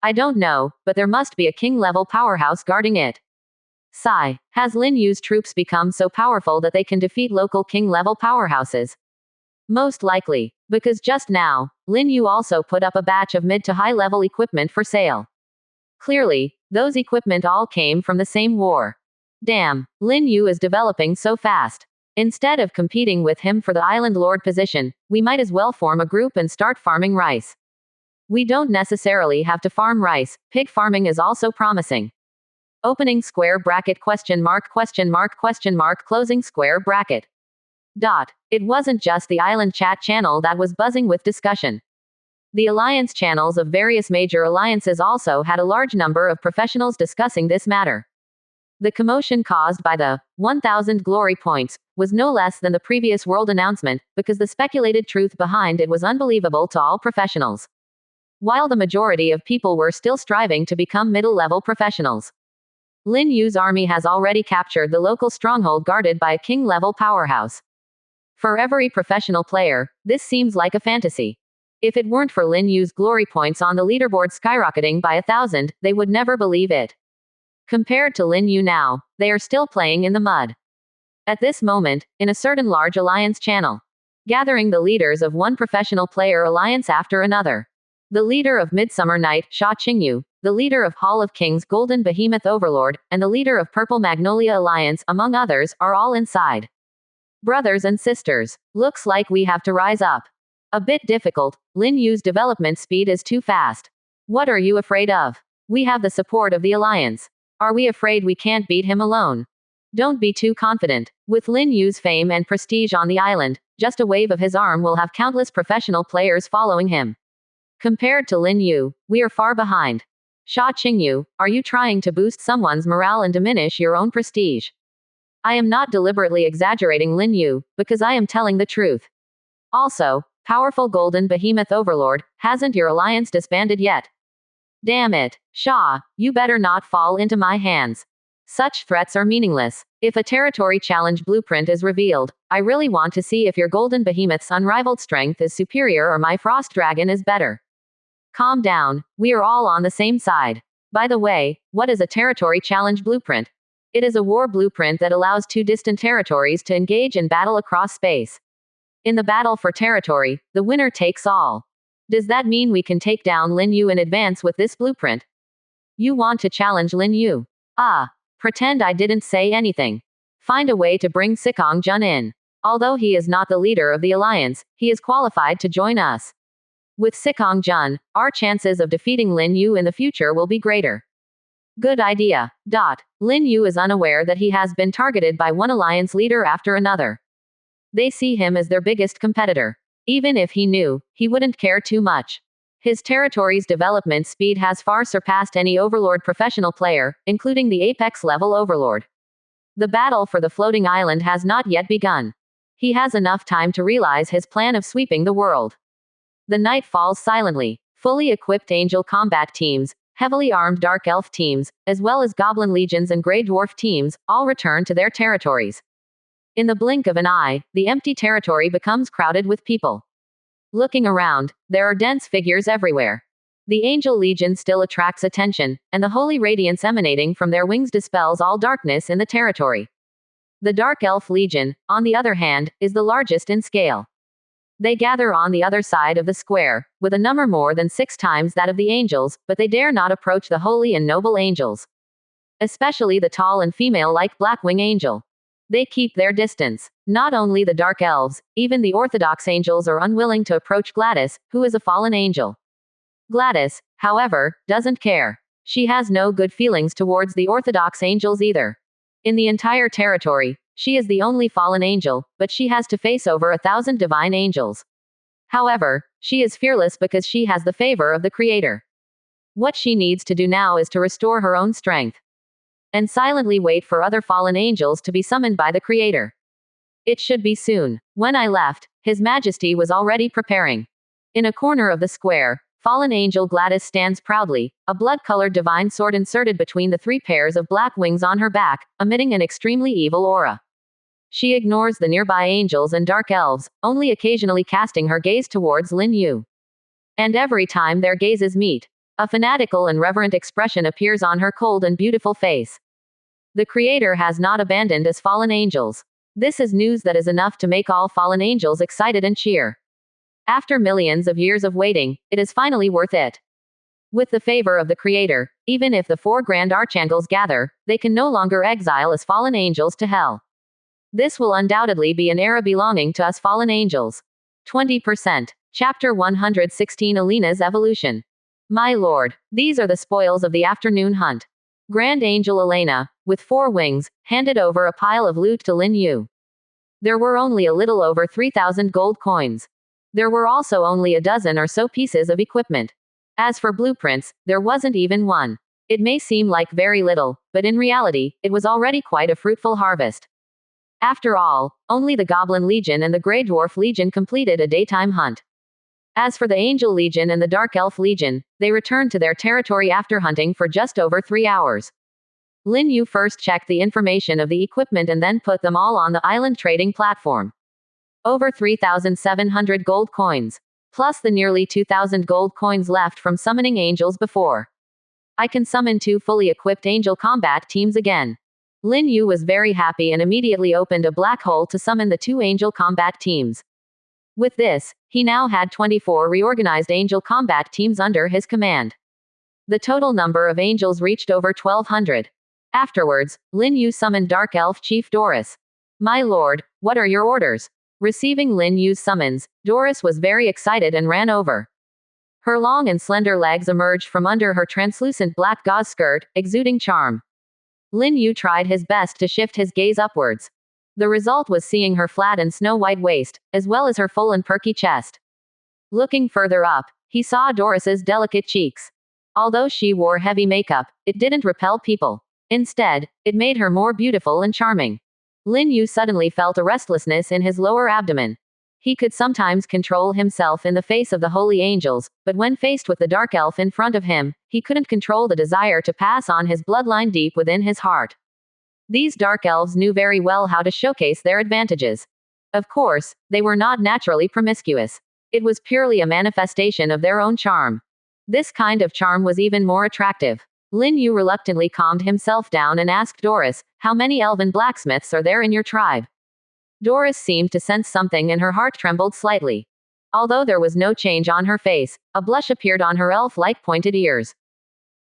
I don't know, but there must be a king-level powerhouse guarding it. Sigh. Has Lin Yu's troops become so powerful that they can defeat local king-level powerhouses? Most likely, because just now, Lin Yu also put up a batch of mid to high-level equipment for sale. Clearly, those equipment all came from the same war. Damn, Lin Yu is developing so fast. Instead of competing with him for the island lord position, we might as well form a group and start farming rice. We don't necessarily have to farm rice, pig farming is also promising. Opening square bracket ? Closing square bracket. It wasn't just the Island Chat channel that was buzzing with discussion. The alliance channels of various major alliances also had a large number of professionals discussing this matter. The commotion caused by the 1,000 glory points was no less than the previous world announcement, because the speculated truth behind it was unbelievable to all professionals. While the majority of people were still striving to become middle-level professionals. Lin Yu's army has already captured the local stronghold guarded by a king-level powerhouse. For every professional player, this seems like a fantasy. If it weren't for Lin Yu's glory points on the leaderboard skyrocketing by 1,000, they would never believe it. Compared to Lin Yu now, they are still playing in the mud. At this moment, in a certain large alliance channel, gathering the leaders of one professional player alliance after another. The leader of Midsummer Night, Sha Qingyu, the leader of Hall of Kings, Golden Behemoth Overlord, and the leader of Purple Magnolia Alliance, among others, are all inside. Brothers and sisters, looks like we have to rise up. A bit difficult, Lin Yu's development speed is too fast. What are you afraid of? We have the support of the alliance. Are we afraid we can't beat him alone? Don't be too confident. With Lin Yu's fame and prestige on the island, just a wave of his arm will have countless professional players following him. Compared to Lin Yu, we are far behind. Sha Qingyu, are you trying to boost someone's morale and diminish your own prestige? I am not deliberately exaggerating Lin Yu, because I am telling the truth. Also, powerful golden behemoth overlord, hasn't your alliance disbanded yet? Damn it, Sha, you better not fall into my hands. Such threats are meaningless. If a territory challenge blueprint is revealed, I really want to see if your golden behemoth's unrivaled strength is superior or my frost dragon is better. Calm down, we are all on the same side. By the way, what is a territory challenge blueprint? It is a war blueprint that allows two distant territories to engage in battle across space. In the battle for territory, the winner takes all. Does that mean we can take down Lin Yu in advance with this blueprint? You want to challenge Lin Yu? Pretend I didn't say anything. Find a way to bring Sikong Jun in. Although he is not the leader of the alliance, he is qualified to join us. With Sikong Jun, our chances of defeating Lin Yu in the future will be greater. Good idea. Lin Yu is unaware that he has been targeted by one alliance leader after another. They see him as their biggest competitor. Even if he knew, he wouldn't care too much. His territory's development speed has far surpassed any overlord professional player, including the apex level overlord. The battle for the floating island has not yet begun. He has enough time to realize his plan of sweeping the world. The night falls silently. Fully equipped angel combat teams, heavily armed dark elf teams, as well as goblin legions and grey dwarf teams, all return to their territories. In the blink of an eye, the empty territory becomes crowded with people. Looking around, there are dense figures everywhere. The angel legion still attracts attention, and the holy radiance emanating from their wings dispels all darkness in the territory. The dark elf legion, on the other hand, is the largest in scale. They gather on the other side of the square, with a number more than 6 times that of the angels, but they dare not approach the holy and noble angels. Especially the tall and female-like Blackwing angel. They keep their distance. Not only the dark elves, even the orthodox angels are unwilling to approach Glattus, who is a fallen angel. Glattus, however, doesn't care. She has no good feelings towards the orthodox angels either. In the entire territory, she is the only fallen angel, but she has to face over 1,000 divine angels. However, she is fearless because she has the favor of the Creator. What she needs to do now is to restore her own strength. And silently wait for other fallen angels to be summoned by the Creator. It should be soon. When I left, His Majesty was already preparing. In a corner of the square, fallen angel Glattus stands proudly, a blood-colored divine sword inserted between the 3 pairs of black wings on her back, emitting an extremely evil aura. She ignores the nearby angels and dark elves, only occasionally casting her gaze towards Lin Yu. And every time their gazes meet, a fanatical and reverent expression appears on her cold and beautiful face. The Creator has not abandoned us fallen angels. This is news that is enough to make all fallen angels excited and cheer. After millions of years of waiting, it is finally worth it. With the favor of the Creator, even if the 4 grand archangels gather, they can no longer exile us fallen angels to hell. This will undoubtedly be an era belonging to us fallen angels. 20%. Chapter 116 Elena's Evolution. My lord, these are the spoils of the afternoon hunt. Grand Angel Elena, with 4 wings, handed over a pile of loot to Lin Yu. There were only a little over 3,000 gold coins. There were also only a dozen or so pieces of equipment. As for blueprints, there wasn't even one. It may seem like very little, but in reality, it was already quite a fruitful harvest. After all, only the Goblin Legion and the Grey Dwarf Legion completed a daytime hunt. As for the Angel Legion and the Dark Elf Legion, they returned to their territory after hunting for just over 3 hours. Lin Yu first checked the information of the equipment and then put them all on the island trading platform. Over 3,700 gold coins. Plus the nearly 2,000 gold coins left from summoning angels before. I can summon 2 fully equipped angel combat teams again. Lin Yu was very happy and immediately opened a black hole to summon the 2 angel combat teams. With this, he now had 24 reorganized angel combat teams under his command. The total number of angels reached over 1,200. Afterwards, Lin Yu summoned Dark Elf Chief Doris. My lord, what are your orders? Receiving Lin Yu's summons, Doris was very excited and ran over. Her long and slender legs emerged from under her translucent black gauze skirt, exuding charm. Lin Yu tried his best to shift his gaze upwards. The result was seeing her flat and snow-white waist, as well as her full and perky chest. Looking further up, he saw Doris's delicate cheeks. Although she wore heavy makeup, it didn't repel people. Instead, it made her more beautiful and charming. Lin Yu suddenly felt a restlessness in his lower abdomen. He could sometimes control himself in the face of the holy angels, but when faced with the dark elf in front of him, he couldn't control the desire to pass on his bloodline deep within his heart. These dark elves knew very well how to showcase their advantages. Of course, they were not naturally promiscuous. It was purely a manifestation of their own charm. This kind of charm was even more attractive. Lin Yu reluctantly calmed himself down and asked Doris, "How many elven blacksmiths are there in your tribe?" Doris seemed to sense something and her heart trembled slightly. Although there was no change on her face, a blush appeared on her elf-like pointed ears.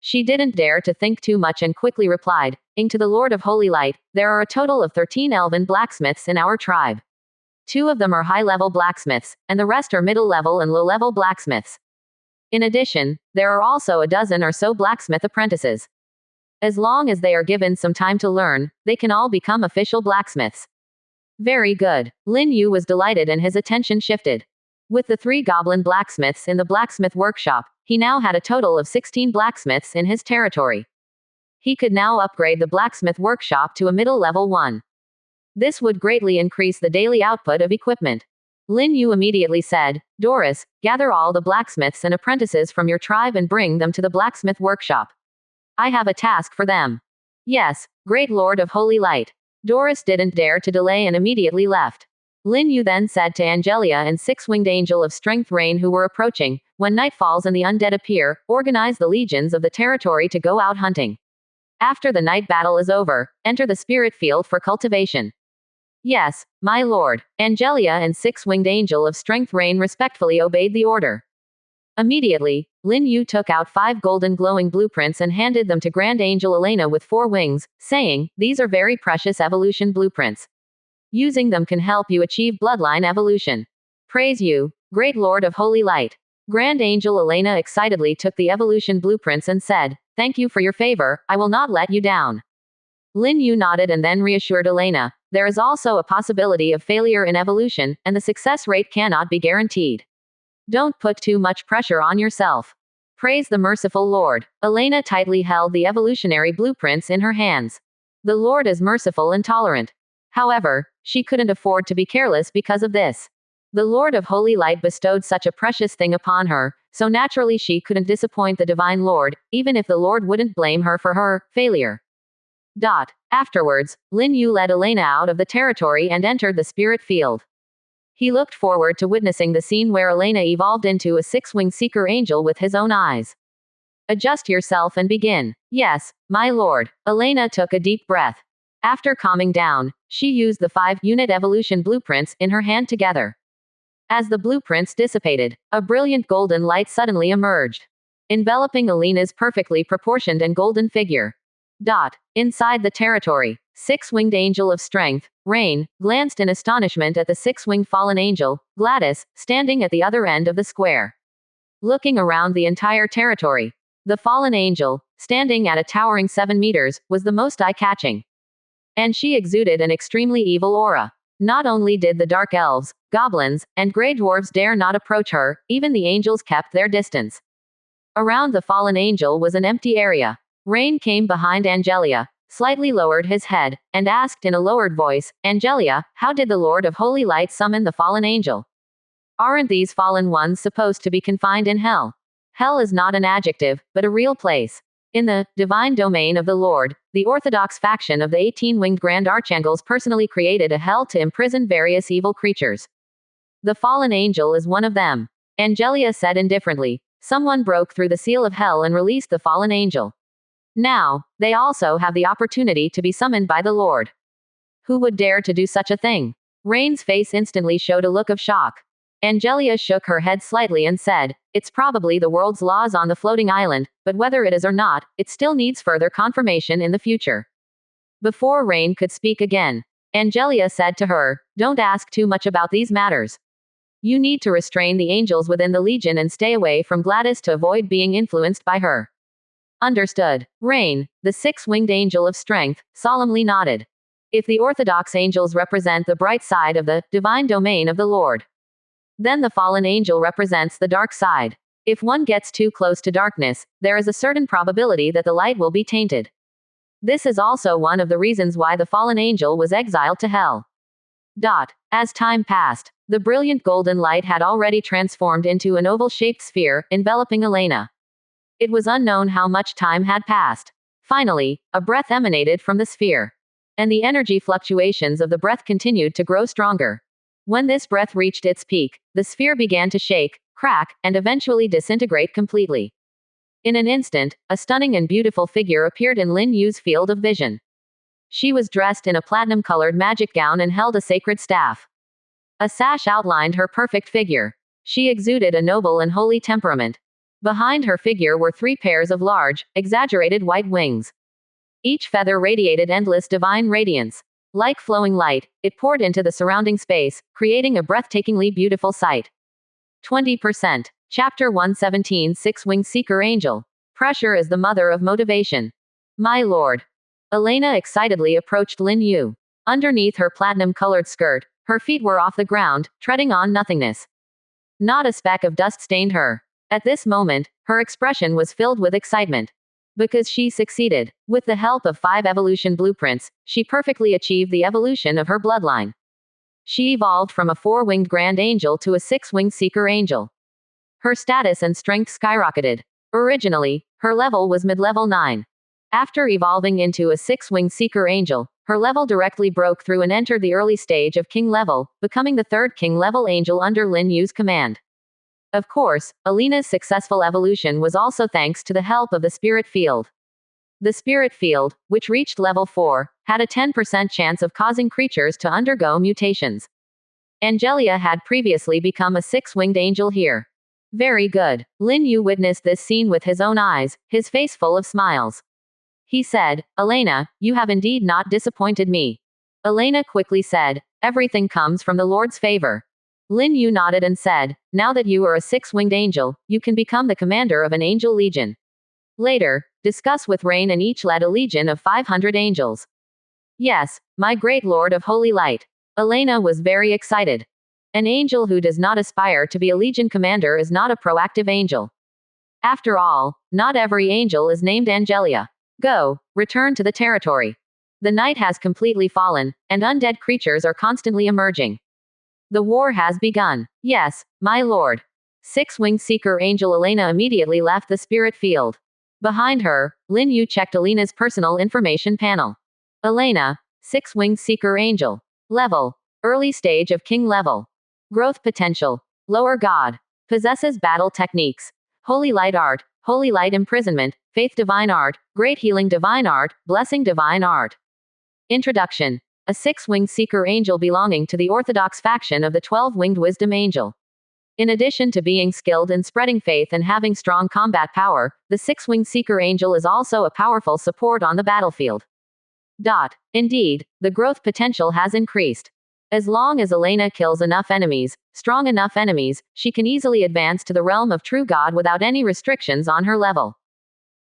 She didn't dare to think too much and quickly replied, "To the Lord of Holy Light, there are a total of 13 elven blacksmiths in our tribe. 2 of them are high-level blacksmiths, and the rest are middle-level and low-level blacksmiths. In addition, there are also a dozen or so blacksmith apprentices. As long as they are given some time to learn, they can all become official blacksmiths." Very good. Lin Yu was delighted and his attention shifted. With the 3 goblin blacksmiths in the blacksmith workshop, he now had a total of 16 blacksmiths in his territory. He could now upgrade the blacksmith workshop to a middle-level one. This would greatly increase the daily output of equipment. Lin Yu immediately said, "Doris, gather all the blacksmiths and apprentices from your tribe and bring them to the blacksmith workshop. I have a task for them." "Yes, great Lord of Holy Light." Doris didn't dare to delay and immediately left. Lin Yu then said to Angelia and 6-winged angel of strength Rain who were approaching, "When night falls and the undead appear, organize the legions of the territory to go out hunting. After the night battle is over, enter the spirit field for cultivation." "Yes, my lord." Angelia and 6-winged angel of strength Rain respectfully obeyed the order. Immediately, Lin Yu took out 5 golden glowing blueprints and handed them to Grand Angel Elena with 4 wings, saying, "These are very precious evolution blueprints. Using them can help you achieve bloodline evolution. Praise you, great Lord of Holy Light." Grand Angel Elena excitedly took the evolution blueprints and said, "Thank you for your favor, I will not let you down." Lin Yu nodded and then reassured Elena, "There is also a possibility of failure in evolution, and the success rate cannot be guaranteed. Don't put too much pressure on yourself. Praise the merciful Lord." Elena tightly held the evolutionary blueprints in her hands. The Lord is merciful and tolerant. However, she couldn't afford to be careless because of this. The Lord of Holy Light bestowed such a precious thing upon her, so naturally she couldn't disappoint the Divine Lord, even if the Lord wouldn't blame her for her failure. Afterwards, Lin Yu led Elena out of the territory and entered the spirit field. He looked forward to witnessing the scene where Elena evolved into a 6-winged seeker angel with his own eyes. "Adjust yourself and begin." "Yes, my lord." Elena took a deep breath. After calming down, she used the 5-unit evolution blueprints in her hand together. As the blueprints dissipated, a brilliant golden light suddenly emerged, enveloping Elena's perfectly proportioned and golden figure. Inside the territory, 6-winged angel of strength, Rain, glanced in astonishment at the 6-winged fallen angel, Glattus, standing at the other end of the square. Looking around the entire territory, the fallen angel, standing at a towering 7 meters, was the most eye-catching. And she exuded an extremely evil aura. Not only did the dark elves, goblins, and grey dwarves dare not approach her, even the angels kept their distance. Around the fallen angel was an empty area. Rain came behind Angelia, slightly lowered his head, and asked in a lowered voice, "Angelia, how did the Lord of Holy Light summon the fallen angel? Aren't these fallen ones supposed to be confined in hell? Hell is not an adjective, but a real place. In the divine domain of the Lord, the Orthodox faction of the 18-winged Grand Archangels personally created a hell to imprison various evil creatures. The fallen angel is one of them." Angelia said indifferently. "Someone broke through the seal of hell and released the fallen angel. Now, they also have the opportunity to be summoned by the Lord. Who would dare to do such a thing?" Rain's face instantly showed a look of shock. Angelia shook her head slightly and said, "It's probably the world's laws on the floating island, but whether it is or not, it still needs further confirmation in the future." Before Rain could speak again, Angelia said to her, "Don't ask too much about these matters. You need to restrain the angels within the Legion and stay away from Glattus to avoid being influenced by her." Understood. Rain, the six-winged angel of strength, solemnly nodded. If the orthodox angels represent the bright side of the divine domain of the Lord, then the fallen angel represents the dark side. If one gets too close to darkness, there is a certain probability that the light will be tainted. This is also one of the reasons why the fallen angel was exiled to hell. As time passed, the brilliant golden light had already transformed into an oval-shaped sphere, enveloping Elena. It was unknown how much time had passed. Finally, a breath emanated from the sphere. And the energy fluctuations of the breath continued to grow stronger. When this breath reached its peak, the sphere began to shake, crack, and eventually disintegrate completely. In an instant, a stunning and beautiful figure appeared in Lin Yu's field of vision. She was dressed in a platinum-colored magic gown and held a sacred staff. A sash outlined her perfect figure. She exuded a noble and holy temperament. Behind her figure were 3 pairs of large, exaggerated white wings. Each feather radiated endless divine radiance. Like flowing light, it poured into the surrounding space, creating a breathtakingly beautiful sight. 20%. Chapter 117 Six-Winged Seeker Angel. Pressure is the mother of motivation. My lord. Elena excitedly approached Lin Yu. Underneath her platinum-colored skirt, her feet were off the ground, treading on nothingness. Not a speck of dust stained her. At this moment, her expression was filled with excitement. Because she succeeded. With the help of 5 evolution blueprints, she perfectly achieved the evolution of her bloodline. She evolved from a 4-winged grand angel to a 6-winged seeker angel. Her status and strength skyrocketed. Originally, her level was mid-level 9. After evolving into a 6-winged seeker angel, her level directly broke through and entered the early stage of king level, becoming the 3rd king level angel under Lin Yu's command. Of course, Elena's successful evolution was also thanks to the help of the spirit field. The spirit field, which reached level 4, had a 10% chance of causing creatures to undergo mutations. Angelia had previously become a 6-winged angel here. Very good. Lin Yu witnessed this scene with his own eyes, his face full of smiles. He said, Elena, you have indeed not disappointed me. Elena quickly said, everything comes from the Lord's favor. Lin Yu nodded and said, now that you are a 6-winged angel, you can become the commander of an angel legion. Later, discuss with Rain and each led a legion of 500 angels. Yes, my great lord of holy light. Elena was very excited. An angel who does not aspire to be a legion commander is not a proactive angel. After all, not every angel is named Angelia. Go, return to the territory. The night has completely fallen, and undead creatures are constantly emerging. The war has begun. Yes, my lord. 6-winged seeker angel Elena immediately left the spirit field. Behind her, Lin Yu checked Elena's personal information panel. Elena, 6-winged seeker angel. Level. Early stage of king level. Growth potential. Lower god. Possesses battle techniques. Holy light art, holy light imprisonment, faith divine art, great healing divine art, blessing divine art. Introduction. A 6-winged seeker angel belonging to the orthodox faction of the 12-winged wisdom angel. In addition to being skilled in spreading faith and having strong combat power, the 6-winged seeker angel is also a powerful support on the battlefield. Indeed, the growth potential has increased. As long as Elena kills enough enemies, strong enough enemies, she can easily advance to the realm of true god without any restrictions on her level.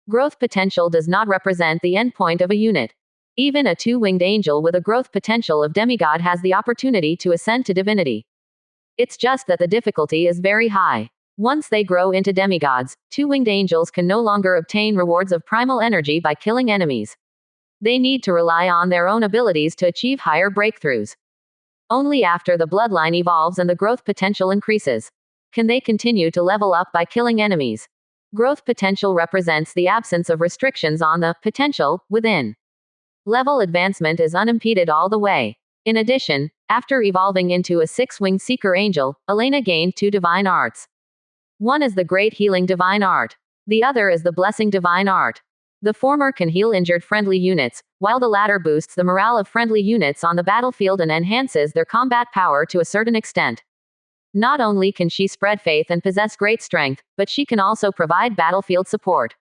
Growth potential does not represent the endpoint of a unit. Even a 2-winged angel with a growth potential of demigod has the opportunity to ascend to divinity. It's just that the difficulty is very high. Once they grow into demigods, 2-winged angels can no longer obtain rewards of primal energy by killing enemies. They need to rely on their own abilities to achieve higher breakthroughs. Only after the bloodline evolves and the growth potential increases can they continue to level up by killing enemies. Growth potential represents the absence of restrictions on the potential within. Level advancement is unimpeded all the way. In addition, after evolving into a 6-winged seeker angel, Elena gained 2 divine arts. One is the great healing divine art. The other is the blessing divine art. The former can heal injured friendly units, while the latter boosts the morale of friendly units on the battlefield and enhances their combat power to a certain extent. Not only can she spread faith and possess great strength, but she can also provide battlefield support.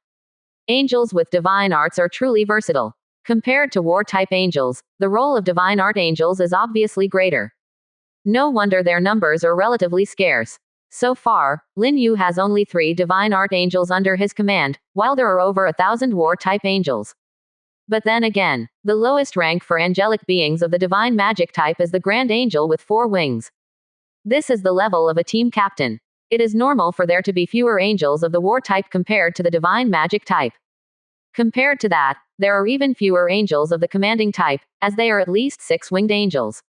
Angels with divine arts are truly versatile. Compared to war-type angels, the role of divine art angels is obviously greater. No wonder their numbers are relatively scarce. So far, Lin Yu has only 3 divine archangels under his command, while there are over 1,000 war-type angels. But then again, the lowest rank for angelic beings of the divine magic type is the Grand Angel with 4 wings. This is the level of a team captain. It is normal for there to be fewer angels of the war type compared to the divine magic type. Compared to that, there are even fewer angels of the commanding type, as they are at least 6 winged angels.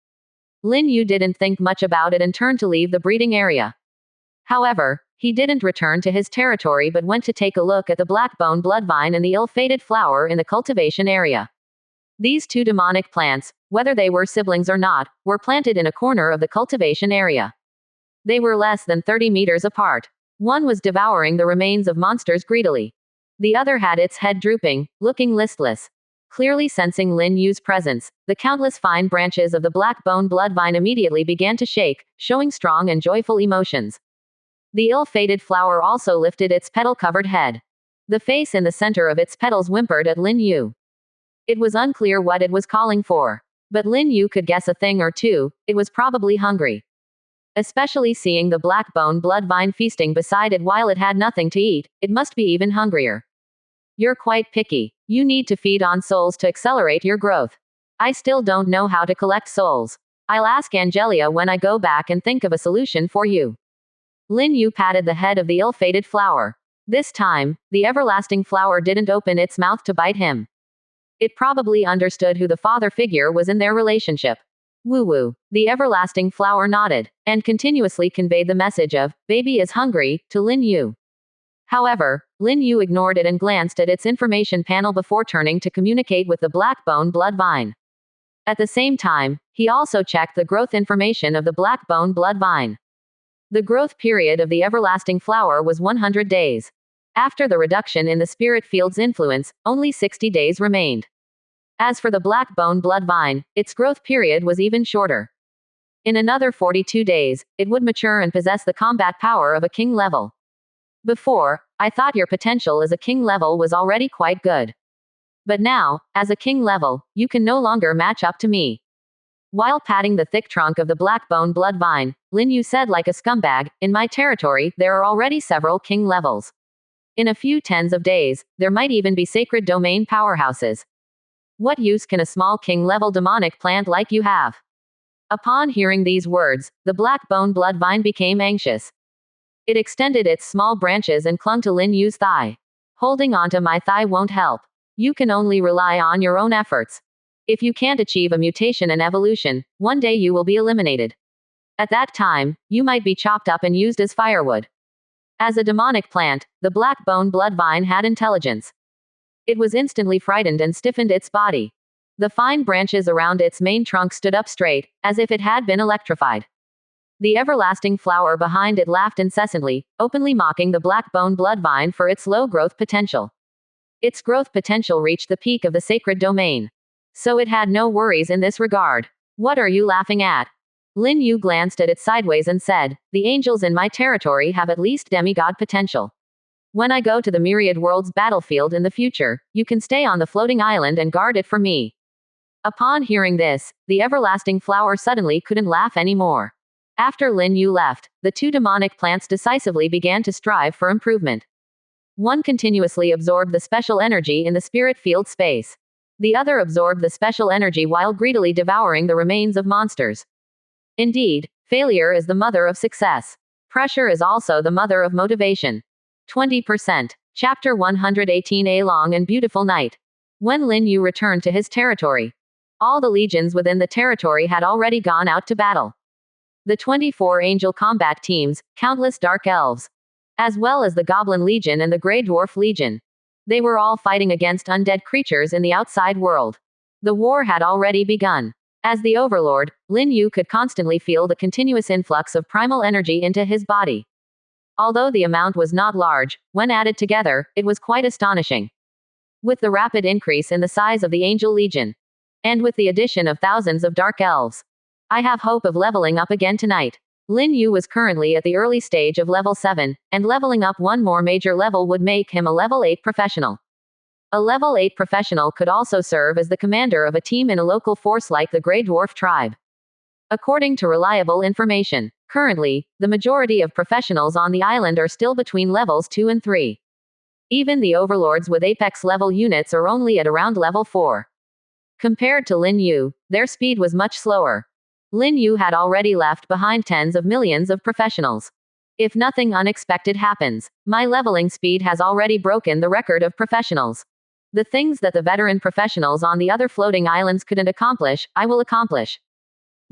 Lin Yu didn't think much about it and turned to leave the breeding area. However, he didn't return to his territory but went to take a look at the blackbone bloodvine and the ill-fated flower in the cultivation area. These 2 demonic plants, whether they were siblings or not, were planted in a corner of the cultivation area. They were less than 30 meters apart. One was devouring the remains of monsters greedily. The other had its head drooping, looking listless. Clearly sensing Lin Yu's presence, the countless fine branches of the blackbone bloodvine immediately began to shake, showing strong and joyful emotions. The ill-fated flower also lifted its petal-covered head. The face in the center of its petals whimpered at Lin Yu. It was unclear what it was calling for. But Lin Yu could guess a thing or two. It was probably hungry. Especially seeing the blackbone bloodvine feasting beside it while it had nothing to eat, it must be even hungrier. You're quite picky. You need to feed on souls to accelerate your growth. I still don't know how to collect souls. I'll ask Angelia when I go back and think of a solution for you. Lin Yu patted the head of the ill-fated flower. This time, the everlasting flower didn't open its mouth to bite him. It probably understood who the father figure was in their relationship. Woo-woo. The everlasting flower nodded, and continuously conveyed the message of, baby is hungry, to Lin Yu. However, Lin Yu ignored it and glanced at its information panel before turning to communicate with the blackbone bloodvine. At the same time, he also checked the growth information of the blackbone bloodvine. The growth period of the everlasting flower was 100 days. After the reduction in the spirit field's influence, only 60 days remained. As for the blackbone bloodvine, its growth period was even shorter. In another 42 days, it would mature and possess the combat power of a king level. Before, I thought your potential as a king level was already quite good. But now, as a king level, you can no longer match up to me. While patting the thick trunk of the blackbone bloodvine, Lin Yu said like a scumbag, in my territory, there are already several king levels. In a few tens of days, there might even be sacred domain powerhouses. What use can a small king-level demonic plant like you have? Upon hearing these words, the blackbone bloodvine became anxious. It extended its small branches and clung to Lin Yu's thigh. Holding onto my thigh won't help. You can only rely on your own efforts. If you can't achieve a mutation and evolution, one day you will be eliminated. At that time, you might be chopped up and used as firewood. As a demonic plant, the blackbone bloodvine had intelligence. It was instantly frightened and stiffened its body. The fine branches around its main trunk stood up straight, as if it had been electrified. The everlasting flower behind it laughed incessantly, openly mocking the blackbone bloodvine for its low growth potential. Its growth potential reached the peak of the sacred domain. So it had no worries in this regard. What are you laughing at? Lin Yu glanced at it sideways and said, the angels in my territory have at least demigod potential. When I go to the myriad worlds battlefield in the future, you can stay on the floating island and guard it for me. Upon hearing this, the everlasting flower suddenly couldn't laugh anymore. After Lin Yu left, the 2 demonic plants decisively began to strive for improvement. One continuously absorbed the special energy in the spirit field space. The other absorbed the special energy while greedily devouring the remains of monsters. Indeed, failure is the mother of success. Pressure is also the mother of motivation. 20%. Chapter 118. A long and beautiful night. When Lin Yu returned to his territory, all the legions within the territory had already gone out to battle. The 24 angel combat teams, countless dark elves, as well as the Goblin Legion and the Grey Dwarf Legion. They were all fighting against undead creatures in the outside world. The war had already begun. As the Overlord, Lin Yu could constantly feel the continuous influx of primal energy into his body. Although the amount was not large, when added together, it was quite astonishing. With the rapid increase in the size of the Angel Legion, and with the addition of thousands of Dark Elves, I have hope of leveling up again tonight. Lin Yu was currently at the early stage of level 7, and leveling up one more major level would make him a level 8 professional. A level 8 professional could also serve as the commander of a team in a local force like the Grey Dwarf tribe. According to reliable information, Currently, the majority of professionals on the island are still between levels 2 and 3. Even the overlords with apex level units are only at around level 4. Compared to Lin Yu, their speed was much slower. Lin Yu had already left behind tens of millions of professionals. If nothing unexpected happens, my leveling speed has already broken the record of professionals. The things that the veteran professionals on the other floating islands couldn't accomplish, I will accomplish.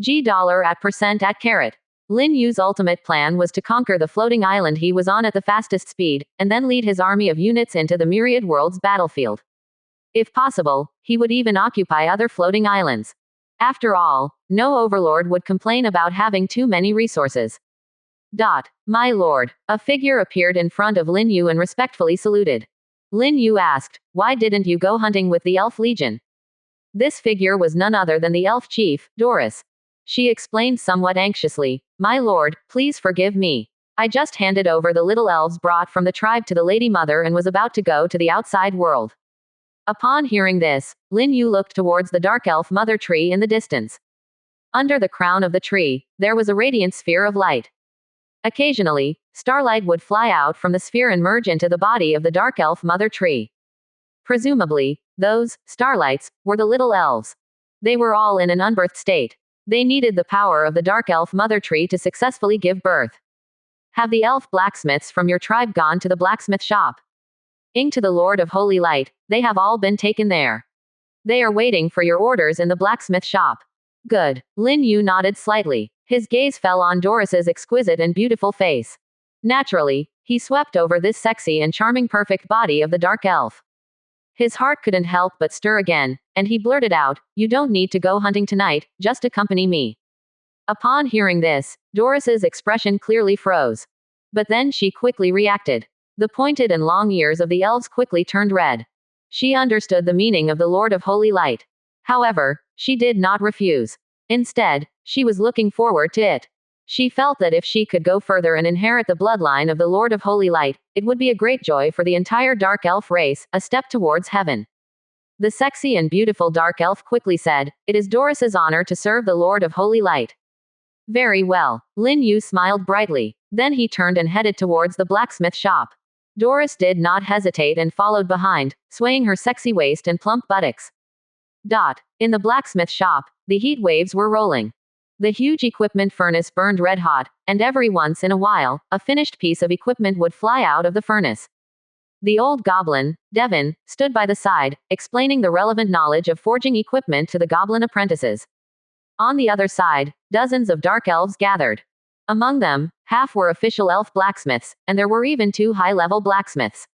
$at%. Lin Yu's ultimate plan was to conquer the floating island he was on at the fastest speed, and then lead his army of units into the myriad world's battlefield. If possible, he would even occupy other floating islands. After all, no overlord would complain about having too many resources. My lord. A figure appeared in front of Lin Yu and respectfully saluted. Lin Yu asked, "Why didn't you go hunting with the Elf Legion?" This figure was none other than the elf chief, Doris. She explained somewhat anxiously, "My lord, please forgive me. I just handed over the little elves brought from the tribe to the Lady Mother and was about to go to the outside world." Upon hearing this, Lin Yu looked towards the dark elf mother tree in the distance. Under the crown of the tree, there was a radiant sphere of light. Occasionally, starlight would fly out from the sphere and merge into the body of the dark elf mother tree. Presumably, those starlights were the little elves. They were all in an unbirthed state. They needed the power of the dark elf mother tree to successfully give birth. "Have the elf blacksmiths from your tribe gone to the blacksmith shop?" "Ing to the Lord of Holy Light, they have all been taken there. They are waiting for your orders in the blacksmith shop." "Good." Lin Yu nodded slightly. His gaze fell on Doris's exquisite and beautiful face. Naturally, he swept over this sexy and charming perfect body of the dark elf. His heart couldn't help but stir again, and he blurted out, "You don't need to go hunting tonight, just accompany me." Upon hearing this, Doris's expression clearly froze. But then she quickly reacted. The pointed and long ears of the elves quickly turned red. She understood the meaning of the Lord of Holy Light. However, she did not refuse. Instead, she was looking forward to it. She felt that if she could go further and inherit the bloodline of the Lord of Holy Light, it would be a great joy for the entire dark elf race, a step towards heaven. The sexy and beautiful dark elf quickly said, "It is Doris's honor to serve the Lord of Holy Light." "Very well." Lin Yu smiled brightly. Then he turned and headed towards the blacksmith shop. Doris did not hesitate and followed behind, swaying her sexy waist and plump buttocks. In the blacksmith shop, the heat waves were rolling. The huge equipment furnace burned red hot, and every once in a while, a finished piece of equipment would fly out of the furnace. The old goblin, Devin, stood by the side, explaining the relevant knowledge of forging equipment to the goblin apprentices. On the other side, dozens of dark elves gathered. Among them, half were official elf blacksmiths, and there were even 2 high-level blacksmiths.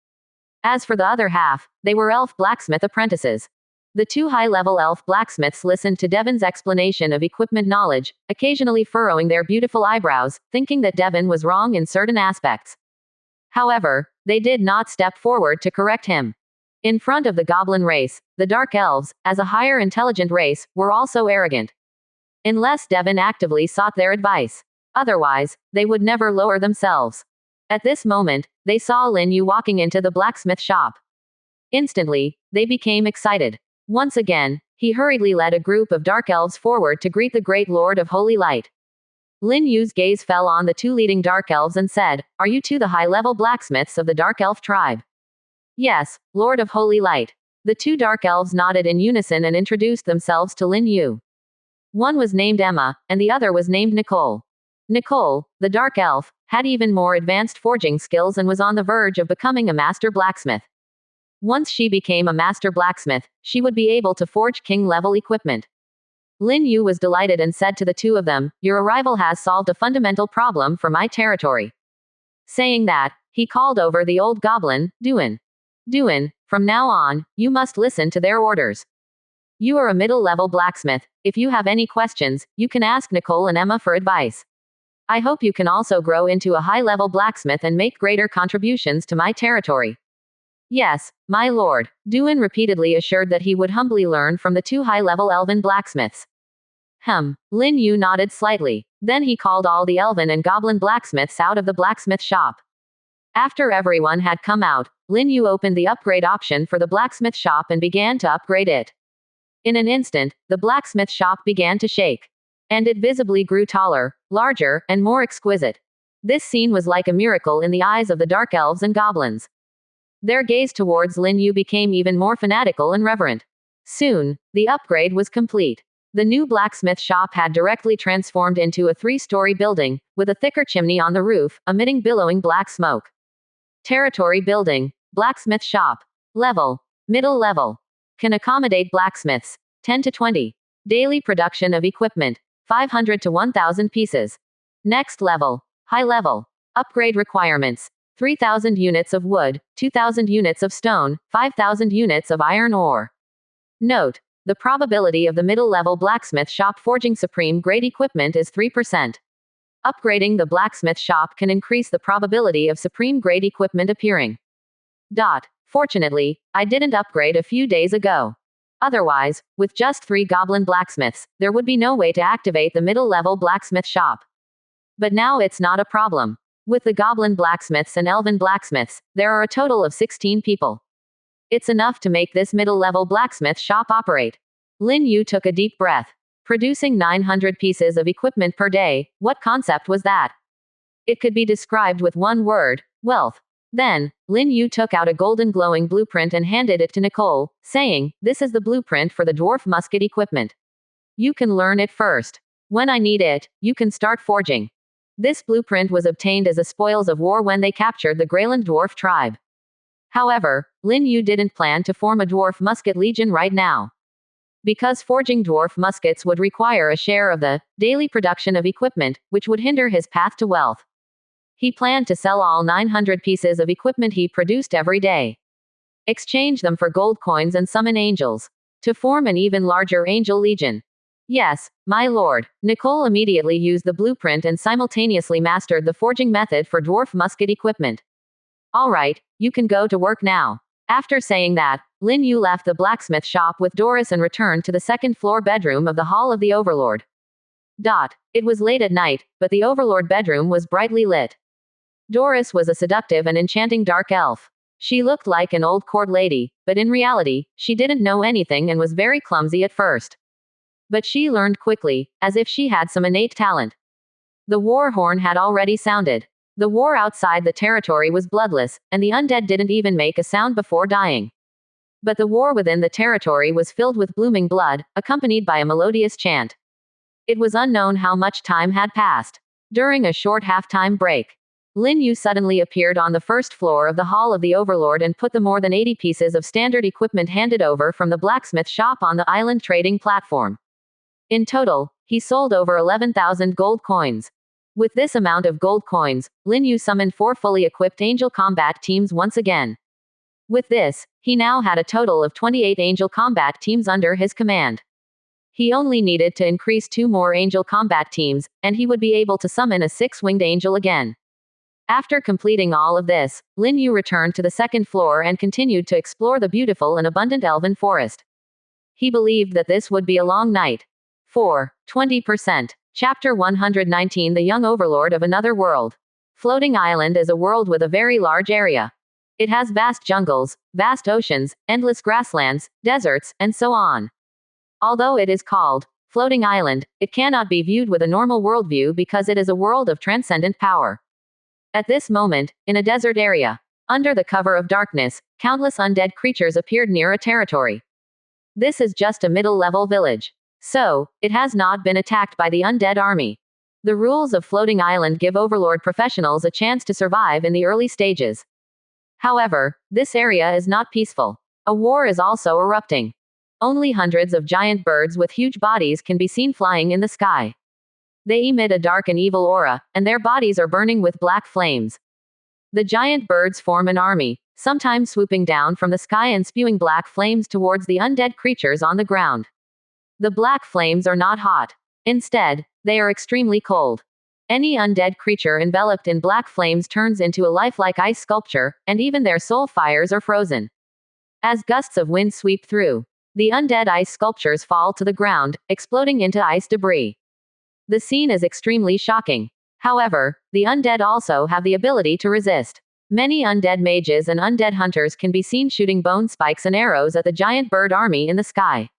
As for the other half, they were elf blacksmith apprentices. The 2 high-level elf blacksmiths listened to Devin's explanation of equipment knowledge, occasionally furrowing their beautiful eyebrows, thinking that Devin was wrong in certain aspects. However, they did not step forward to correct him. In front of the goblin race, the dark elves, as a higher intelligent race, were also arrogant. Unless Devin actively sought their advice. Otherwise, they would never lower themselves. At this moment, they saw Lin Yu walking into the blacksmith shop. Instantly, they became excited. Once again, he hurriedly led a group of dark elves forward to greet the great Lord of Holy Light. Lin Yu's gaze fell on the 2 leading dark elves and said, "Are you 2 the high-level blacksmiths of the dark elf tribe?" "Yes, Lord of Holy Light." The 2 dark elves nodded in unison and introduced themselves to Lin Yu. One was named Emma, and the other was named Nicole. Nicole, the dark elf, had even more advanced forging skills and was on the verge of becoming a master blacksmith. Once she became a master blacksmith, she would be able to forge king-level equipment. Lin Yu was delighted and said to the 2 of them, "Your arrival has solved a fundamental problem for my territory." Saying that, he called over the old goblin, Duan. "Duan, from now on, you must listen to their orders. You are a middle-level blacksmith. If you have any questions, you can ask Nicole and Emma for advice. I hope you can also grow into a high-level blacksmith and make greater contributions to my territory." "Yes, my lord," Duan repeatedly assured that he would humbly learn from the 2 high-level elven blacksmiths. Lin Yu nodded slightly. Then he called all the elven and goblin blacksmiths out of the blacksmith shop. After everyone had come out, Lin Yu opened the upgrade option for the blacksmith shop and began to upgrade it. In an instant, the blacksmith shop began to shake. And it visibly grew taller, larger, and more exquisite. This scene was like a miracle in the eyes of the dark elves and goblins. Their gaze towards Lin Yu became even more fanatical and reverent. Soon, the upgrade was complete. The new blacksmith shop had directly transformed into a 3-story building, with a thicker chimney on the roof, emitting billowing black smoke. Territory building. Blacksmith shop. Level. Middle level. Can accommodate blacksmiths. 10 to 20. Daily production of equipment. 500 to 1,000 pieces. Next level. High level. Upgrade requirements. 3,000 units of wood, 2,000 units of stone, 5,000 units of iron ore. Note: the probability of the middle-level blacksmith shop forging supreme-grade equipment is 3%. Upgrading the blacksmith shop can increase the probability of supreme-grade equipment appearing. Fortunately, I didn't upgrade a few days ago. Otherwise, with just 3 goblin blacksmiths, there would be no way to activate the middle-level blacksmith shop. But now it's not a problem. With the goblin blacksmiths and elven blacksmiths, there are a total of 16 people. It's enough to make this middle-level blacksmith shop operate. Lin Yu took a deep breath. Producing 900 pieces of equipment per day, what concept was that? It could be described with one word: wealth. Then, Lin Yu took out a golden glowing blueprint and handed it to Nicole, saying, "This is the blueprint for the dwarf musket equipment. You can learn it first. When I need it, you can start forging." This blueprint was obtained as a spoils of war when they captured the Greyland dwarf tribe. However, Lin Yu didn't plan to form a dwarf musket legion right now. Because forging dwarf muskets would require a share of the daily production of equipment, which would hinder his path to wealth. He planned to sell all 900 pieces of equipment he produced every day. Exchange them for gold coins and summon angels. To form an even larger angel legion. Yes, my lord. Nicole immediately used the blueprint and simultaneously mastered the forging method for dwarf musket equipment. All right, you can go to work now. After saying that, Lin Yu left the blacksmith shop with Doris and returned to the second-floor bedroom of the Hall of the Overlord. It was late at night, but the Overlord bedroom was brightly lit. Doris was a seductive and enchanting dark elf. She looked like an old court lady, but in reality, she didn't know anything and was very clumsy at first. But she learned quickly, as if she had some innate talent. The war horn had already sounded. The war outside the territory was bloodless, and the undead didn't even make a sound before dying. But the war within the territory was filled with blooming blood, accompanied by a melodious chant. It was unknown how much time had passed. During a short halftime break, Lin Yu suddenly appeared on the first floor of the Hall of the Overlord and put the more than 80 pieces of standard equipment handed over from the blacksmith shop on the island trading platform. In total, he sold over 11,000 gold coins. With this amount of gold coins, Lin Yu summoned 4 fully equipped angel combat teams once again. With this, he now had a total of 28 angel combat teams under his command. He only needed to increase 2 more angel combat teams, and he would be able to summon a 6-winged angel again. After completing all of this, Lin Yu returned to the second floor and continued to explore the beautiful and abundant elven forest. He believed that this would be a long night. 20%. Chapter 119 The Young Overlord of Another World. Floating Island is a world with a very large area. It has vast jungles, vast oceans, endless grasslands, deserts, and so on. Although it is called Floating Island, it cannot be viewed with a normal worldview because it is a world of transcendent power. At this moment, in a desert area, under the cover of darkness, countless undead creatures appeared near a territory. This is just a middle-level village. So, it has not been attacked by the undead army. The rules of Floating Island give Overlord professionals a chance to survive in the early stages. However, this area is not peaceful. A war is also erupting. Only hundreds of giant birds with huge bodies can be seen flying in the sky. They emit a dark and evil aura, and their bodies are burning with black flames. The giant birds form an army, sometimes swooping down from the sky and spewing black flames towards the undead creatures on the ground. The black flames are not hot. Instead, they are extremely cold. Any undead creature enveloped in black flames turns into a lifelike ice sculpture, and even their soul fires are frozen. As gusts of wind sweep through, the undead ice sculptures fall to the ground, exploding into ice debris. The scene is extremely shocking. However, the undead also have the ability to resist. Many undead mages and undead hunters can be seen shooting bone spikes and arrows at the giant bird army in the sky.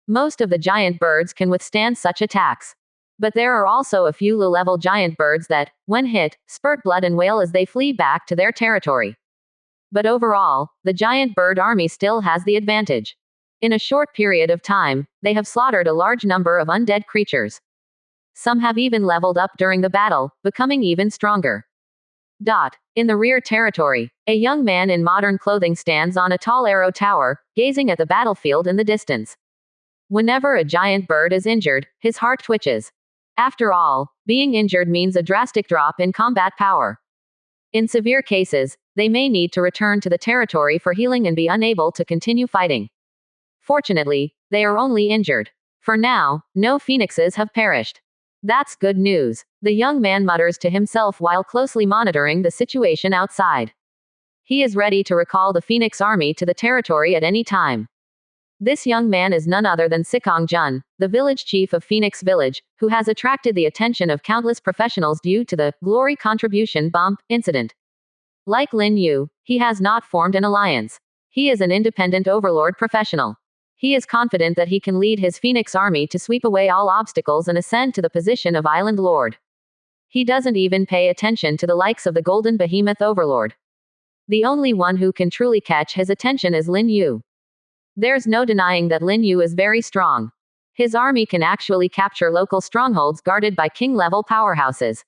Most of the giant birds can withstand such attacks. But there are also a few low-level giant birds that, when hit, spurt blood and wail as they flee back to their territory. But overall, the giant bird army still has the advantage. In a short period of time, they have slaughtered a large number of undead creatures. Some have even leveled up during the battle, becoming even stronger. In the rear territory, a young man in modern clothing stands on a tall arrow tower, gazing at the battlefield in the distance. Whenever a giant bird is injured, his heart twitches. After all, being injured means a drastic drop in combat power. In severe cases, they may need to return to the territory for healing and be unable to continue fighting. Fortunately, they are only injured. For now, no phoenixes have perished. That's good news, the young man mutters to himself while closely monitoring the situation outside. He is ready to recall the Phoenix army to the territory at any time. This young man is none other than Sikong Jun, the village chief of Phoenix Village, who has attracted the attention of countless professionals due to the Glory Contribution Bump incident. Like Lin Yu, he has not formed an alliance. He is an independent overlord professional. He is confident that he can lead his Phoenix army to sweep away all obstacles and ascend to the position of Island Lord. He doesn't even pay attention to the likes of the Golden Behemoth Overlord. The only one who can truly catch his attention is Lin Yu. There's no denying that Lin Yu is very strong. His army can actually capture local strongholds guarded by king-level powerhouses.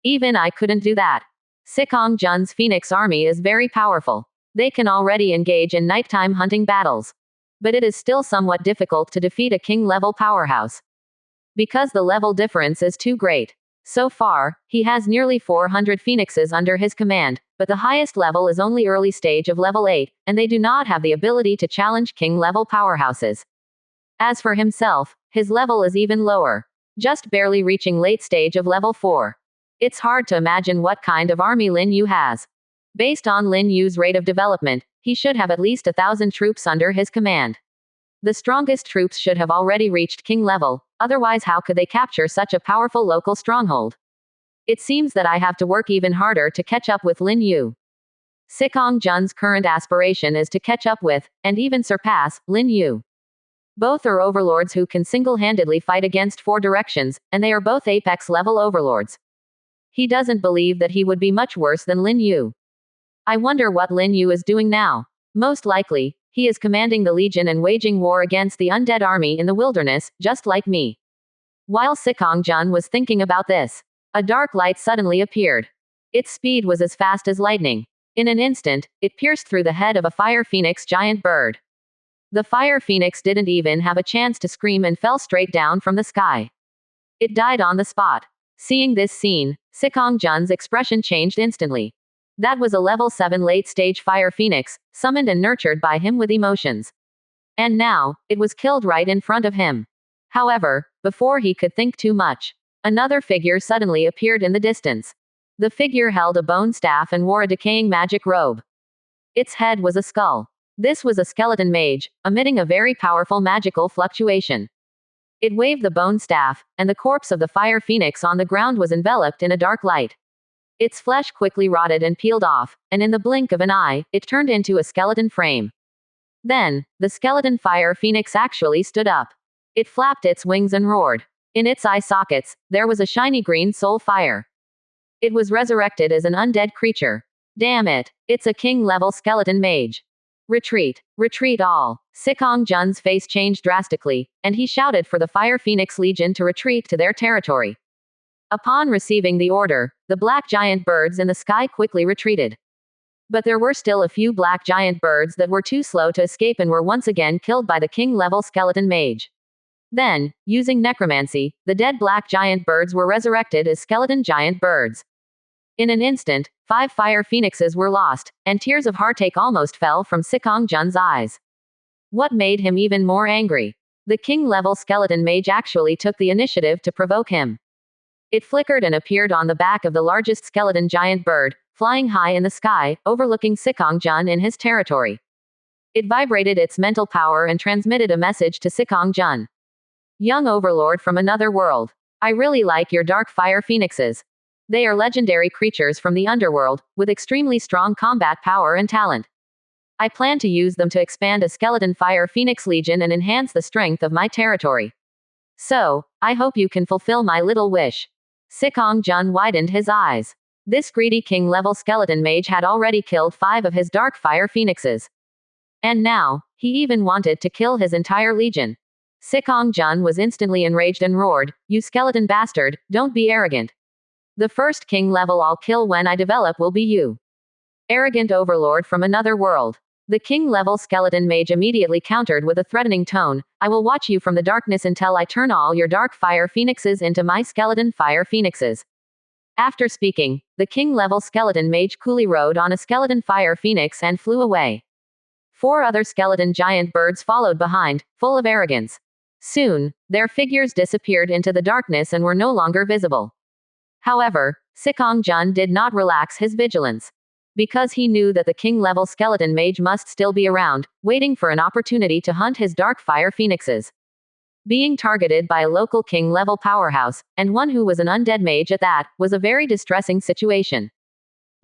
Even I couldn't do that. Sikong Jun's Phoenix army is very powerful. They can already engage in nighttime hunting battles. But it is still somewhat difficult to defeat a king-level powerhouse. Because the level difference is too great. So far, he has nearly 400 phoenixes under his command, but the highest level is only early stage of level 8, and they do not have the ability to challenge king-level powerhouses. As for himself, his level is even lower, just barely reaching late stage of level 4. It's hard to imagine what kind of army Lin Yu has. Based on Lin Yu's rate of development, he should have at least 1,000 troops under his command. The strongest troops should have already reached king level, otherwise how could they capture such a powerful local stronghold? It seems that I have to work even harder to catch up with Lin Yu. Sikong Jun's current aspiration is to catch up with, and even surpass, Lin Yu. Both are overlords who can single-handedly fight against 4 directions, and they are both apex-level overlords. He doesn't believe that he would be much worse than Lin Yu. I wonder what Lin Yu is doing now. Most likely, he is commanding the Legion and waging war against the undead army in the wilderness, just like me. While Sikong Jun was thinking about this, a dark light suddenly appeared. Its speed was as fast as lightning. In an instant, it pierced through the head of a fire phoenix giant bird. The fire phoenix didn't even have a chance to scream and fell straight down from the sky. It died on the spot. Seeing this scene, Sikong Jun's expression changed instantly. That was a level 7 late-stage fire phoenix, summoned and nurtured by him with emotions. And now, it was killed right in front of him. However, before he could think too much, another figure suddenly appeared in the distance. The figure held a bone staff and wore a decaying magic robe. Its head was a skull. This was a skeleton mage, emitting a very powerful magical fluctuation. It waved the bone staff, and the corpse of the fire phoenix on the ground was enveloped in a dark light. Its flesh quickly rotted and peeled off, and in the blink of an eye, it turned into a skeleton frame. Then, the skeleton fire phoenix actually stood up. It flapped its wings and roared. In its eye sockets, there was a shiny green soul fire. It was resurrected as an undead creature. Damn it, it's a king-level skeleton mage. Retreat. Retreat all. Sikong Jun's face changed drastically, and he shouted for the Fire Phoenix Legion to retreat to their territory. Upon receiving the order, the black giant birds in the sky quickly retreated. But there were still a few black giant birds that were too slow to escape and were once again killed by the king-level skeleton mage. Then, using necromancy, the dead black giant birds were resurrected as skeleton giant birds. In an instant, 5 fire phoenixes were lost, and tears of heartache almost fell from Sikong Jun's eyes. What made him even more angry? The king-level skeleton mage actually took the initiative to provoke him. It flickered and appeared on the back of the largest skeleton giant bird, flying high in the sky, overlooking Sikong Jun in his territory. It vibrated its mental power and transmitted a message to Sikong Jun. Young overlord from another world. I really like your dark fire phoenixes. They are legendary creatures from the underworld, with extremely strong combat power and talent. I plan to use them to expand a skeleton fire phoenix legion and enhance the strength of my territory. So, I hope you can fulfill my little wish. Sikong Jun widened his eyes. This greedy king-level skeleton mage had already killed 5 of his dark fire phoenixes. And now, he even wanted to kill his entire legion. Sikong Jun was instantly enraged and roared, "You skeleton bastard, don't be arrogant. The first king level I'll kill when I develop will be you. Arrogant overlord from another world." The king-level skeleton mage immediately countered with a threatening tone, "I will watch you from the darkness until I turn all your dark fire phoenixes into my skeleton fire phoenixes." After speaking, the king-level skeleton mage coolly rode on a skeleton fire phoenix and flew away. 4 other skeleton giant birds followed behind, full of arrogance. Soon, their figures disappeared into the darkness and were no longer visible. However, Sikong Jun did not relax his vigilance. Because he knew that the king-level skeleton mage must still be around, waiting for an opportunity to hunt his dark fire phoenixes. Being targeted by a local king-level powerhouse, and one who was an undead mage at that, was a very distressing situation.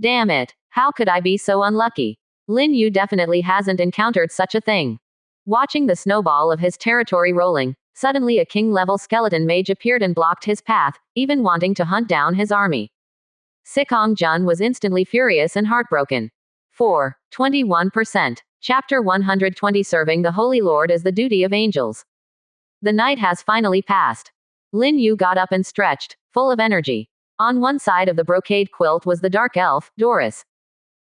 Damn it, how could I be so unlucky? Lin Yu definitely hasn't encountered such a thing. Watching the snowball of his territory rolling, suddenly a king-level skeleton mage appeared and blocked his path, even wanting to hunt down his army. Sikong Jun was instantly furious and heartbroken. 21%. Chapter 120 Serving the Holy Lord is the duty of angels. The night has finally passed. Lin Yu got up and stretched, full of energy. On one side of the brocade quilt was the dark elf, Doris.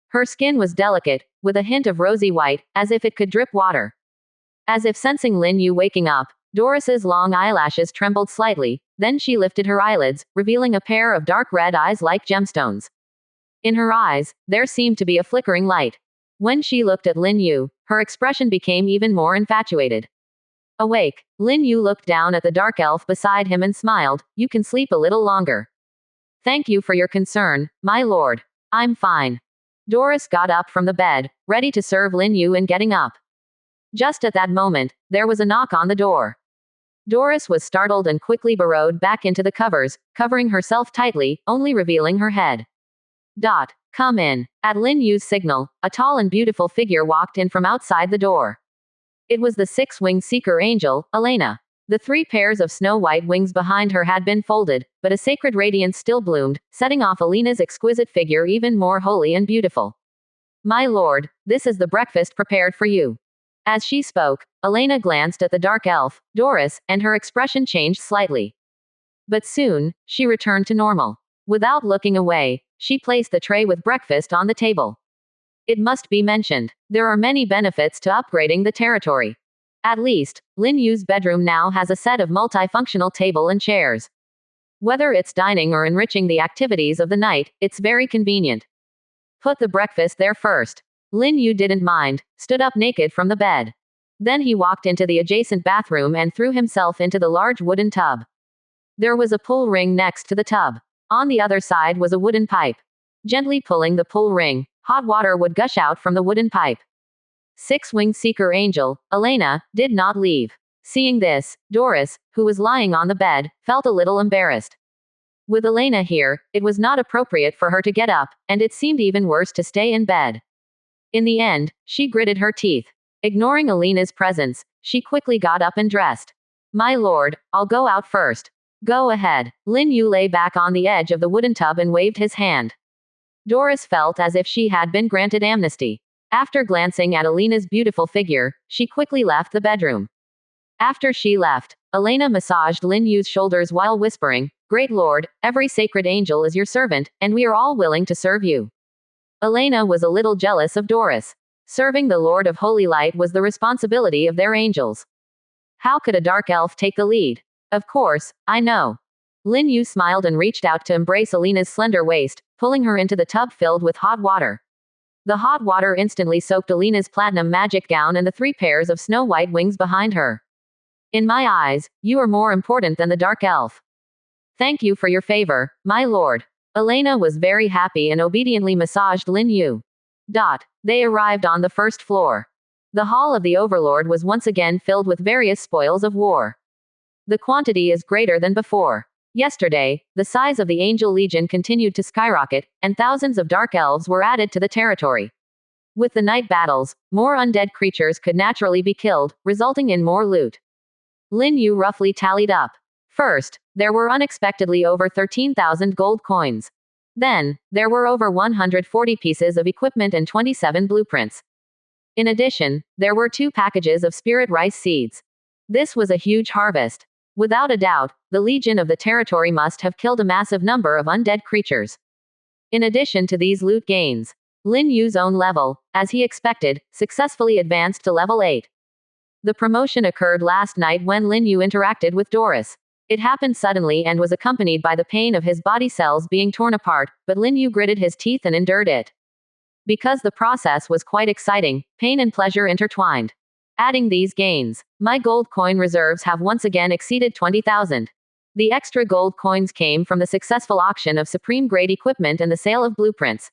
Her skin was delicate, with a hint of rosy white, as if it could drip water. As if sensing Lin Yu waking up, Doris's long eyelashes trembled slightly, then she lifted her eyelids, revealing a pair of dark red eyes like gemstones. In her eyes, there seemed to be a flickering light. When she looked at Lin Yu, her expression became even more infatuated. Awake, Lin Yu looked down at the dark elf beside him and smiled, "You can sleep a little longer." "Thank you for your concern, my lord. I'm fine." Doris got up from the bed, ready to serve Lin Yu in getting up. Just at that moment, there was a knock on the door. Doris was startled and quickly burrowed back into the covers, covering herself tightly, only revealing her head. "Come in." At Lin Yu's signal, a tall and beautiful figure walked in from outside the door. It was the 6-winged seeker angel, Elena. The 3 pairs of snow-white wings behind her had been folded, but a sacred radiance still bloomed, setting off Elena's exquisite figure even more holy and beautiful. "My lord, this is the breakfast prepared for you." As she spoke, Elena glanced at the dark elf, Doris, and her expression changed slightly. But soon, she returned to normal. Without looking away, she placed the tray with breakfast on the table. It must be mentioned, there are many benefits to upgrading the territory. At least, Lin Yu's bedroom now has a set of multifunctional table and chairs. Whether it's dining or enriching the activities of the night, it's very convenient. Put the breakfast there first. Lin Yu didn't mind, stood up naked from the bed. Then he walked into the adjacent bathroom and threw himself into the large wooden tub. There was a pull ring next to the tub. On the other side was a wooden pipe. Gently pulling the pull ring, hot water would gush out from the wooden pipe. 6-winged seeker angel, Elena, did not leave. Seeing this, Doris, who was lying on the bed, felt a little embarrassed. With Elena here, it was not appropriate for her to get up, and it seemed even worse to stay in bed. In the end, she gritted her teeth. Ignoring Elena's presence, she quickly got up and dressed. "My lord, I'll go out first." "Go ahead." Lin Yu lay back on the edge of the wooden tub and waved his hand. Doris felt as if she had been granted amnesty. After glancing at Elena's beautiful figure, she quickly left the bedroom. After she left, Elena massaged Lin Yu's shoulders while whispering, "Great lord, every sacred angel is your servant, and we are all willing to serve you." Elena was a little jealous of Doris. Serving the Lord of Holy Light was the responsibility of their angels. How could a dark elf take the lead? "Of course, I know." Lin Yu smiled and reached out to embrace Elena's slender waist, pulling her into the tub filled with hot water. The hot water instantly soaked Elena's platinum magic gown and the 3 pairs of snow-white wings behind her. "In my eyes, you are more important than the dark elf." "Thank you for your favor, my lord." Elena was very happy and obediently massaged Lin Yu. They arrived on the first floor. The hall of the Overlord was once again filled with various spoils of war. The quantity is greater than before. Yesterday, the size of the Angel Legion continued to skyrocket, and thousands of dark elves were added to the territory. With the night battles, more undead creatures could naturally be killed, resulting in more loot. Lin Yu roughly tallied up First, there were unexpectedly over 13,000 gold coins. Then, there were over 140 pieces of equipment and 27 blueprints. In addition, there were 2 packages of spirit rice seeds. This was a huge harvest. Without a doubt, the Legion of the territory must have killed a massive number of undead creatures. In addition to these loot gains, Lin Yu's own level, as he expected, successfully advanced to level 8. The promotion occurred last night when Lin Yu interacted with Doris. It happened suddenly and was accompanied by the pain of his body cells being torn apart, but Lin Yu gritted his teeth and endured it. Because the process was quite exciting, pain and pleasure intertwined. Adding these gains, my gold coin reserves have once again exceeded 20,000. The extra gold coins came from the successful auction of supreme grade equipment and the sale of blueprints.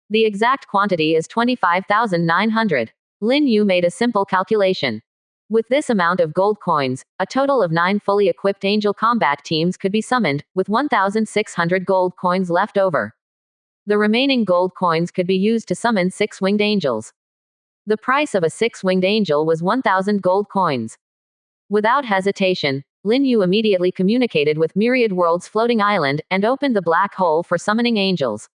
The exact quantity is 25,900. Lin Yu made a simple calculation. With this amount of gold coins, a total of 9 fully equipped angel combat teams could be summoned, with 1,600 gold coins left over. The remaining gold coins could be used to summon 6 winged angels. The price of a 6-winged angel was 1,000 gold coins. Without hesitation, Lin Yu immediately communicated with Myriad World's floating island and opened the black hole for summoning angels.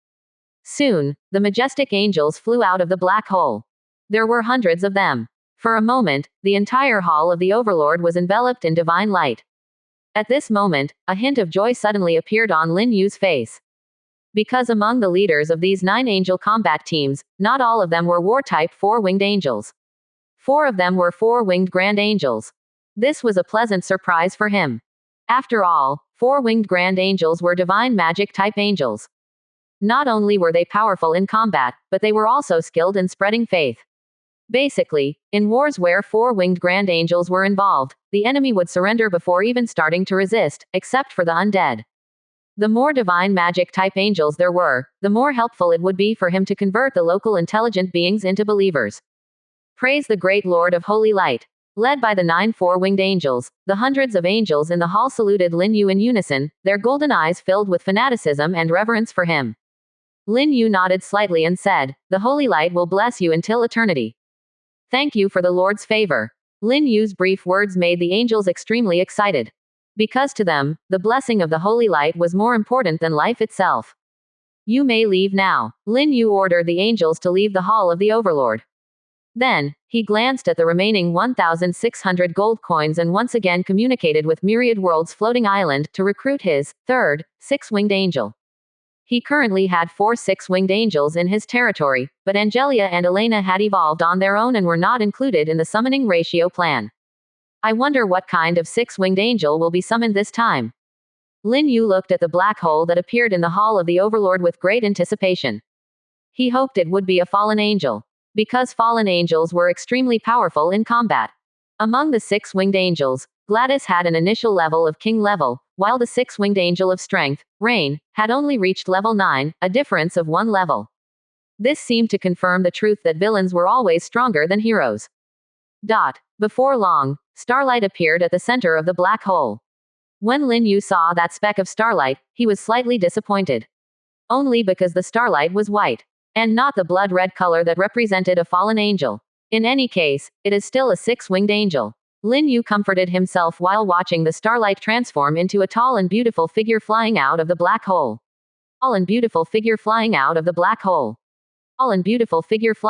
Soon, the majestic angels flew out of the black hole. There were hundreds of them. For a moment, the entire hall of the Overlord was enveloped in divine light. At this moment, a hint of joy suddenly appeared on Lin Yu's face. Because among the leaders of these 9 angel combat teams, not all of them were war-type 4-winged angels. 4 of them were 4-winged grand angels. This was a pleasant surprise for him. After all, 4-winged grand angels were divine magic-type angels. Not only were they powerful in combat, but they were also skilled in spreading faith. Basically, in wars where 4-winged grand angels were involved, the enemy would surrender before even starting to resist, except for the undead. The more divine magic-type angels there were, the more helpful it would be for him to convert the local intelligent beings into believers. Praise the great Lord of Holy Light. Led by the 9 4-winged angels, the hundreds of angels in the hall saluted Lin Yu in unison, their golden eyes filled with fanaticism and reverence for him. Lin Yu nodded slightly and said, "The Holy Light will bless you until eternity." Thank you for the Lord's favor. Lin Yu's brief words made the angels extremely excited. Because to them, the blessing of the Holy Light was more important than life itself. You may leave now. Lin Yu ordered the angels to leave the hall of the Overlord. Then, he glanced at the remaining 1,600 gold coins and once again communicated with Myriad World's floating island to recruit his 3rd, 6-winged angel. He currently had 4 6-winged angels in his territory, but Angelia and Elena had evolved on their own and were not included in the summoning ratio plan. I wonder what kind of 6-winged angel will be summoned this time. Lin Yu looked at the black hole that appeared in the hall of the Overlord with great anticipation. He hoped it would be a fallen angel. Because fallen angels were extremely powerful in combat. Among the 6-winged angels, Glattus had an initial level of king level, while the 6-winged angel of strength, Rain, had only reached level 9, a difference of 1 level. This seemed to confirm the truth that villains were always stronger than heroes. Before long, starlight appeared at the center of the black hole. When Lin Yu saw that speck of starlight, he was slightly disappointed. Only because the starlight was white, and not the blood red color that represented a fallen angel. In any case, it is still a 6-winged angel. Lin Yu comforted himself while watching the starlight transform into a tall and beautiful figure flying out of the black hole. Tall and beautiful figure flying out of the black hole. Tall and beautiful figure flying